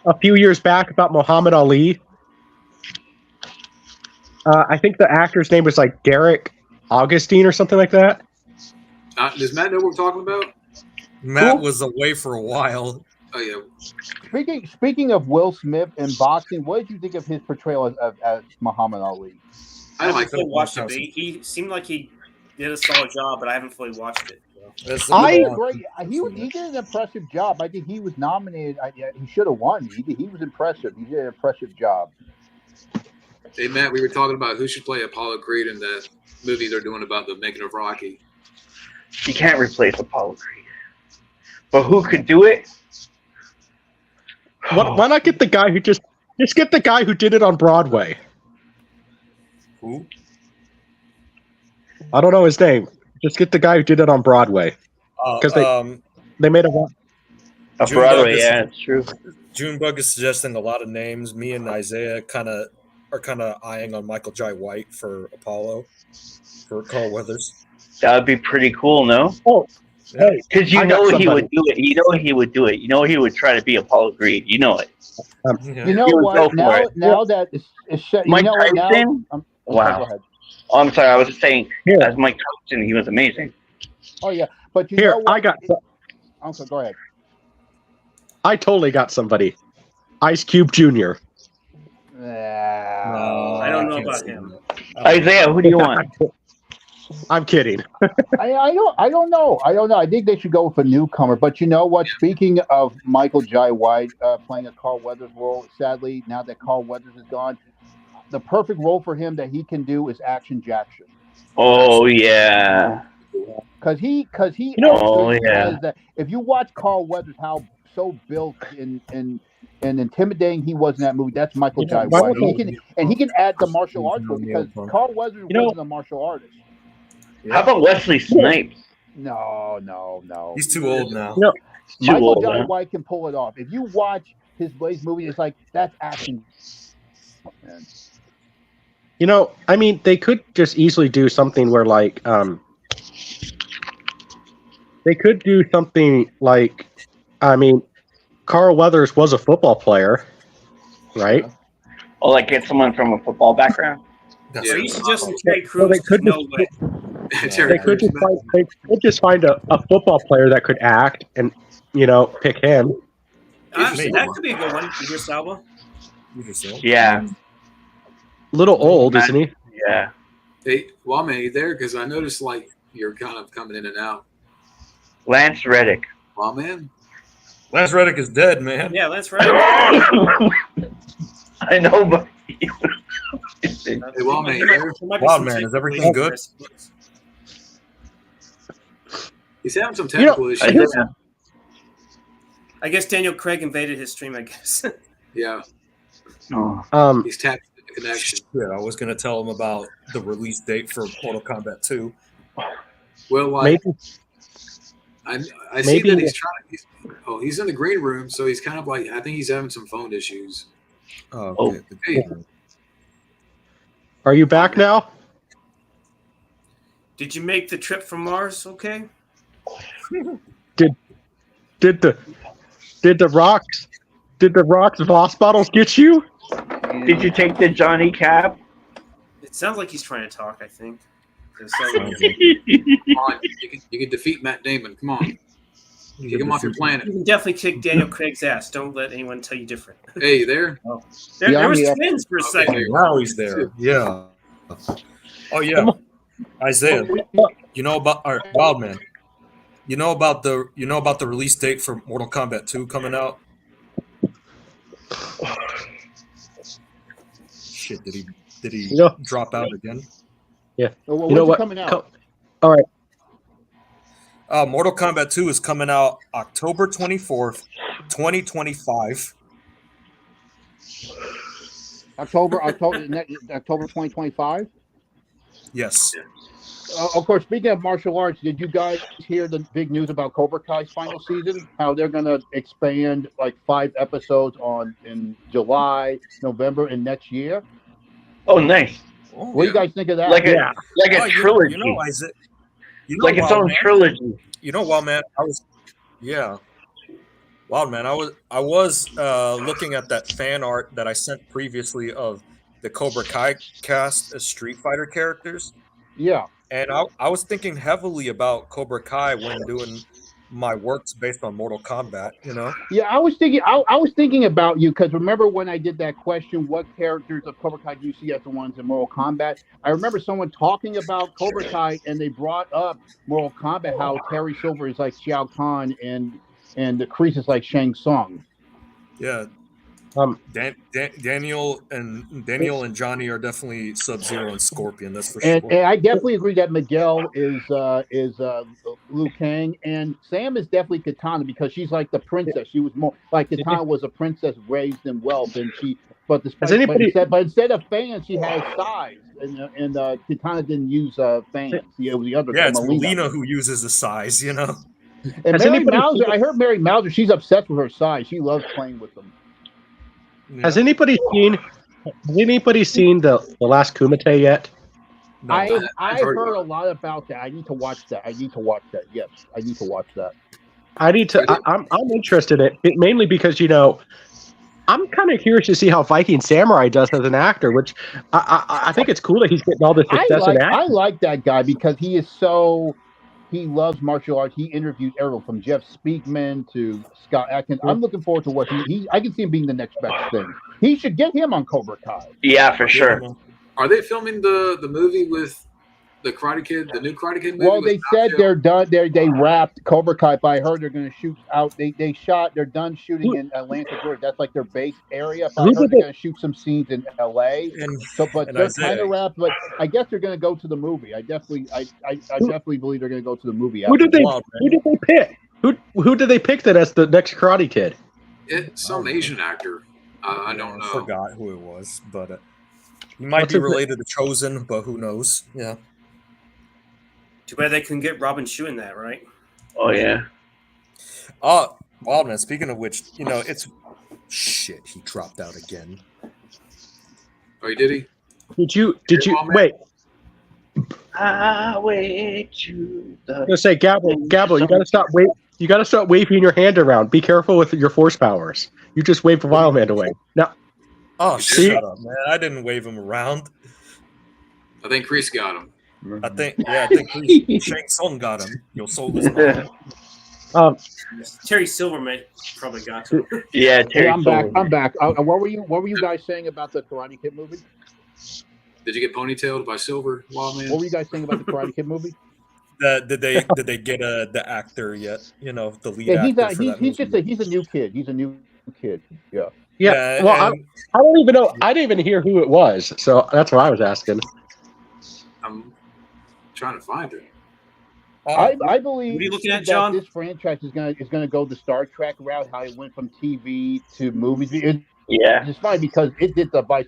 a few years back about Muhammad Ali. I think the actor's name was like Derek Augustine or something like that. Does Matt know what we're talking about? Matt was away for a while. Oh yeah. Speaking of Will Smith in boxing, what did you think of his portrayal as Muhammad Ali? I like fully watched it. He seemed like he did a solid job, but I haven't fully watched it. He did an impressive job. I think he was nominated. He should have won. He was impressive. He did an impressive job. Hey Matt, we were talking about who should play Apollo Creed in that movie they're doing about the making of Rocky. You can't replace Apollo Creed, but who could do it? Why not get the guy who just get the guy who did it on Broadway? Who? I don't know his name. Just get the guy who did it on Broadway. Because they made a Broadway, yeah, it's true. Junebug is suggesting a lot of names. Me and Isaiah are kind of eyeing on Michael Jai White for Apollo for Carl Weathers. That would be pretty cool, no? Oh, Yeah. hey, Because I you got know he somebody. would do it. You know he would do it. You know he would try to be Apollo Creed. You know it. Yeah. You know He would go what? for Now, it. now that it's you Mike know what? Now, Tyson? I'm Wow. sorry, go ahead. Oh, I'm sorry. I was just saying, Here. as Mike Tyson, he was amazing. Oh yeah, but you Here, know what? I got. Okay, go ahead. I totally got somebody. Ice Cube Jr. No, I don't know can't about see him. that. Isaiah, who do you want? I'm kidding. I don't know. I think they should go with a newcomer. But you know what? Speaking of Michael Jai White playing a Carl Weathers role, sadly, now that Carl Weathers is gone, the perfect role for him that he can do is Action Jackson. Oh yeah. Because he Oh, actually yeah. has that. If you watch Carl Weathers, how so built and intimidating he was in that movie, that's Michael Jai why White. would He can add the martial arts role because Carl Weathers know- wasn't a martial artist. How about Wesley Snipes? No. He's too old now. No. Too Michael old, Jai huh? White can pull it off. If you watch his Blaze movie, it's like that's action. Man. You know, I mean, they could just easily do something where, like, they could do something like, I mean, Carl Weathers was a football player, right? Or like get someone from a football background? That's Are you right. suggesting Terry Well, they Crews? could No way. They could just find a football player that could act and, you know, pick him. Honestly, that could be a good one. Idris Elba. Yeah. Little old, isn't he? Yeah. Hey, Wame, you there? Because I noticed like you're kind of coming in and out. Lance Reddick. Wame? Lance Reddick is dead, man. Yeah, that's right. I know, but Hey, Wame, you there? Wild man, is everything good? He's having some technical issues. I guess Daniel Craig invaded his stream, I guess. Yeah, Oh. he's tapped the connection. Yeah, I was gonna tell him about the release date for Mortal Kombat 2. Well, like, Maybe. I see that he's trying. He's in the green room, so he's kind of like I think he's having some phone issues. Oh, Oh. okay. Hey, Are you back now? Did you make the trip from Mars? Okay. Did the rocks Voss bottles get you? Did you take the Johnny cab? It sounds like he's trying to talk. I think. come on, you can defeat Matt Damon. Come on, kick him off your planet. You can definitely kick Daniel Craig's ass. Don't let anyone tell you different. Hey, you there? There was Yeah. twins for a Okay. second. Now he's there. Yeah. Oh yeah. Isaiah, you know about Wild Man. You know about the release date for Mortal Kombat 2 coming out? Shit, did he You know- drop out again? Well, You know when's it what? coming out? All right. Mortal Kombat 2 is coming out October 24th, 2025. October 2025. Yes. Of course, speaking of martial arts, did you guys hear the big news about Cobra Kai's final season? How they're going to expand like 5 episodes in July, November, and next year? Oh, nice. What do you guys think of that? Like a Oh, trilogy. You know, Isaiah. You know, Like its Wild own Man? trilogy. You know, Wild Man. Wild Man. I was looking at that fan art that I sent previously of the Cobra Kai cast as Street Fighter characters. Yeah. And I was thinking heavily about Cobra Kai when doing my works based on Mortal Kombat, you know? Yeah, I was thinking about you because remember when I did that question, what characters of Cobra Kai do you see as the ones in Mortal Kombat? I remember someone talking about Cobra Kai and they brought up Mortal Kombat, how Terry Silver is like Shao Kahn and the Kreese is like Shang Tsung. Yeah. Daniel and Johnny are definitely Sub-Zero and Scorpion, that's for sure. And I definitely agree that Miguel is Liu Kang, and Sam is definitely Katana because she's like the princess. She was more like Katana was a princess raised in wealth, and but instead of fans, she has size, and Katana didn't use fans. It was the other. Yeah, it's Melina who uses the size, you know. And Mary Mauser, I heard Mary Mauser, she's obsessed with her size. She loves playing with them. Has anybody seen the last Kumite yet? No, I've heard a lot about that. I need to watch that. Yes, I need to watch that. I'm interested in it mainly because I'm kind of curious to see how Viking Samurai does as an actor, which I think it's cool that he's getting all this success in acting. I like that guy because he loves martial arts. He interviewed everyone from Jeff Speakman to Scott Atkins. I'm looking forward to what I can see him being the next best thing. He should get him on Cobra Kai. Yeah, for sure. Are they filming the movie with the Karate Kid, the new Karate Kid movie? Well, they said they're done. They wrapped Cobra Kai, but I heard they're going to shoot out. They're done shooting in Atlanta, Georgia. That's like their base area. But I heard they're going to shoot some scenes in LA. But they're kind of wrapped. But I guess they're going to go to the movie. I definitely believe they're going to go to the movie. Who did they pick? Who did they pick that as the next Karate Kid? It's some Asian actor. I don't know. I forgot who it was, but he might be related to Chosen, but who knows? Yeah. Too bad they couldn't get Robin Shue in that, right? Oh yeah. Well, man. Speaking of which, it's shit. He dropped out again. Oh, did he? Did you wait? I wait to the. I was gonna say, Gabble, you gotta stop waving your hand around. Be careful with your force powers. You just waved Wildman away. Now. Oh, shut up, man! I didn't wave him around. I think Chris got him. I think Shang Tsung got him. Your soul is mine. Terry Silverman probably got him. Yeah, Terry. I'm back. What were you guys saying about the Karate Kid movie? Did you get ponytailed by Silver, Wildman? What were you guys saying about the Karate Kid movie? Did they get the actor yet? The lead actor. He's a new kid. He's a new kid. Yeah. Yeah. Well, I don't even know. I didn't even hear who it was, so that's what I was asking. I'm trying to find it. I believe what are you looking at, that John? this franchise is gonna go the Star Trek route. How it went from TV to movies. It's fine because it did vice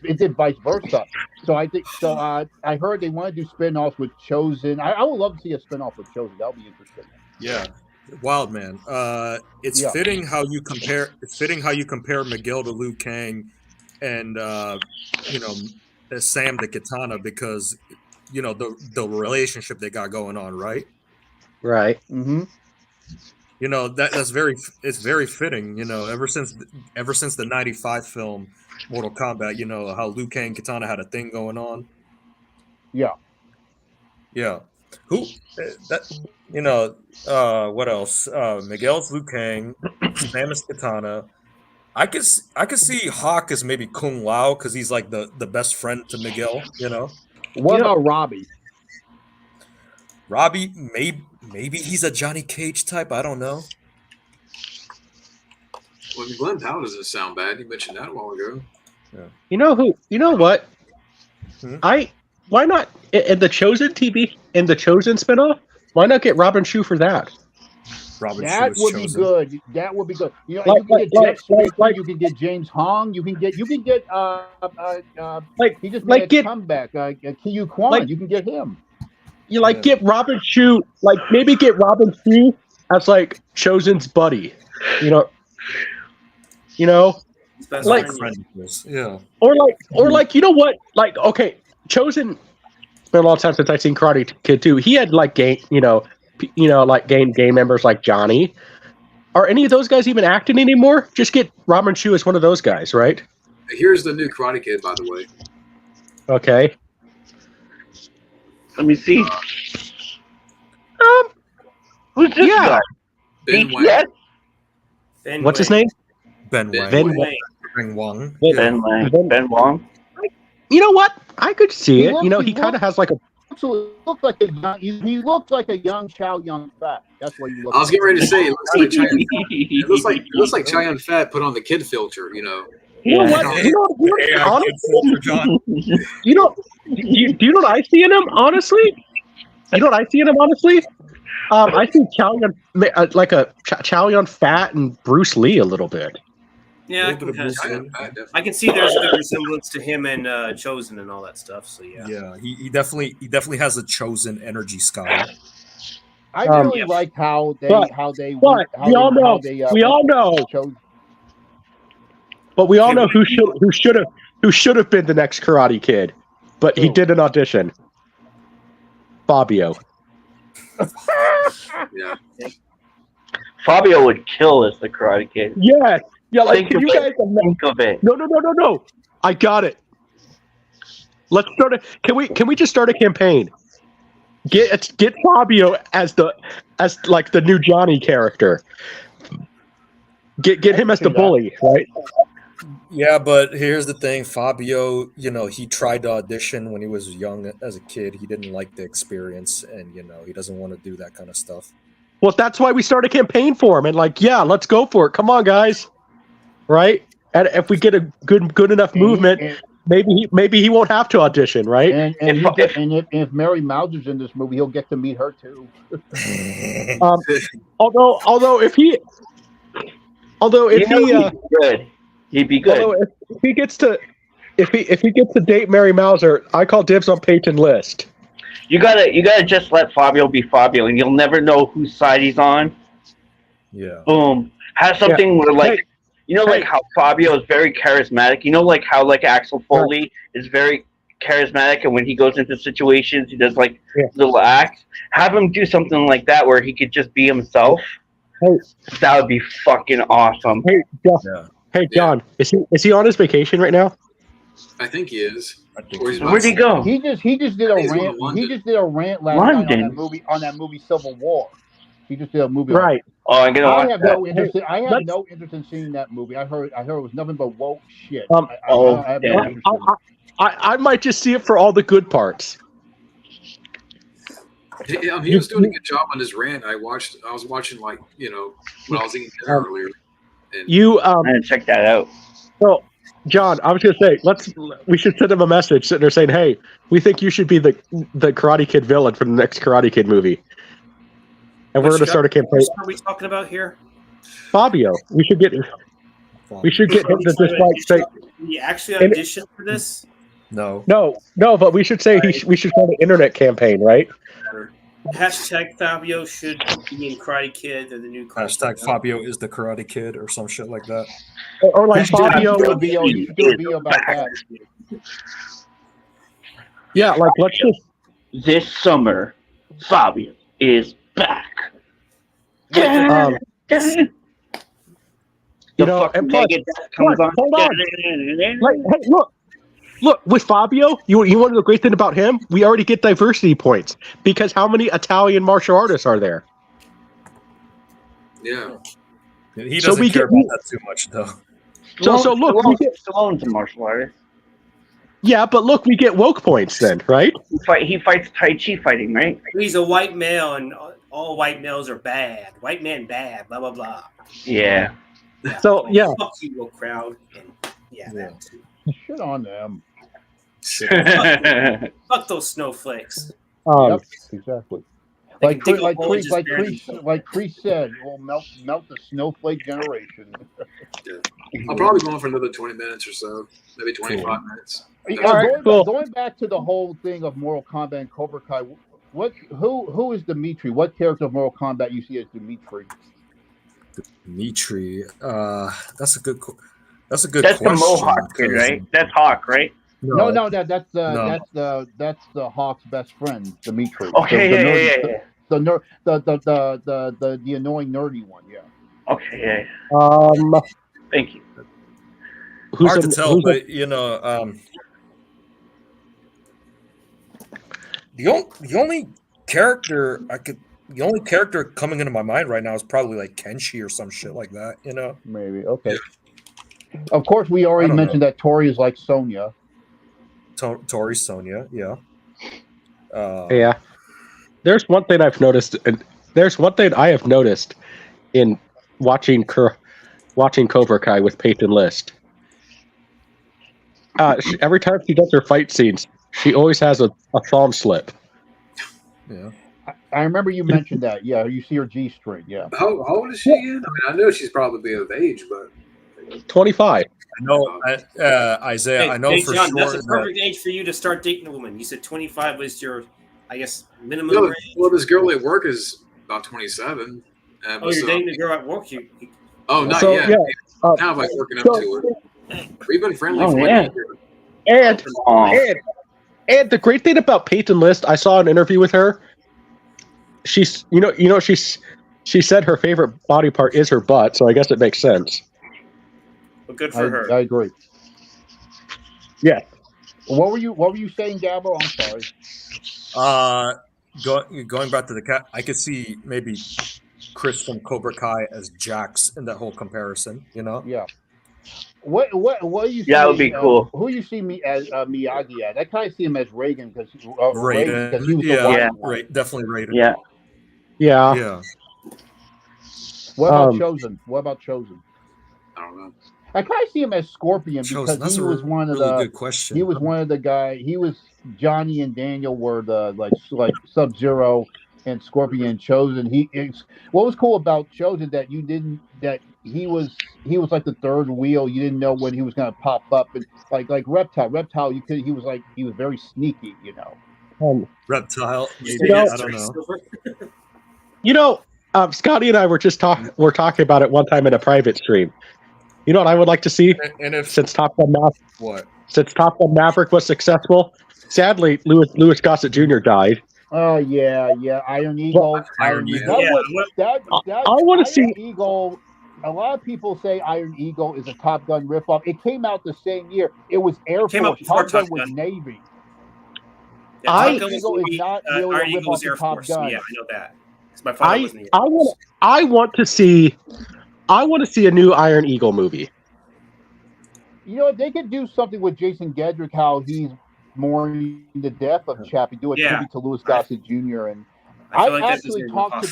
versa. So I think I heard they want to do spin-offs with Chosen. I would love to see a spin-off with Chosen. That would be interesting. Yeah. Wild man. It's fitting how you compare. It's fitting how you compare Miguel to Liu Kang, and Sam to Katana because the relationship they got going on, right? Right. Mm-hmm. That's very fitting. Ever since the '95 film Mortal Kombat, how Liu Kang Katana had a thing going on. Yeah. Yeah. Who what else? Miguel's Liu Kang, Sam is Katana. I could see Hawk as maybe Kung Lao because he's like the best friend to Miguel. What about Robbie? Robbie, maybe he's a Johnny Cage type. I don't know. Well, Glenn Powell doesn't sound bad. You mentioned that a while ago. Yeah. You know who? You know what? Why not in the Chosen TV in the Chosen spinoff? Why not get Robin Shue for that? That would be good. That would be good. You can get you can get James Hong. You can get he just made a comeback. Kiyu Kwan. You can get him. Get Robin Shue. Maybe get Robin Shue as Chosen's buddy. Yeah. Or you know what? Okay, Chosen. It's been a long time since I've seen Karate Kid 2. He had gang members like Johnny. Are any of those guys even acting anymore? Just get Robin Shue as one of those guys, right? Here's the new Karate Kid, by the way. Okay. Let me see. Who's this guy? Ben Wang. What's his name? Ben Wang. Ben Wang. Ben Wang. You know what? I could see it. He kind of has a. He looks like a young Chow Yun Fat. That's what he looks. I was getting ready to say it looks like Chow Yun Fat put on the kid filter. You know what? Do you know what I see in him? Honestly, I see Chow Yun like a Chow Yun Fat and Bruce Lee a little bit. Yeah, I can see there's a good resemblance to him and Chosen and all that stuff. So yeah. Yeah, he definitely has a Chosen energy style. I really like how they. We all know. But we all know who should have been the next Karate Kid, but he did an audition. Fabio. Yeah. Fabio would kill as the Karate Kid. Yeah, like Think can of you it. guys Think of it. No. I got it. Let's start a can we just start a campaign? Get Fabio as the new Johnny character. Get him as the bully, right? Yeah, but here's the thing, Fabio, he tried to audition when he was young as a kid. He didn't like the experience, and he doesn't want to do that kind of stuff. Well, that's why we start a campaign for him, and let's go for it. Come on, guys, right? And if we get a good enough movement, maybe he won't have to audition, right? And if Mary Mauser's in this movie, he'll get to meet her too. Although if he good. He'd be good. Although if he gets to date Mary Mauser, I call dibs on Peyton List. You gotta just let Fabio be Fabio, and you'll never know whose side he's on. Yeah. Boom. Have something where like how Fabio is very charismatic. Like how Axel Foley is very charismatic, and when he goes into situations, he does little acts. Have him do something like that where he could just be himself. Hey. That would be fucking awesome. Hey, John. Yeah. Hey, John. Is he on his vacation right now? I think he is. Where'd he go? He just did a rant. He just did a rant last night on that movie Civil War. He just did a movie. Right. Oh, I'm gonna watch that. I have no interest in seeing that movie. I heard it was nothing but woke shit. I might just see it for all the good parts. Yeah, he was doing a good job on his rant. I was watching when I was eating dinner earlier. And I'm gonna check that out. So, John, I was gonna say we should send him a message sitting there saying, "Hey, we think you should be the Karate Kid villain for the next Karate Kid movie," and we're gonna start a campaign. What are we talking about here? Fabio. We should get him to just say. He actually auditioned for this. No, but we should say we should start an internet campaign, right? Hashtag Fabio should be in Karate Kid or the new Karate Hashtag Kid. Fabio is the Karate Kid or some shit like that. Or like Fabio. Do a video about that. Yeah, like let's just. This summer, Fabio is back. And plus, comes on. Hold on. Hey, look, with Fabio, you want to know the great thing about him? We already get diversity points because how many Italian martial artists are there? Yeah. He doesn't care about that too much, though. So look, Stallone's a martial artist. Yeah, but look, we get woke points then, right? He fights Tai Chi fighting, right? He's a white male, and all white males are bad. White man bad. Blah blah blah. Yeah. So yeah. Fuck you, woke crowd. And, that too. Shit on them. Fuck those snowflakes. Yep, exactly. Like Chris said, we'll melt the snowflake generation. Yeah. I'm probably going for another 20 minutes or so, maybe 25 minutes. Going back to the whole thing of Mortal Kombat and Cobra Kai, who is Dimitri? What character of Mortal Kombat you see as Dimitri? Dimitri, that's a good question. That's the Mohawk kid, right? That's Hawk, right? No, that's the Hawk's best friend, Dimitri. Okay, The annoying nerdy one, yeah. Okay, thank you. Hard to tell, but the only character coming into my mind right now is probably like Kenshi or some shit like that, Maybe, okay. Of course, we already mentioned that Tori is like Sonya. Tori Sonya, yeah. Yeah. There's one thing I've noticed, and there's one thing I have noticed in watching Cobra Kai with Peyton List. Every time she does her fight scenes, she always has a thumb slip. Yeah. I remember you mentioned that. Yeah, you see her G-string. Yeah. How old is she again? I know she's probably of age, but 25. I know, Isaiah. I know for John, sure. That's a perfect age for you to start dating a woman. You said 25 was your, I guess, minimum range. Well, this girl at work is about 27. You're dating the girl at work? Not so, yet. Yeah, now I'm working up to it. We've been friendly Oh, for yeah. like a year. And Aw. and the great thing about Peyton List, I saw an interview with her. She's she said her favorite body part is her butt, so I guess it makes sense. Well, good for her. I agree. Yeah. What were you saying, Gabbo? I'm sorry. Going back to the cat, I could see maybe Chris from Cobra Kai as Jax in that whole comparison. You know, Yeah. What do you see? Yeah, it would be cool. Who you see me as Miyagi at? I kind of see him as Reagan because he Raiden. was the Yeah, wise one. right. Definitely Raiden. Yeah. Yeah. Yeah. What about Um, Chosen? What about Chosen? I don't know. I kind of see him as Scorpion Chosen, because that's he a was one of really the good question. he was one of the guy. He was Johnny and Daniel were the like Sub-Zero and Scorpion and Chosen. What was cool about Chosen that you didn't that he was like the third wheel. You didn't know when he was going to pop up and like Reptile. Reptile, he was very sneaky. Reptile. You Maybe, know- I don't know. Scotty and I were just talking about it one time in a private stream. You know what I would like to see And if since Top Gun Maverick was successful. Sadly, Louis Gossett Jr. died. Oh yeah, Iron Eagle. Iron Eagle. That I wanna Iron see- Eagle. A lot of people say Iron Eagle is a Top Gun ripoff. It came out the same year. It was Air came out Force. before Top Gun Top was Gun. Navy. Yeah, I- Top Gun was Eagle is Navy, not really Iron a Eagle was ripoff Air of Top Force. Gun. Yeah, I know that. 'Cause my father was in the Air Force. I want to see a new Iron Eagle movie. You know, they could do something with Jason Gedrick, how he's mourning the death of Chappie. Do a Yeah. tribute to Louis Gossett Jr. And I feel I like this is actually a talked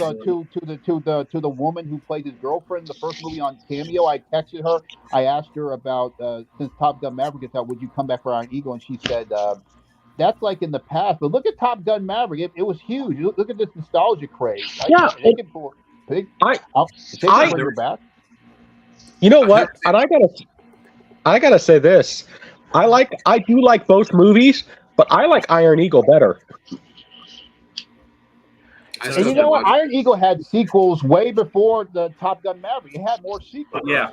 to the woman who played his girlfriend in the first movie on Cameo. I texted her. I asked her about since Top Gun Maverick is out, would you come back for Iron Eagle? And she said that's like in the past. But look at Top Gun Maverick. It was huge. Look at this nostalgia craze. They can bring her back. You know what? And I gotta say this. I do like both movies, but I like Iron Eagle better. And you know what? Iron Eagle had sequels way before the Top Gun Maverick. It had more sequels. Yeah.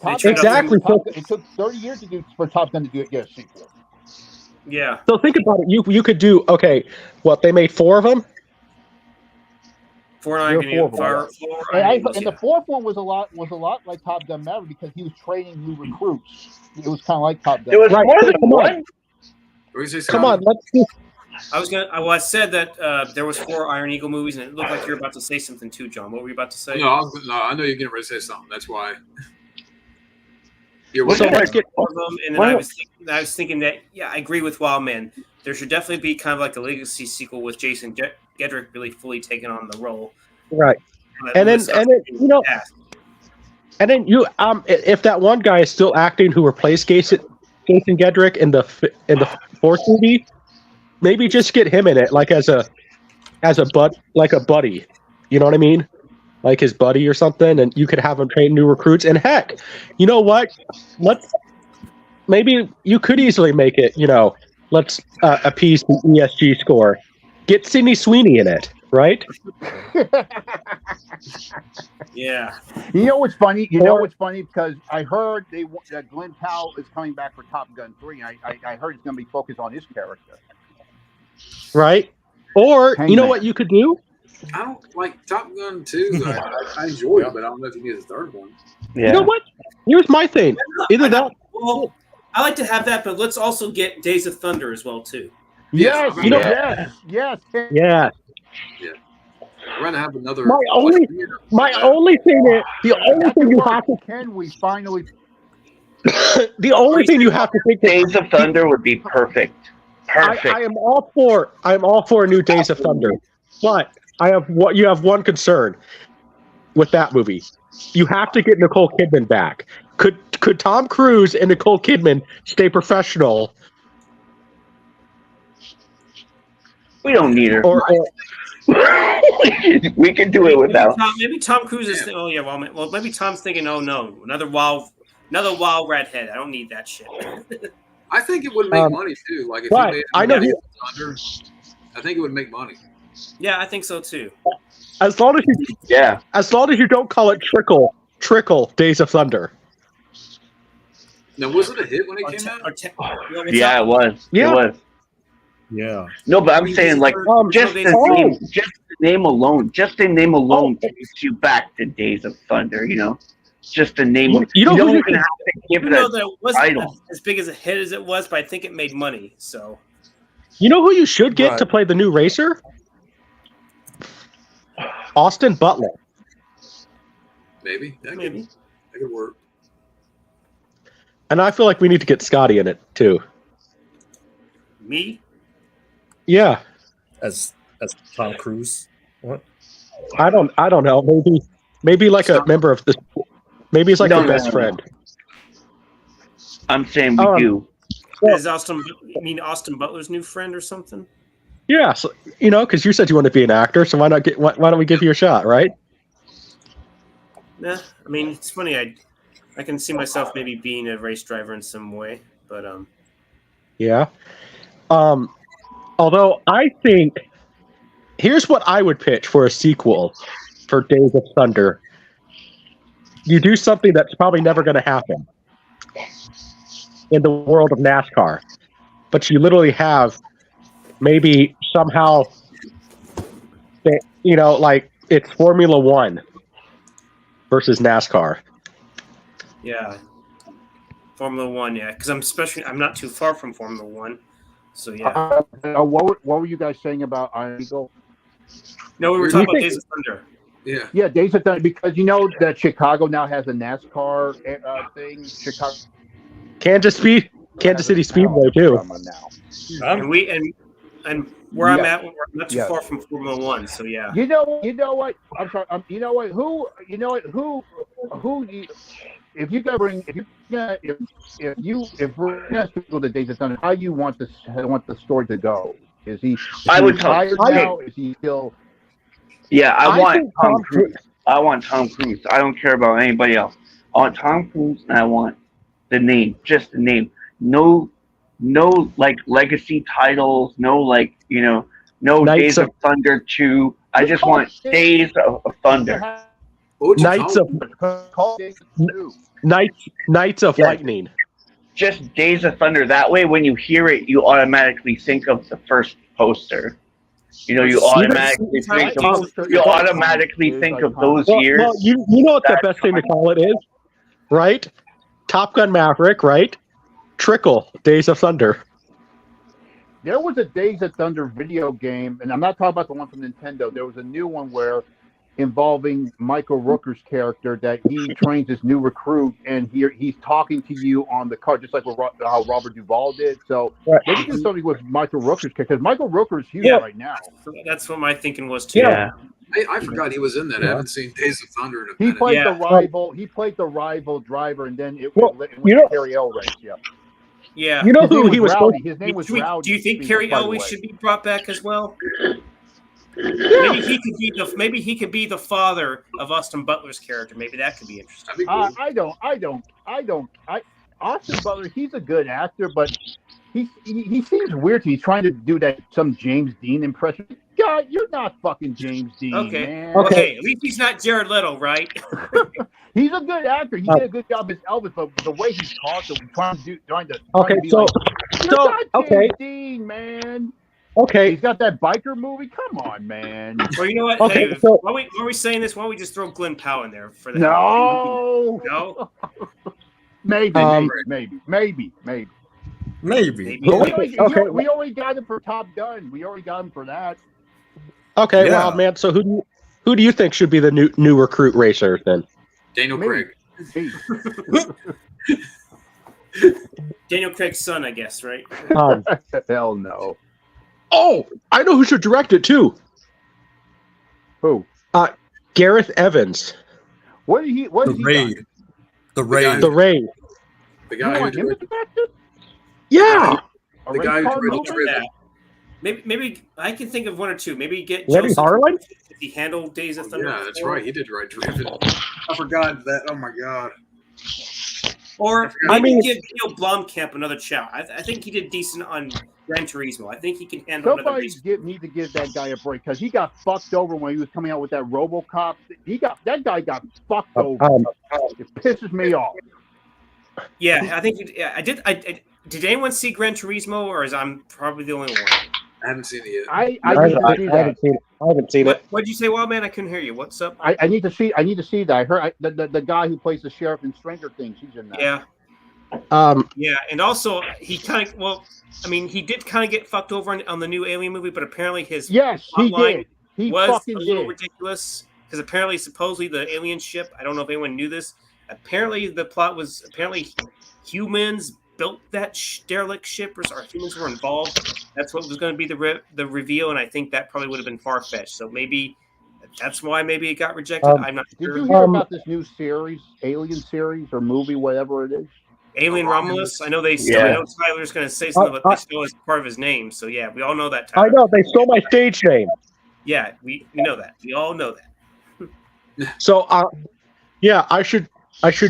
Exactly. It took 30 years for Top Gun to get a sequel. Yeah. So think about it. You could do they made 4 of them. Four There were Iron four of Eagle. them, And the fourth one was a lot like Top Gun Maverick because he was training new recruits. It was kind of like Top Gun. There was Right. more than Come on. one. Come on, let's do. I said that there was 4 Iron Eagle movies, and it looked like you were about to say something too, John. What were you about to say? No, I know you're getting ready to say something. That's why. So let's get. Of them, and then I was thinking that I agree with Wildman. There should definitely be kind of like a legacy sequel with Jason Gedrick really fully taking on the role. Right. And then if that one guy is still acting who replaced Jason Gedrick in the 4th movie, maybe just get him in it like as a buddy. You know what I mean? Like his buddy or something, and you could have him train new recruits. And heck, you know what? Maybe you could easily make it. Let's appease the ESG score. Get Sydney Sweeney in it, right? Yeah. You know what's funny? What's funny? Because I heard that Glenn Powell is coming back for Top Gun 3. I heard it's going to be focused on his character. Right? Or you know what you could do? I don't like Top Gun 2. I enjoyed it, but I don't know if you need a third one. Yeah. You know what? Here's my thing. Either that. Well, I like to have that, but let's also get Days of Thunder as well too. Yes. Yeah. We're gonna have another. The only thing you have to. Can we finally? The only thing you have to think. Days of Thunder would be perfect. Perfect. I am all for a new Days of Thunder, but you have one concern with that movie. You have to get Nicole Kidman back. Could Tom Cruise and Nicole Kidman stay professional? We don't need her. Or we can do it without. Maybe Tom Cruise is. Oh yeah. Well, maybe Tom's thinking. Oh no, another wild redhead. I don't need that shit. I think it would make money too. Like if you made Thunder, I think it would make money. Yeah, I think so too. As long as you don't call it trickle Days of Thunder. Now, was it a hit when it Or came te- out? or te- what's Yeah, up? it was. Yeah. It was. Yeah. No, but I'm saying like just Days the of name, just the name alone Oh. takes you back to Days of Thunder. You know, just the name. You know don't who you even have to give Even it though a that it wasn't title. as big as a hit as it was, but I think it made money. So You know who you should get Right. to play the new racer? Austin Butler. Maybe. That maybe. could work. And I feel like we need to get Scotty in it too. Me? Yeah. As Tom Cruise. What? I don't know. Maybe like a member of the maybe it's like No, the best no. friend. I'm saying we Um, do. Is you mean Austin Butler's new friend or something? Yeah, so, because you said you want to be an actor, so why don't we give you a shot, right? Nah, I mean it's funny. I can see myself maybe being a race driver in some way, but Yeah. Although I think here's what I would pitch for a sequel for Days of Thunder. You do something that's probably never going to happen in the world of NASCAR, but you literally have maybe somehow, like it's Formula One versus NASCAR. yeah, Formula One, yeah, because I'm not too far from Formula One, so yeah. What were you guys saying about Iron Eagle? No, we were talking about Days of Thunder. Yeah. Yeah, Days of Thunder, because you know that Chicago now has a NASCAR thing. Chicago, Kansas City Speedway too. Now. And where I'm Yeah. at, we're not too Yeah. far from Formula One, so yeah. You know what? I'm sorry. You know what? Who? If you got bring, if we're gonna go to Days of Thunder, how you want the story to go? Is he? I would tell- retired now? Is he still? Yeah, I I want think Tom Tom Cruise. I want Tom Cruise. I don't care about anybody else. I want Tom Cruise, and I want the name, just the name. No like legacy titles. No no Knights Days of Thunder 2. I just want Days of Thunder. What would you Knights call of Call Days of Two. Knights of Yeah. Lightning. Just Days of Thunder. That way, when you hear it, you automatically think of the first poster. You automatically think of those years. Well, you know what the best thing to call it is, right? Top Gun Maverick, right? Trickle, Days of Thunder. There was a Days of Thunder video game, and I'm not talking about the one from Nintendo. There was a new one involving Michael Rooker's character that he trains this new recruit, and he's talking to you on the car, just like how Robert Duvall did. So maybe do something with Michael Rooker's character, because Michael Rooker's huge right now. That's what my thinking was too. Yeah. I forgot he was in that. I haven't seen Days of Thunder in a He minute. played the rival. He played the rival driver, and then it went to Carrie El race. Yeah. Yeah. You know His name who he was Rowdy. supposed His name was do Rowdy. you think Carrie Elway should be brought back as well? Yeah. Maybe he could be the father of Austin Butler's character. Maybe that could be interesting. That'd be cool. I don't. Austin Butler, he's a good actor, but he seems weird to me. He's trying to do some James Dean impression. God, you're not fucking James Dean, Okay. man. Okay. At least he's not Jared Leto, right? He's a good actor. He did a good job as Elvis, but the way he's talking, trying to Okay, be so like, you're not okay. James Dean, man. Okay, He's got that biker movie. Come on, man. Well, you know what? Okay, Hey, so- while we saying this, why don't we just throw Glenn Powell in there for that? No. No. Maybe. Maybe. Maybe. We already got him for Top Gun. We already got him for that. okay, Yeah. well, man. So who do you think should be the new recruit racer then? Daniel Me. Craig. Hey, Daniel Craig's son, I guess, right? hell no. Oh, I know who should direct it too. Who? Gareth Evans, What did he? What The has he Raid. done? The Raid. The Raid. The You guy who want him to directed, direct it? Yeah, A the race guy who car directed movie? Driven. Maybe I can think of one or two. Maybe get Lenny Joseph. Harlan? Did he handle Days of Thunder? Yeah, that's before? right. He did write Driven. I forgot that. Oh my god. Or I maybe mean- give Neil Blomkamp another shot. I think he did decent on Gran Turismo. I think he can handle another Somebody race. need to give that guy a break because he got fucked over when he was coming out with that RoboCop. That guy got fucked over. It pisses me off. Yeah, I think I did. Did anyone see Gran Turismo, or is I'm probably the only one? I haven't seen it yet. I I, need to I see haven't that. seen it. I haven't seen it. What did you say, Wild Man? I couldn't hear you. What's up? I need to see. I need to see that. I heard the guy who plays the sheriff in Stranger Things. He's in that. Yeah, Um, yeah, and also he kind of he did kind of get fucked over on the new Alien movie, but apparently his Yes, he plotline did. He was fucking a little did. ridiculous because apparently, supposedly, the alien ship. I don't know if anyone knew this. Apparently, the plot was humans built that derelict ship, or humans were involved. That's what was going to be the reveal, and I think that probably would have been far fetched. So maybe that's why maybe it got rejected. I'm not Did sure. you hear about this new series, Alien series or movie, whatever it is? Alien Romulus. I know I Yeah. know Tyler's going to say something about this show as part of his name. So yeah, we all know that. I Tyler. know they stole my stage name. Yeah, we know that. We all know that. So, yeah, I should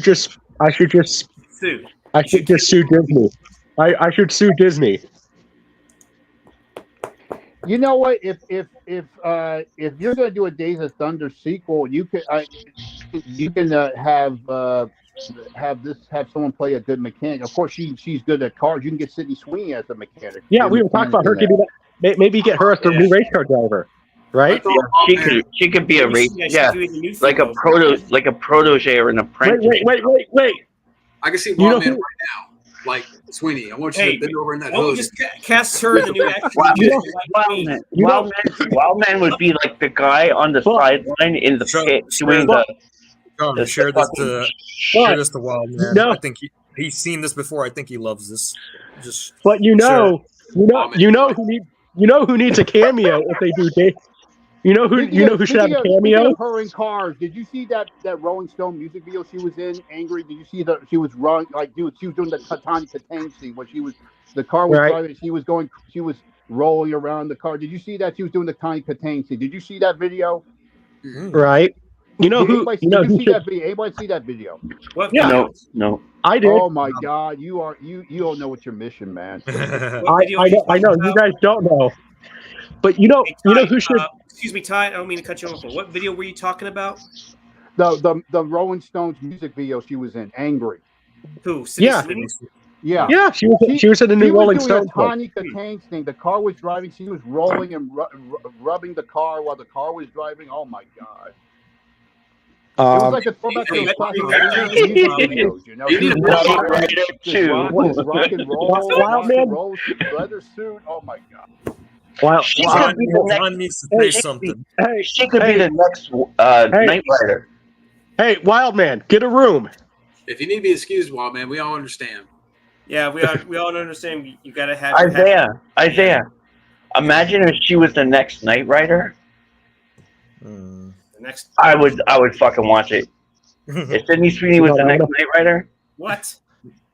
just Sue. sue Disney. I should sue Disney. You know what? If you're going to do a Days of Thunder sequel, you can have someone play a good mechanic. Of course, she's good at cars. You can get Sydney Sweeney as the mechanic. Yeah, we were talking about her getting that. Maybe get her as the new race car driver, right? She could be a race. Yeah, she could be the new like a thing. like a protege or an apprentice. Wait. I can see You know Wildman who- right now. Like, Sweeney, I want you to bend over in that Why don't we hood. just cast her in the new action? Wildman would be like the guy on the sideline in the pit doing the. John, share this to Wild Man. No. I think he's seen this before. I think he loves this. Just But you know who needs a cameo if they do Days. You know who should have a cameo? Speaking of her in cars, did you see that Rolling Stone music video she was in? Angry? Did you see that she was running she was doing the Titanic Katane scene when the car was driving, she was rolling around the car. Did you see that she was doing the Titanic Katane scene? Did you see that video? Right. You know who? Did you see that video? Anybody see that video? What? Yeah. No. I did. Oh my God, you don't know what your mission, man. I know. You guys don't know. But you know who should? Excuse me, Ty. I don't mean to cut you off. But what video were you talking about? The Rolling Stones music video she was in, Angry. Who? Sydney Yeah. Sweeney? Yeah. Yeah, she was in the new Rolling Stones. She was doing a Tiny Katane thing. The car was driving. She was rolling and rubbing the car while the car was driving. Oh my God. It was like a throwback to those classic music videos, you know. You need a rock and roll, leather suit. Oh my God. John needs to say something. Hey, She could be the next Knight Rider. Hey, Wild Man, get a room. If you need to be excused, Wildman, we all understand. Yeah, we all understand. You got to have Isaiah. Imagine if she was the next Knight Rider. the next. I would fucking watch it. If Sydney Sweeney was the next Knight Rider. What?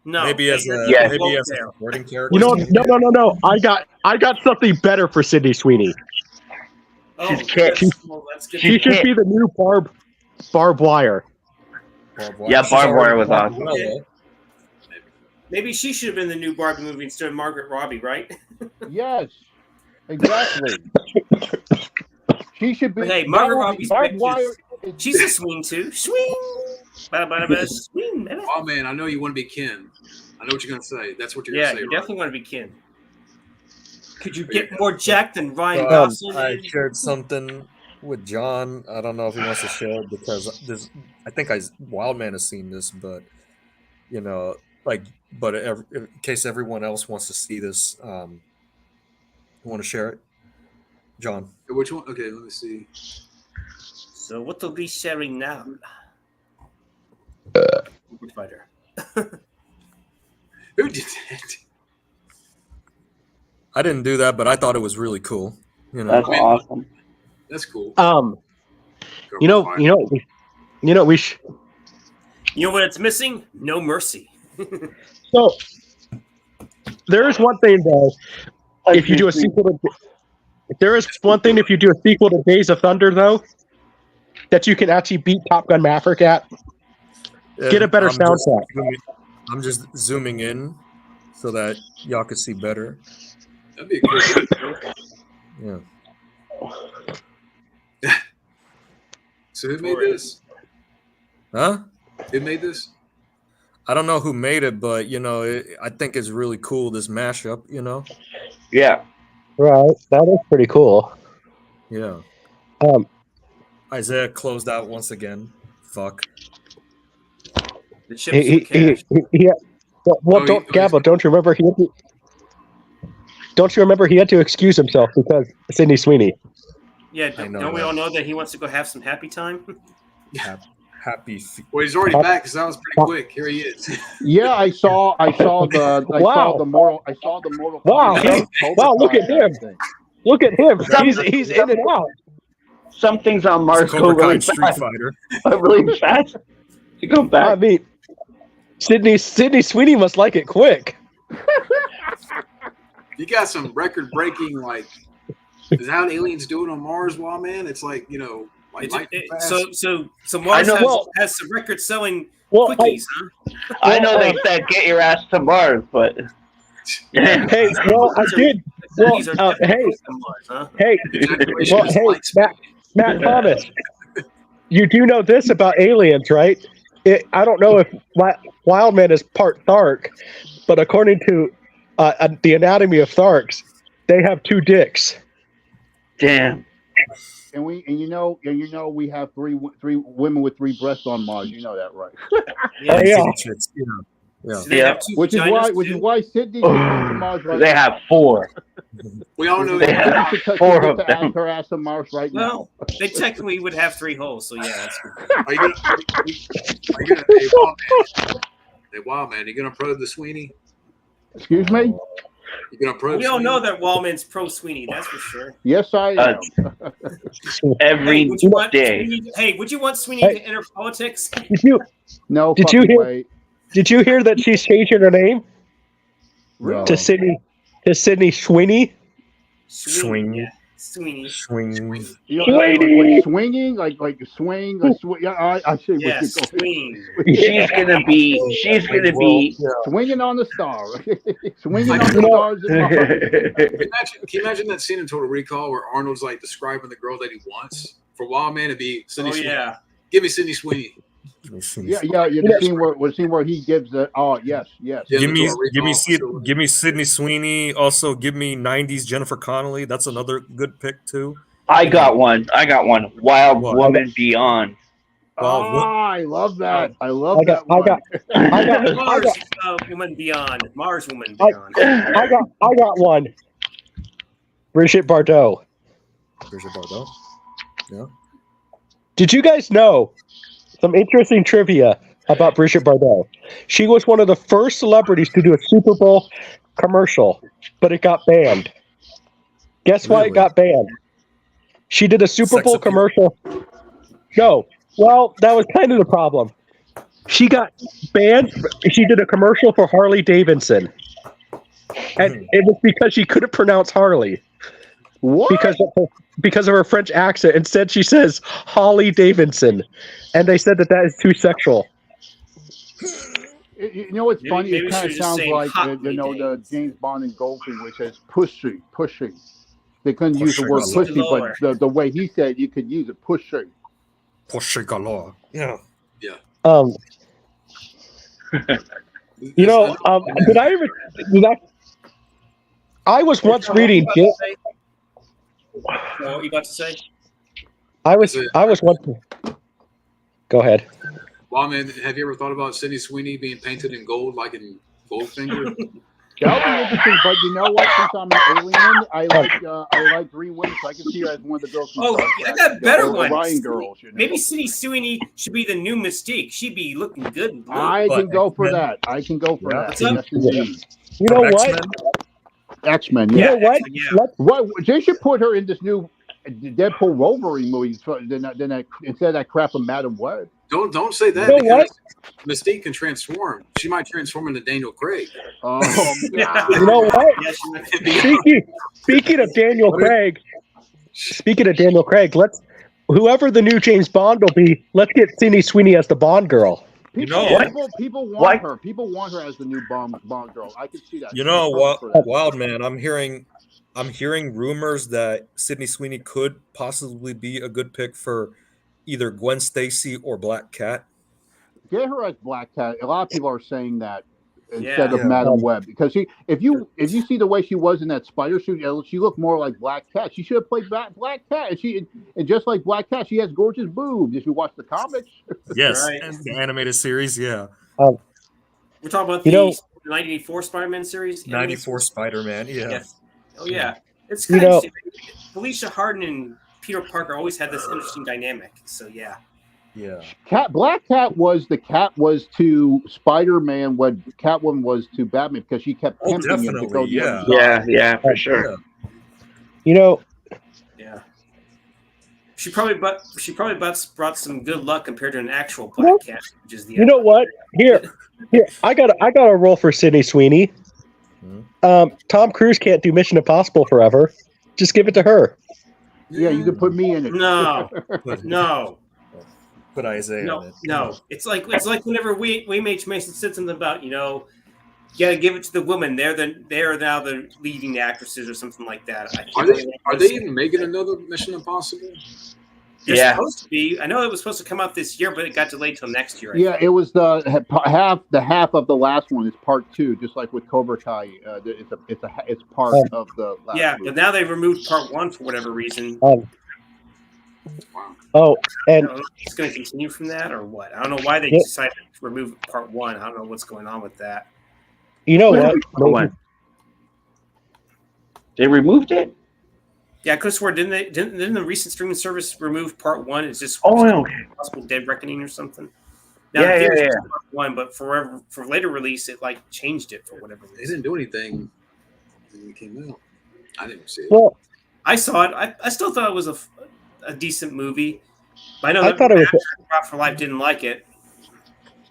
No. Maybe as a supporting character. You know, no. I got something better for Sydney Sweeney. Oh, She should be the new Barb Wire. Yeah, Barb Wire was awesome. Maybe she should have been the new Barbie movie instead of Margaret Robbie, right? Yes, exactly. She should be. Hey, Margaret Robbie's Barb Wire. She's a swing too. Swing. Swing. Oh man, I know you want to be Ken. I know what you're gonna say. That's what you're Yeah, gonna say. you right? definitely want to be Ken. Could you get more Jack than Ryan Gosling? I shared something with John. I don't know if he wants to share it because I think Wildman has seen this, but you know, in case everyone else wants to see this, you want to share it, John? Which one? Okay, let me see. So what will be sharing now? Fighter. Who did that? I didn't do that, but I thought it was really cool. You know, That's awesome. That's cool. We should. You know what it's missing? No mercy. So there is one thing though. If you do a sequel to, there is one thing if you do a sequel to Days of Thunder though, that you can actually beat Top Gun Maverick at. Get a better soundtrack. I'm just zooming in so that y'all can see better. That'd be a cool. Yeah. So who made this? Huh? Who made this? I don't know who made it, but I think it's really cool, this mashup. Yeah. Right. That is pretty cool. Yeah. Um, Isaiah closed out once again. Fuck. The chips for cash. don't Gabo, don't you remember he had to excuse himself because Sydney Sweeney. Yeah, I know don't we that. all know that he wants to go have some happy time? Happy. Well, he's already back because that was pretty quick. Here he is. Yeah, I saw the Mortal Wow. Kombat Wow, look at Cobra Kai him. thing. Look at him. He's in and out. Some things on Mars go Cobra Kai really Street fast. Fighter. Really fast. You go I back. mean, Sydney Sweeney must like it quick. You got some record-breaking, like, is that how aliens do it on Mars, man? It's like, like lightning fast. So Mars I know, has some record-selling Well, quickies, huh? I know they said get your ass to Mars, but hey, well, I did. Well, These are hey, Mars, huh? hey, Ejaculation well, is hey, light speed. Matt Thomas, you do know this about aliens, right? I don't know if Wildman is part Thark, but according to the anatomy of Tharks, they have 2 dicks. damn. And we have three women with 3 breasts on Mars. You know that, right? Oh, yeah. Yeah. So they Yeah. have 2 Which is vaginas, why too? Sydney's on Mars right They now. have 4. We all know They that. have Because 4 she of gets to them. ask her ass on Mars right now. Well, they technically would have 3 holes, so yeah, that's good. Are you gonna, hey, Wild Man, you gonna probe the Sweeney? Excuse me? You gonna probe? We all Sweeney? know that Wallman's pro Sweeney, that's for sure. Yes, I am. Every would you want day. Sweeney, would you want Sweeney Hey. to enter politics? No, Did you fucking hear- way. Did you hear that she's changing her name Really? to Sydney Sweeney? Swing. Yeah. Sweeney. Swing. You know, like swinging, like swing, yeah, I see what Yeah, you're going. swing. She's gonna be Swinging on the star, swinging Like, on the stars. In Mars. Can you imagine that scene in Total Recall where Arnold's like describing the girl that he wants? For Wild Man to be Sydney Oh Sweeney. yeah. Give me Sydney Sweeney. Yeah, the scene where he gives the yes. Yeah, Give the me, Total give me, Recall. give me Sydney Sweeney. Also, give me '90s Jennifer Connelly. That's another good pick too. I got one. Wild What? Woman Beyond. Well, I love that. I love I got, that one. I got, Mars Woman Beyond. Mars Woman I- Beyond. I got one. Brigitte Bardot. Bridget Bardot. Yeah. Did you guys know some interesting trivia about Brigitte Bardot? She was one of the first celebrities to do a Super Bowl commercial, but it got banned. Guess why it Really? got banned? She did a Super Sex Bowl appeal. commercial. No. Well, that was kind of the problem. She got banned. She did a commercial for Harley Davidson. And it was because she couldn't pronounce Harley. What? Because of her French accent. Instead, she says Holly Davidson, and they said that is too sexual. You know what's funny? Maybe It kind she was of just sounds saying like hot the James Bond and Goldfinger, which says pushing. They couldn't use the word Pushing pussy, galore. but the way he said, you could use it pushing. Porsche galore. Yeah. You know, did I ever? I was once reading. What you about to say? I was once. Go ahead. Wild Man, have you ever thought about Sydney Sweeney being painted in gold like in Goldfinger? That would be interesting, but you know what? Since I'm an alien, I like green women, so I can see her as one of the girls. From Oh, Star I Trek, got better the ones. Orion girls. You know? Maybe Sydney Sweeney should be the new Mystique. She'd be looking good. In blue. I But can go for X-Men- that. I can go for Yeah. that. What's up? Yes, indeed. You know what? X-Men? X-Men. You Yeah. know what? Yeah. What they should put her in this new Deadpool Wolverine movie instead of that crap of Madam Web. Don't say that You know what? because Mystique can transform. She might transform into Daniel Craig. Oh, Yeah. You know what? Yeah, Speaking of Daniel Craig, whoever the new James Bond will be, let's get Sydney Sweeney as the Bond girl. People want her. People want her as the new Bond girl. I can see that. You know She's what, perfect for that. Wild Man? I'm hearing rumors that Sydney Sweeney could possibly be a good pick for either Gwen Stacy or Black Cat. get her as Black Cat. A lot of people are saying that instead of Yeah. Madam Web because if you see the way she was in that spider suit, she looked more like Black Cat. She should have played Black Cat. And just like Black Cat, she has gorgeous boobs. If you watch the comics, Yes, Right. and the animated series, yeah. We're talking about You the know- 1994 Spider-Man series. 94 Spider-Man, yeah. Yes. Oh yeah, it's You kind of know- interesting. Felicia Harden and Peter Parker always had this interesting dynamic. So yeah. Yeah. Black Cat was to Spider-Man what Catwoman was to Batman because she kept Oh, tempting him to go definitely, the other Yeah, side. yeah, for sure. You know, Yeah. She probably brought some good luck compared to an actual Black Cat, which is the you know what? Here, I got a role for Sydney Sweeney. Tom Cruise can't do Mission Impossible forever. Just give it to her. Yeah, you could put me in it. No, Put, no, put Isaiah no, in it. no. It's like whenever Waymates Mason said something about you gotta give it to the woman. They're now the leading actresses or something like that. Are they even making another Mission Impossible? They're supposed to be. I know it was supposed to come out this year, but it got delayed till next year. Yeah, it was the half of the last one is part 2, just like with Cobra Kai. It's part of the last Yeah, movie. but now they removed part 1 for whatever reason. Oh, I and don't know if it's going to continue from that or what. I don't know why they decided to remove part 1. I don't know what's going on with that. you know what? What? They removed it? Yeah, I could have swore didn't the recent streaming service remove part 1? It's just Okay. possible Dead Reckoning or something. Now, Yeah. Part 1, but for later release, it changed it for whatever They reason. didn't do anything when it came out. I didn't see it. Well, I saw it. I still thought it was a decent movie. But I know I that thought it was. Rock for Life didn't like it.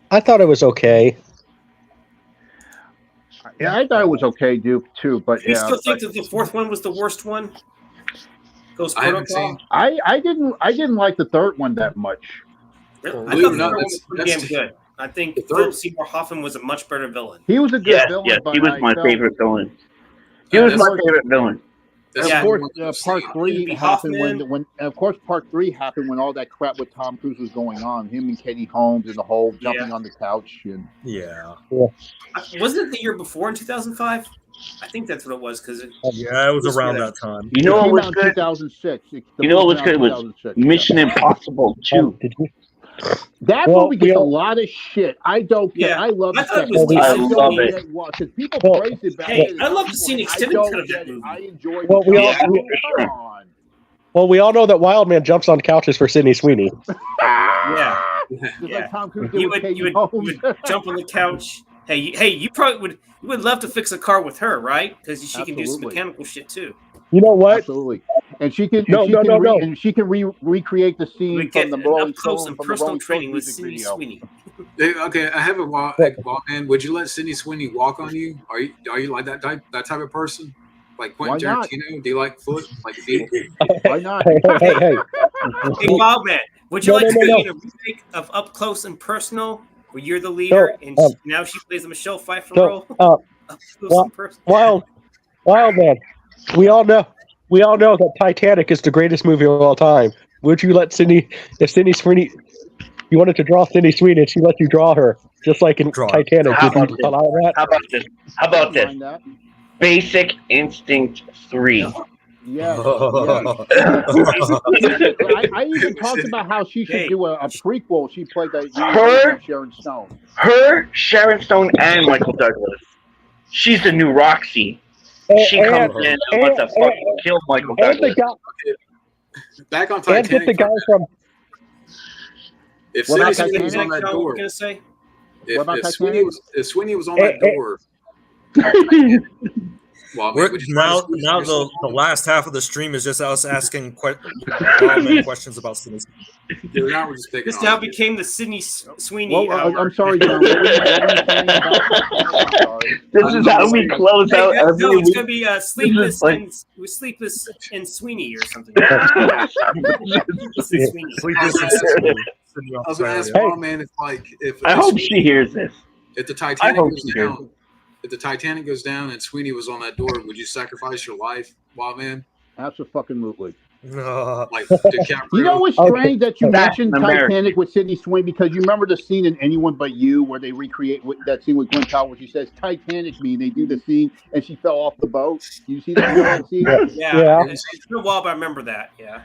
I thought it was okay. yeah, I thought it was okay, Duke, too. But Do you yeah, still think that the 4th one was the worst one? Ghost I haven't Protocol? seen. I didn't like the 3rd one that much. Really? I Believe thought it or the not, 3rd one was pretty damn that's- good. I think the third- Philip Seymour Hoffman was a much better villain. He was a good Yes, villain, yes. but He was I my felt- favorite villain. He was my favorite villain. That's Yeah. Of the course, one I've part seen. 3 It'd be happened Hoffman. when of course part 3 happened when all that crap with Tom Cruise was going on. Him and Katie Holmes and the whole jumping on the couch and Yeah. Wasn't it the year before in 2005? I think that's what it was because Yeah, it was around that time. You know it what came was out in good? 2006. You know what was good was Mission Impossible 2. Did you? That Well, movie gets we a all- lot of shit. I don't care. Yeah. I love I the thought it second was one. decent. I don't love get it. Because people Well, praise it back Hey, then. I'd love to People- see an I extended don't cut of that get it. movie. I enjoy Well, we all- Yeah, for sure. Come on. Well, we all know that Wildman jumps on couches for Sydney Sweeney. Yeah. Just Yeah. like Tom Cruise did You with would, Katie you, would, Holmes. you would jump on the couch. Hey, you probably would love to fix a car with her, right? Because she can do some Absolutely. mechanical shit too. You know what? Absolutely. And she can No, and she no, can no, re- no. and she can recreate the We scene get from the an Rolling up close Stones and from the personal Rolling training Stones with music Sydney video. Sweeney. Okay, I have a walk man. Would you let Sydney Sweeney walk on you? Are you like that type of person? Like Quentin Why not? Tarantino? Do you like feet? Why not? Hey, hey. Hey, Wildman, would you No, like no, to no, be in a remake of Up Close and Personal, where you're the leader and now she plays the Michelle Pfeiffer So, role? Up Close well, and Personal. Wildman. We all know that Titanic is the greatest movie of all time. Would you let if Sydney Sweeney, you wanted to draw Sydney Sweeney, and she let you draw her, just like in Draw her. Titanic? How Would you about this? allow that? How about this? How about this? Mind that? Basic Instinct 3. Yes. Oh. I even talked about how she should do a prequel. She played that Her? Sharon Stone. Her, Sharon Stone, and Michael Douglas. She's the new Roxy. She comes in and wants to fucking kill Michael And the Douglas. guy, Back on and get Titanic. the guy from. If What about Sydney Sweeney was Titanic? on that What door, were gonna say? What about if Sweeney was on Hey, that door, well, We're, would you now, squeeze now yourself the on? last half of the stream is just us asking questions about Sydney. Dude, now we're just picking This on now you. became the Sydney Sweeney Well, hour. I'm sorry, John. What were you saying about I'm sorry. This is how we close Hey, out no, every it's week. gonna be Sleepless like- and Sleepless and Sweeney or something. Sleepless in Sydney I was gonna ask Hey. Mom, man, if I hope she hears this. if the I Titanic hope goes she down, if the Titanic goes down and Sweeney was on that door, would you sacrifice your life, Wild Man? Absolutely. Like You know DiCaprio. what's strange that you That's mentioned American. Titanic with Sydney Sweeney because you remember the scene in Anyone But You where they recreate that scene with Gwen Powell where she says Titanic me and they do the scene and she fell off the boat. You see that? You know that scene? Yeah, Yeah. it's been a while, but I remember that. Yeah.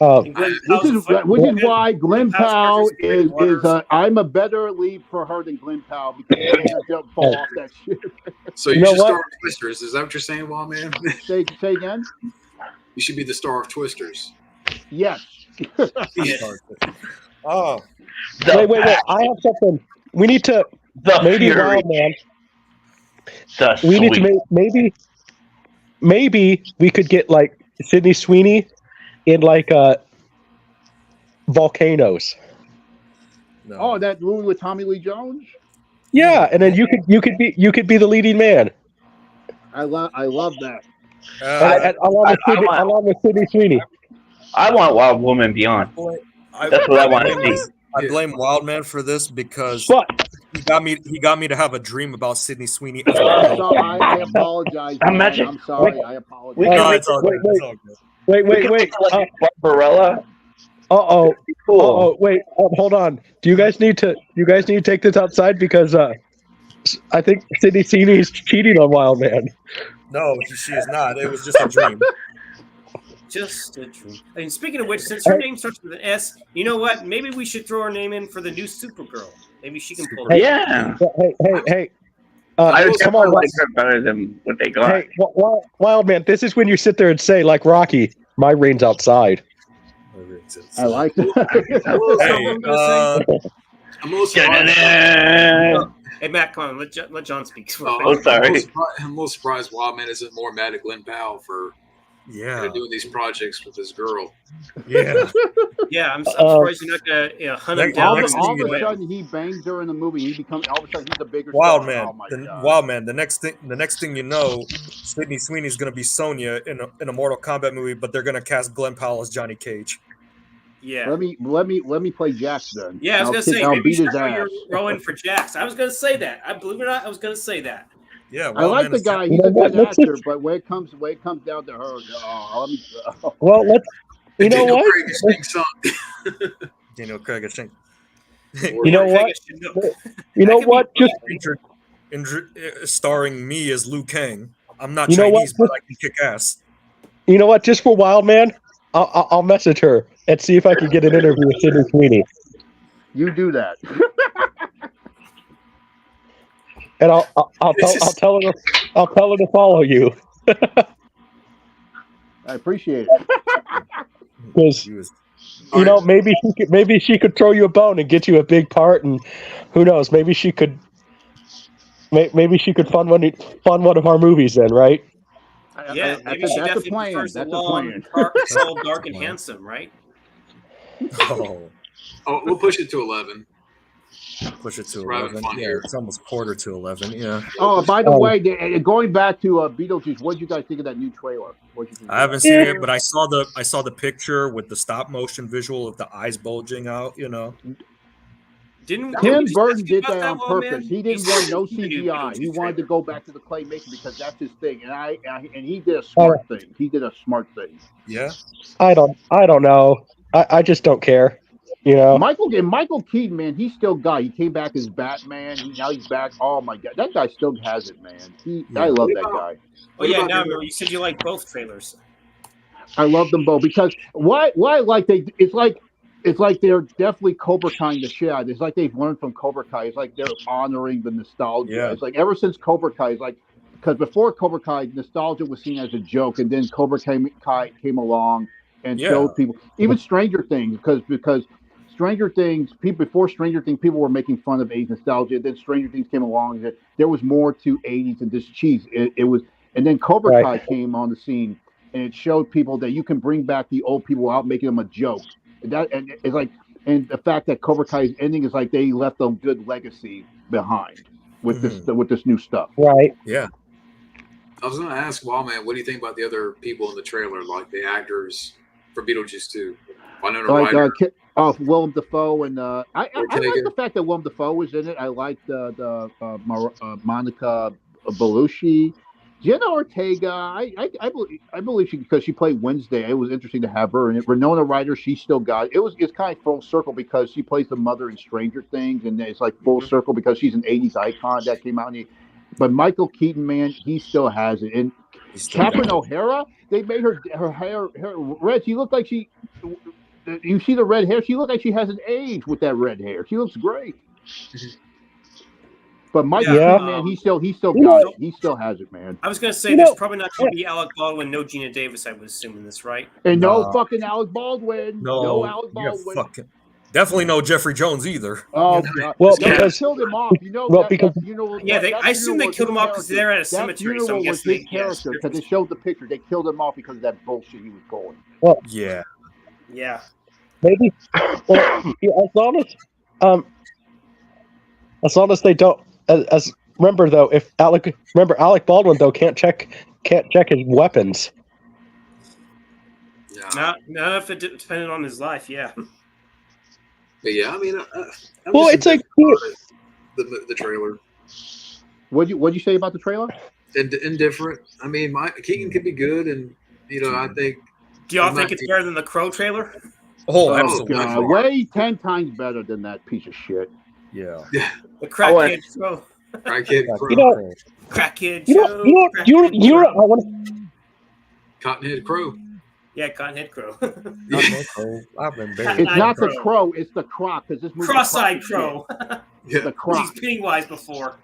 And Which Powell's is a fun- which is why Glenn Powell's Powell character's great in water. I'm a better lead for her than Glenn Powell because he made her jump fall off that ship. So You you know should what? star of Twisters. Is that what you're saying, Wild Man? Say again? You should be the star of Twisters. Yes. Oh, Wait. I have something. We need to The maybe Fury. Wild Man. The We need to Sweet. maybe we could get like Sydney Sweeney in like Volcanoes. no. Oh, that movie with Tommy Lee Jones? Yeah, and then you could be the leading man. I love that. Along with Sydney Sweeney. I want Wild Woman Beyond. That's what I want to see. I blame Wildman for this because But he got me to have a dream about Sydney Sweeney. I apologize. Man. Imagine- I'm sorry. I apologize. We No, can it's all good. It's all good. wait. Like Barbarella. Uh-oh. Cool. Oh, wait. Hold on. Do you guys need to take this outside because I think Sydney Sweeney is cheating on Wild Man. No, she is not. It was just a dream. Just a dream. And speaking of which, since her name starts with an S, you know what? Maybe we should throw her name in for the new Supergirl. Maybe she can pull it. Yeah. Hey. I would Come on, definitely like her better than what they got. Hey, Wild Man, this is when you sit there and say, like Rocky, my reign's outside. I like that. I'm most surprised. Hey, Matt, come on. Let John speak. Oh, sorry. I'm most surprised Wildman isn't more mad at Glenn Powell for doing these projects with this girl. Yeah. Yeah, I'm surprised you're not gonna hunt him down. All of a sudden, he bangs her in the movie. He becomes all of a sudden he's a bigger Wild star. Man. Oh my God. Wild Man. The next thing you know, Sydney Sweeney's gonna be Sonya in a Mortal Kombat movie, but they're gonna cast Glenn Powell as Johnny Cage. Yeah. Let me play Jax then. Yeah, I was gonna say I'll maybe beat you his should ass. you're rowing for Jax. I was gonna say that. I believe it or not, I was gonna say that. Yeah, I like Man the is- guy. He's a good actor, but when it comes down to her, Well, you know Daniel what? Craig is Sting's son. Daniel Craig, I think. You know what? You know what? Just Starring me as Liu Kang. I'm not You know what? Chinese, but I can kick ass. you know what? Just for Wild Man, I'll message her and see if I can get an interview with Sydney Sweeney, you do that. and I'll tell her to follow you I appreciate it. because He was- maybe she could throw you a bone and get you a big part, and who knows? Maybe she could fund one of our movies then, right? Yeah, maybe she that's a definitely plan. prefers the That's a long, plan. tall, dark, and handsome, right? Oh, We'll push it to 11. push it to We're having 11. fun Yeah, here. it's almost quarter to 11. Yeah, Oh, by the way, going back to Beetlejuice, what did you guys think of that new trailer? What did you think? I haven't seen it, but I saw the picture with the stop motion visual of the eyes bulging out. You know, Didn't Tim we Burton ask you did about that on one, purpose. man? He didn't He's want no the new CGI. He Beetlejuice wanted to trailer. go back to the claymation because that's his thing. And he did a smart thing. He did a smart thing. yeah. I don't know. I just don't care. You know. Michael Keaton, man, he's still got. He came back as Batman. Now he's back. Oh my God, that guy still has it, man. I love that guy. Oh yeah, now I remember you said you like both trailers. I love them both because why it's like they're definitely Cobra Kai the shit out of it. It's like they've learned from Cobra Kai. It's like they're honoring the nostalgia. Yeah. It's like ever since Cobra Kai, it's like because before Cobra Kai, nostalgia was seen as a joke, and then Cobra Kai came along and showed people even Stranger Things because Stranger Things before Stranger Things people were making fun of 80s nostalgia. Then Stranger Things came along and there was more to 80s than just cheese. It was, and then Cobra Kai came on the scene and it showed people that you can bring back the old people without making them a joke. And it's like, and the fact that Cobra Kai's ending is like they left a good legacy behind with this new stuff. Right. Yeah. I was going to ask, man, what do you think about the other people in the trailer, like the actors for Beetlejuice 2? Willem Dafoe and I like the fact that Willem Dafoe was in it. I liked the Monica Bellucci. Jenna Ortega, I believe because she played Wednesday. It was interesting to have her. And Winona Ryder, she still got it. It's kind of full circle because she plays the mother in Stranger Things, and it's like full circle because she's an '80s icon that came out. But Michael Keaton, man, he still has it. And Catherine O'Hara, they made her hair red. She looked like she. You see the red hair? She looked like she hasn't aged with that red hair. She looks great. But Michael Keaton, man, he still got it. He still has it, man. I was gonna say there's probably not going to be Alec Baldwin, no Gina Davis. I was assuming this, right? And no fucking Alec Baldwin. No Alec Baldwin. Definitely no Jeffrey Jones either. Oh, God. Well, they killed him off. You know, I assume they killed him off because they're at a cemetery. So I guess his character, because they showed the picture. They killed him off because of that bullshit he was going. Well, yeah. Maybe. Well, as long as they don't. Remember though, Alec Baldwin though can't check his weapons. Yeah. Not if it depended on his life. Yeah. But yeah, I mean, it's like the trailer. What'd you say about the trailer? Indifferent. I mean, Keaton could be good, and I think. Do y'all think it's better than the Crow trailer? Oh, absolutely. God, way 10 times better than that piece of shit. Yeah. The crackhead Crow. Crackhead Crow. Crackhead Joe. I want Cottonhead Crow. Yeah, Cottonhead Crow. It's not the Crow, it's the Croc. Because this movie Cross-eyed Crow. Yeah. The Croc. He's Pennywise before.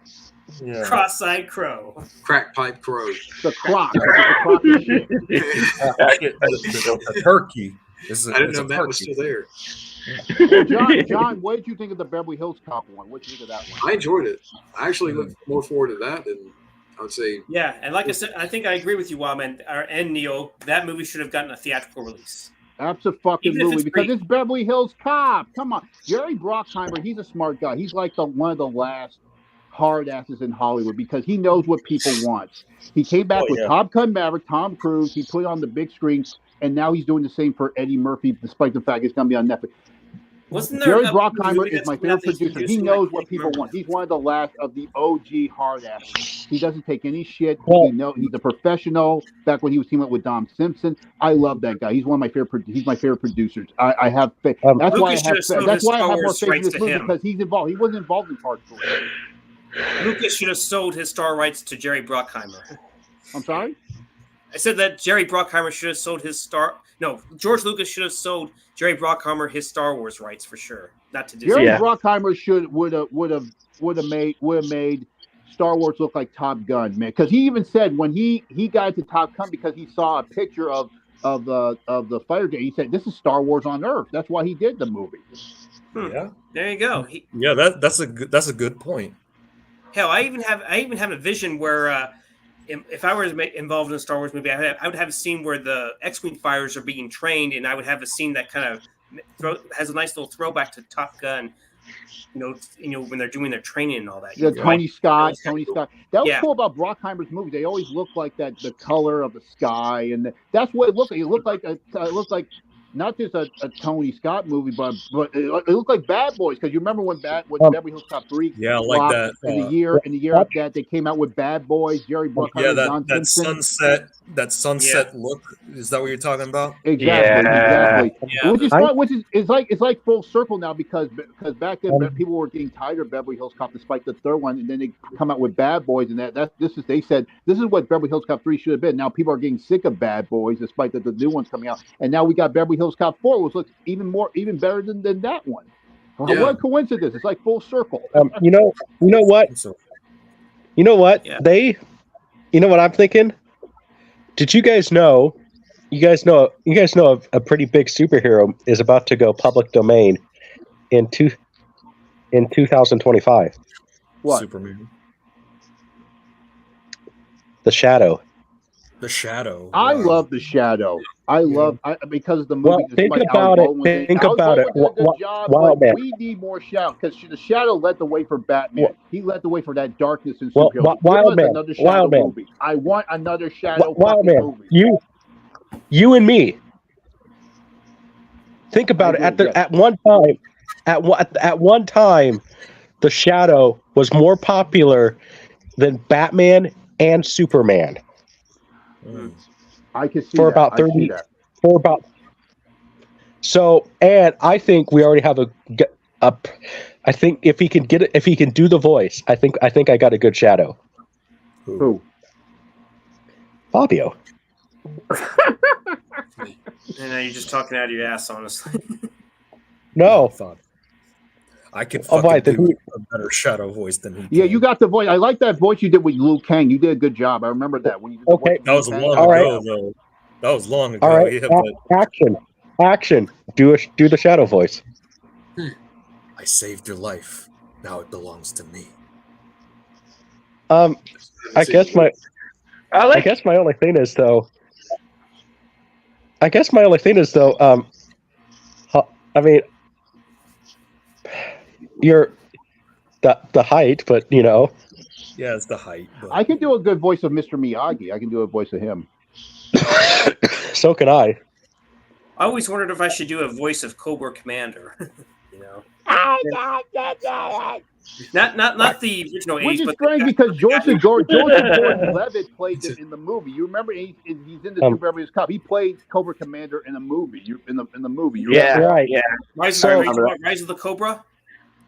Yeah. Cross-eyed Crow. Crack pipe Crow. The Croc. The turkey. I didn't know Matt was still there. John, what did you think of the Beverly Hills Cop one? What did you think of that one? I enjoyed it. I actually look more forward to that than I would say. Yeah, and like I said, I think I agree with you, Wildman and Neil. That movie should have gotten a theatrical release. Absolutely, because it's Beverly Hills Cop. Come on, Jerry Bruckheimer. He's a smart guy. He's like one of the last hard asses in Hollywood because he knows what people want. He came back with Top Gun Maverick, Tom Cruise. He put it on the big screen, and now he's doing the same for Eddie Murphy, despite the fact it's going to be on Netflix. Jerry Bruckheimer is my favorite producer. He knows what people want. He's one of the last of the OG hard asses. He doesn't take any shit. He's a professional. Back when he was teaming up with Dom Simpson, I love that guy. He's one of my favorite. He's my favorite producers. I have faith. That's why I have more faith in this movie because he's involved. He wasn't involved in Hard Story. Lucas should have sold his star rights to Jerry Bruckheimer. I'm sorry? I said that Jerry Bruckheimer should have sold his George Lucas should have sold Jerry Bruckheimer his Star Wars rights for sure. Not to Disney. Jerry Bruckheimer would have made Star Wars look like Top Gun, man. Because he even said when he got into Top Gun because he saw a picture of the fighter jet, he said this is Star Wars on Earth. That's why he did the movie. Yeah. There you go. That's a good point. Hell, I even have a vision where if I were involved in a Star Wars movie, I would have a scene where the X-Wing fighters are being trained, and I would have a scene that kind of has a nice little throwback to Top Gun. When they're doing their training and all that. Yeah, Tony Scott. That was cool about Bruckheimer's movies. They always look like that, the color of the sky, and that's what it looked like. It looked like not just a Tony Scott movie, but it looked like Bad Boys. Because you remember when Beverly Hills Cop 3 like that. In the year after that, they came out with Bad Boys, Jerry Bruckheimer, that sunset look. Is that what you're talking about? Exactly. Which is fun, it's like full circle now because back then people were getting tired of Beverly Hills Cop despite the third one, and then they come out with Bad Boys, and they said this is what Beverly Hills Cop 3 should have been. Now people are getting sick of Bad Boys despite the new ones coming out, and now we got Beverly Hills Cop 4, which looks even better than that one. Yeah. What a coincidence! It's like full circle. You know what? You know what? Yeah. You know what I'm thinking? Did you guys know? You guys know a pretty big superhero is about to go public domain in 2025. What? Superman. The Shadow. The Shadow. I love The Shadow. Because of the movie. Well, think about it. Think about it. We need more Shadow because the Shadow led the way for Batman. He led the way for that darkness in superheroes. Wildman. Movie. I want another Shadow Wildman. movie. You and me. Think about it. At one time, The Shadow was more popular than Batman and Superman I can see for that. about I see 30 that. for about. So, and I think we already have a. I think if he can get it, if he can do the voice, I think I got a good shadow. Who? Fabio. And you're just talking out of your ass, honestly. No. Fun. I could Oh, fucking right, then do who- a better shadow voice than he Yeah, can. you got the voice. I like that voice you did with Liu Kang. You did a good job. I remember that when you did the Okay. voice of That was Liu long Kang. All right. ago, though. That was long ago. All right. Yeah, but Action. Do the shadow voice. I saved your life. Now it belongs to me. I guess my only thing is though. I mean, you're the height, but you know. Yeah, it's the height. But I can do a good voice of Mr. Miyagi. I can do a voice of him. So can I. I always wondered if I should do a voice of Cobra Commander. You know, not the original Which age, is but strange because Joseph Gordon-Levitt played him in the movie. You remember he's in the Super Beverly Hills Cop. He played Cobra Commander in a movie. In the movie. You Yeah, remember that? right. Yeah. Rise So- of the Cobra.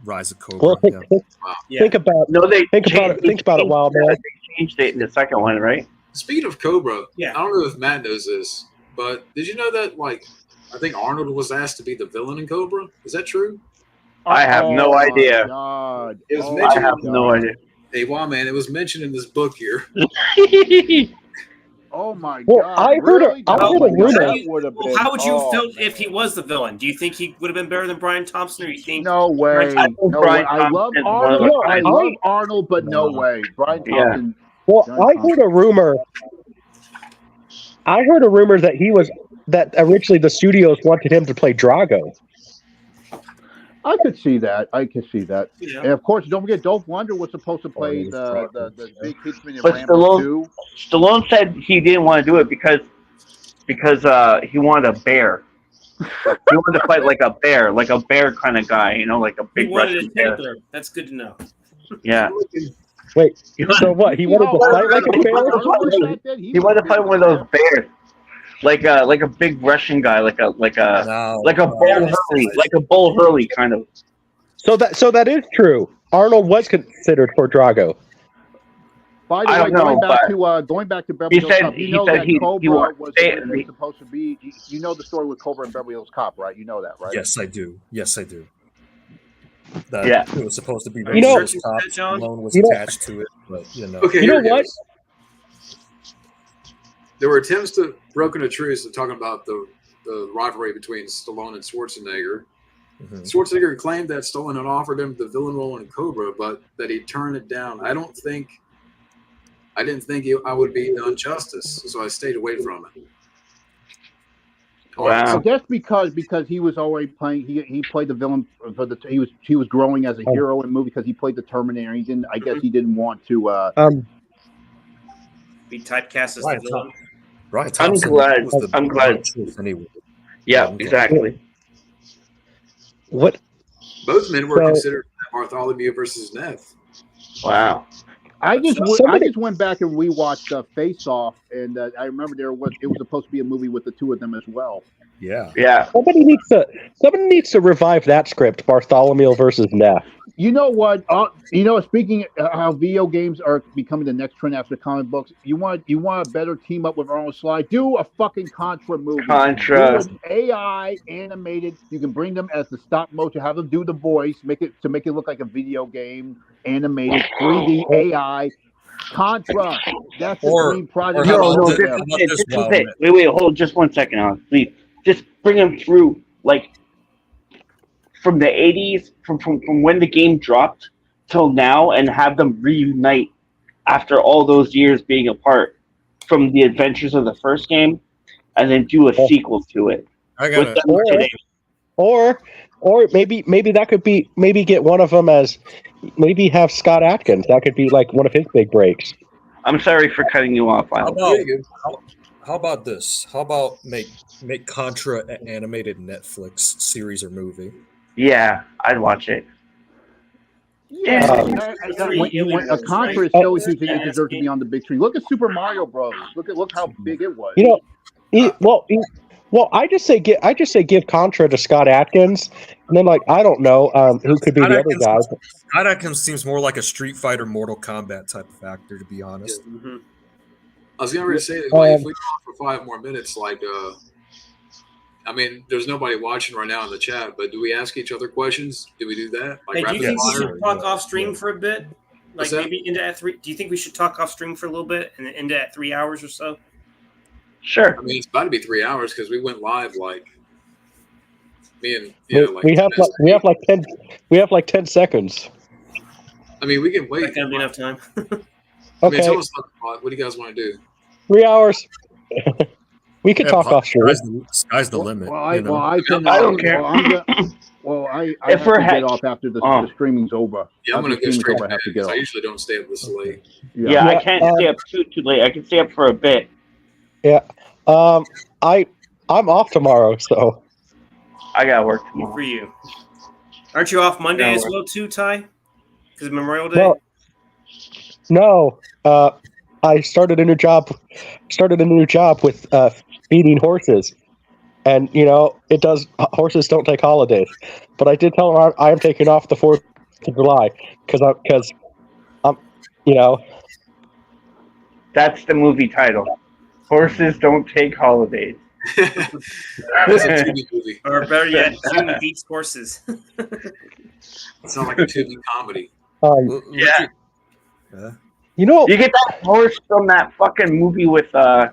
Rise of Cobra. Well, Yeah. think about No, they think about changed- it. Think about it, Wild Man. They changed it in the second one, right? Speaking of Cobra, Yeah. I don't know if Matt knows this, but did you know that I think Arnold was asked to be the villain in Cobra? Is that true? I have no my idea. God. It was Oh, mentioned- I have no idea. Hey, wow, man, it was mentioned in this book here. Oh my Well, God! I heard really? I heard a rumor. That would have Well, been. how would you oh, feel if man. he was the villain? Do you think he would have been better than Brian Thompson, or you think? No way. I think No way. Brian I love Thompson Arnold. was- I love Arnold, but no way. Brian Yeah. Thompson. Well, John I heard a rumor. That originally the studios wanted him to play Drago. I could see that. Yeah. And of course, don't forget, Dolph Lundgren was supposed to play Arnold was the big henchman in But Rambo 2. Stallone said he didn't want to do it because he wanted a bear. He wanted to fight like a bear kind of guy, you know, like a He big wanted Russian a bear. Hitler. That's good to know. Yeah. Wait, so what? He wanted to fight like a bear? He wanted to fight one of those bears, like a big Russian guy, like a Bull Hurley kind of. So that is true. Arnold was considered for Drago. By the I way, don't know, going back to Beverly He Hills said Cop, you he know said that he Cobra was they- supposed to be. You know the story with Cobra and Beverly Hills Cop, right? You know that, right? Yes, I do. That Yeah. it was supposed to be. Are you know- searching for that, John? Stallone was You know- attached to it, but Okay, You know here it what? goes. There were attempts to broken a truce and talking about the rivalry between Stallone and Schwarzenegger. Mhm. Schwarzenegger claimed that Stallone had offered him the villain role in Cobra, but that he turned it down. I didn't think I would be done justice, so I stayed away from it. Wow. I guess because he was already playing. He played the villain for the. He was growing as a hero in the movie because he played the Terminator. He didn't. I guess he didn't want to. Be typecast as Right, the villain. Brian I'm Thompson glad- was the I'm glad. truth anyway. Yeah, Okay. exactly. What? Both men were So- considered Bartholomew versus Neff. Wow. I just Somebody- went back and rewatched Face Off, and I remember it was supposed to be a movie with the two of them as well. Yeah. Yeah. Somebody needs to revive that script, Bartholomew versus Neff. You know what? Speaking of how video games are becoming the next trend after comic books, you want a better team up with Arnold Sly? Do a fucking Contra movie. Contra. Do an AI animated. You can bring them as the stop motion, have them do the voice, make it look like a video game, animated 3D AI. Contra. That's the Or- dream project. or how No, about no, this- this how is about it. this, This is Wild it. Man? Wait, hold just one second, Alex, please. Just bring them through, like, from the 80s, from when the game dropped till now, and have them reunite after all those years being apart from the adventures of the first game, and then do a sequel to it. I With gotta. them today. Or maybe that could be get one of them as maybe have Scott Atkins. That could be like one of his big breaks. I'm sorry for cutting you off, How Alex. about, how about this? How about make Contra an animated Netflix series or movie? Yeah, I'd watch it. Yeah, a Aliens, Contra right? is so huge that it deserves to be on the big screen. Look at Super Mario Bros. Look how big it was. You know, well, I just say give Contra to Scott Atkins, and then like I don't know who could be Scott the other Atkins, guy. Scott Atkins seems more like a Street Fighter, Mortal Kombat type of actor, to be honest. Mm-hmm. I was going to say, like, if we go on for 5 more minutes, like, I mean, there's nobody watching right now in the chat, but do we ask each other questions? Do we do that? Like, Hey, do you think we fire? should talk off stream for a bit? What's Like that? maybe into at 3. Do you think we should talk off stream for a little bit and into at 3 hours or so? Sure. I mean, it's about to be 3 hours because we went live like me and like we have like 10 seconds. I mean, we can wait. That's gonna be enough time. I mean, Okay, tell us what do you guys want to do? 3 hours. We could talk off stream. Sky's the limit. Well, you know? I don't care. I If have we're to get heck- off after the streaming's over. Yeah, I'm After gonna go the streaming's straight over, to I have to bed. get 'Cause I off. usually don't stay up this late. Yeah, I Yeah, can't stay up too late. I can stay up for a bit. Yeah. I'm off tomorrow, so I gotta work Good tomorrow. for you. Aren't you off Monday No. as well too, Ty? Because of Memorial Day. well, no. I started a new job. With feeding horses, and horses don't take holidays. But I did tell them I am taking off the 4th of July because I'm That's the movie title. Horses don't take holidays. It's a Tubi movie. Or better yet, June beats horses. It sounds like a Tubi comedy. Yeah. You You get that horse from that fucking movie with That'd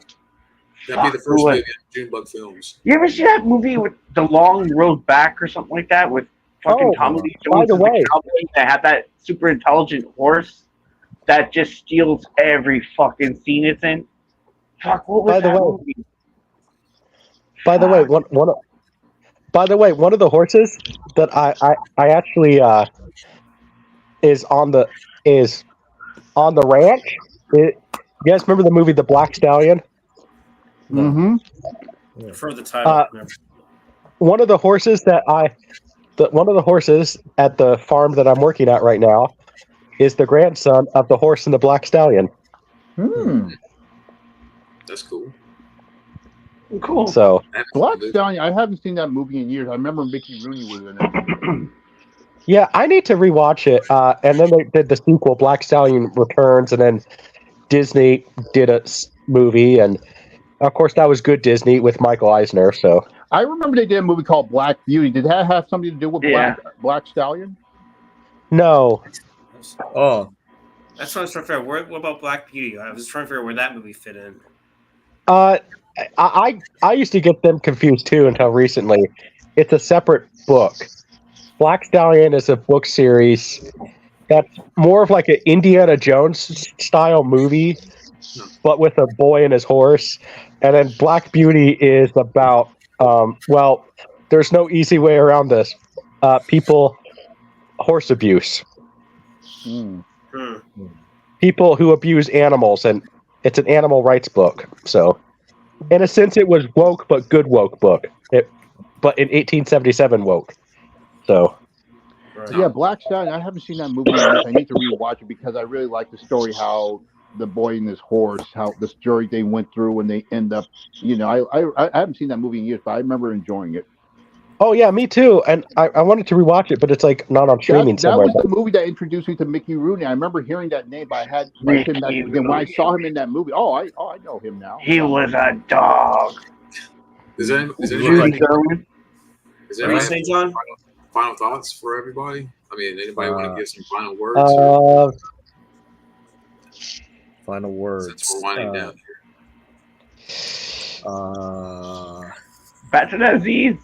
be the first Fuck, movie in Junebug Films. You ever see that movie with The Long Road Back or something like that with fucking Oh, Tommy Lee by Jones the as way. a cowboy that had that super intelligent horse that just steals every fucking scene it's in? Fuck, what was By the that way. movie? By the way, one of the horses that I actually is on the ranch. You guys remember the movie The Black Stallion? Mm-hmm. For the title. One of the horses at the farm that I'm working at right now is the grandson of the horse in The Black Stallion. That's cool. Cool. So Black Stallion. I haven't seen that movie in years. I remember Mickey Rooney was in it. yeah, I need to rewatch it. And then they did the sequel, Black Stallion Returns, and then Disney did a movie, and of course that was good Disney with Michael Eisner. So I remember they did a movie called Black Beauty. Did that have something to do with Black Stallion? no, Oh, That's what I was trying to figure out. What about Black Beauty? I was trying to figure out where that movie fit in. I used to get them confused too until recently. It's a separate book. Black Stallion is a book series that's more of like an Indiana Jones style movie, but with a boy and his horse. And then Black Beauty is about there's no easy way around this. Horse abuse. People who abuse animals, and it's an animal rights book. So, in a sense, it was woke, but good woke book. But in 1877 woke. So, Yeah, Black Stallion. I haven't seen that movie in years. I need to rewatch it because I really like the story how the boy and his horse, how this journey they went through, and they end up. I haven't seen that movie in years, but I remember enjoying it. oh yeah, me too. And I wanted to rewatch it, but it's like not on streaming That somewhere. was the movie that introduced me to Mickey Rooney. I remember hearing that name, but I had then when I saw him in that movie. I know him now. He was a dog. Is anybody Judy Garland. is What do you anybody say, John? final thoughts for everybody? I mean, anybody want to give some final words? Or, final words. since we're winding down here. Back to the Aziz.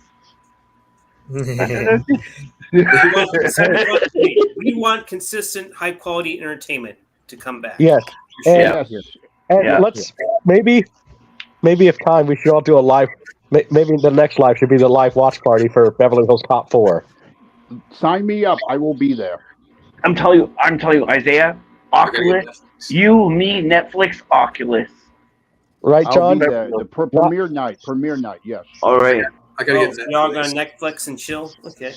We want consistent, high quality entertainment to come back. Yes. And, Yes. and Yeah. let's maybe if time we should all do a live. Maybe the next live should be the live watch party for Beverly Hills Cop 4. Sign me up. I will be there. I'm telling you, Isaiah, I gotta get Oculus, Netflix. you, me, Netflix, Oculus. Right, I'll John? be there. The premiere night. Premiere night. Yes. All right. I gotta Oh, get y'all gonna Netflix. Netflix and chill? Okay.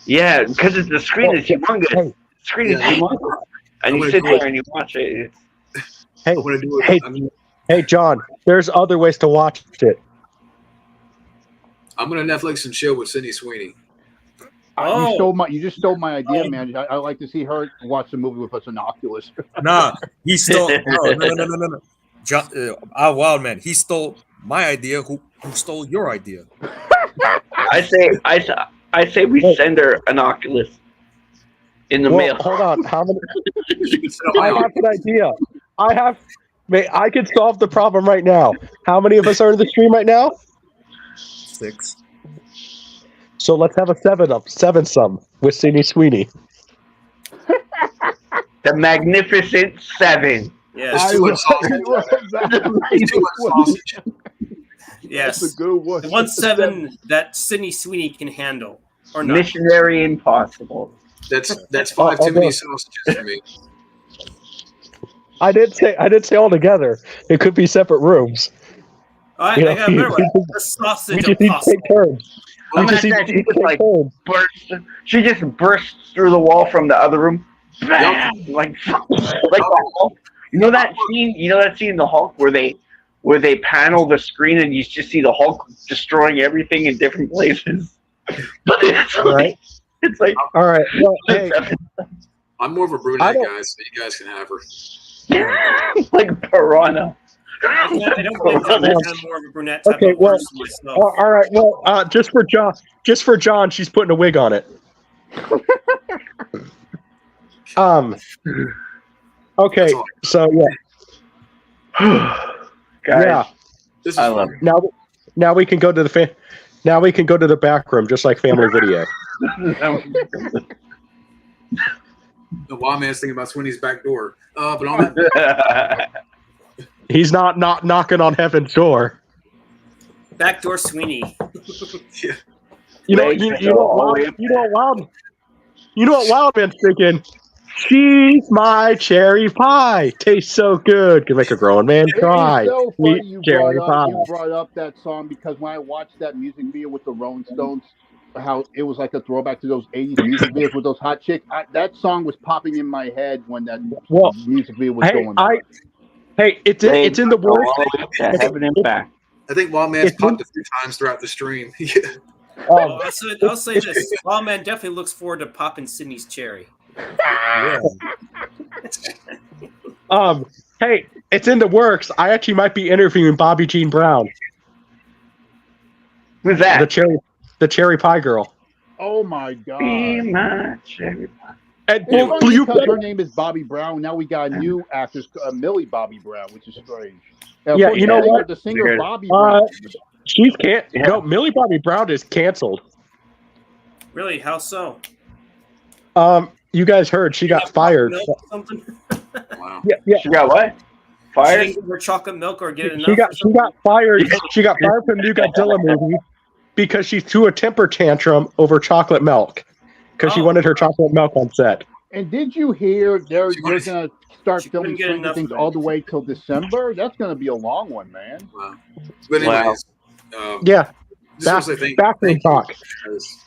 Yeah, because the screen is humongous. Hey, screen is Yeah. too long. And you gonna sit do it. there and you watch it. Hey, I'm gonna do it. hey, I mean, hey, John. There's other ways to watch it. I'm gonna Netflix and chill with Sydney Sweeney. Oh. You just stole my idea, man. I like to see her watch the movie with us in Oculus. Nah, he stole. No. Wild man, he stole my idea. Who stole your idea? I say we send her an Oculus in the mail. Hold on. How many? Set up my I have an idea. I could solve the problem right now. How many of us are in the stream right now? 6. So let's have a seven sum with Sydney Sweeney. The Magnificent Seven. Yes. Too much sausage. There's too much sausage. Yes. That's a good one. The 1-7 that Sydney Sweeney can handle. Or not. Missionary Impossible. That's 5 too many sausages for me. I did say all together. It could be separate rooms. I You know, got better one. The We sausage just need to impossible. take turns. We I'm just at need that, to she take just like turns. she just bursts through the wall from the other room. Bam! Like the Hulk. You know that scene in the Hulk where they panel the screen and you just see the Hulk destroying everything in different places. But it's like All right. Well, hey, I'm more of a I brunette don't- guy, so you guys can have her. like Piranha. I don't think that I'm more of a brunette type Okay, of well, person myself. all right. Well, just for John, she's putting a wig on it. Okay. That's all. So Guys, yeah. This is I love fun. Now we can go to the back room, just like Family Video. The wild man's thinking about Sweeney's back door. But on that, He's not knocking on heaven's door. Backdoor Sweeney. You know what Wildman's thinking? She's my cherry pie. Tastes so good. Can make a grown man cry. It's so funny Sweet cherry pie. you brought up that song because when I watched that music video with the Rolling Stones, how it was like a throwback to those 80s music videos with those hot chicks. That song was popping in my head when that music video was going on. It's in the works. To heaven and back. I think wild man's popped a few times throughout the stream. I'll say this. Wild Man definitely looks forward to popping Sydney's cherry. Yeah. Hey, it's in the works. I actually might be interviewing Bobby Jean Brown, Who's that? the cherry pie girl. Oh my god! Be my cherry pie. And It's funny you because better- her name is Bobby Brown. Now we got a new actress, Millie Bobby Brown, which is strange. And Yeah, of course, you know what? The singer Bobby Brown. she's can't. No, Millie Bobby Brown is canceled. Really? How so? You guys heard she got fired. Milk or something? Wow. Yeah. She got what? She Fired? didn't give her chocolate milk or get enough. She got or something? fired. She got fired from the new Godzilla movie because she threw a temper tantrum over chocolate milk because she Oh. wanted her chocolate milk on set. And did you hear they're She going was- to start she filming couldn't get Stranger enough Things of it. all the way till December? That's going to be a long one, man. Wow. But Wow. anyways, Yeah, just want to say backroom thank you, talk. because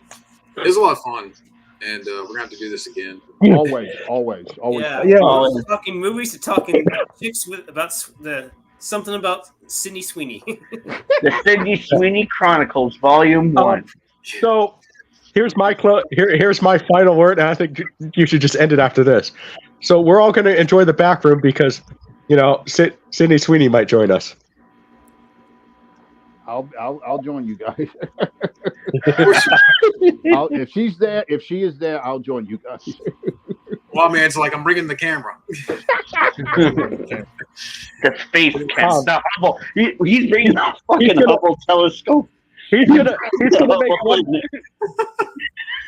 it was a lot of fun, and we're gonna have to do this again. Always. Yeah. Yeah. We're talking movies to talking chicks about something about Sydney Sweeney. The Sydney Sweeney Chronicles, Volume 1. So here's my here's my final word, and I think you should just end it after this. So we're all going to enjoy the back room because, Sydney Sweeney might join us. I'll join you guys. If she is there, I'll join you guys. Wild man's like, I'm bringing the camera. The space cat. The Hubble. He's bringing the fucking gonna- Hubble telescope. He's gonna make one.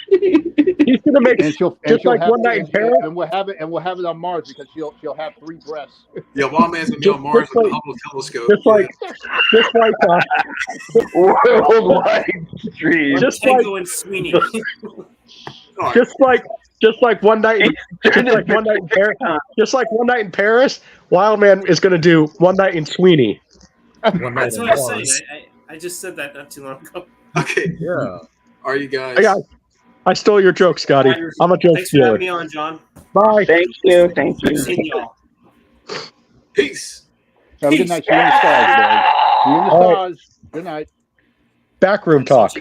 He's gonna make And she'll just like have One Night in Paris. and we'll have it on Mars because she'll have 3 breasts. Yeah, wild man's gonna be on Mars with the Hubble telescope. just like Worldwide stream. Just Tango and Sweeney. just like One Night in Paris. Just like One Night in Paris, Wildman is gonna do One Night in Sweeney. One night That's in what I'm Mars. saying. I just said that not too long ago. Okay, Yeah. are you guys? Yeah. I stole your joke, Scotty. I'm a joke Thanks for having stealer. me on, John. Bye. Thank you. Thank I've you. seen y'all. Peace. Have a good night. See you in the stars, boys. See you in the All right. stars. Good night. Backroom talk.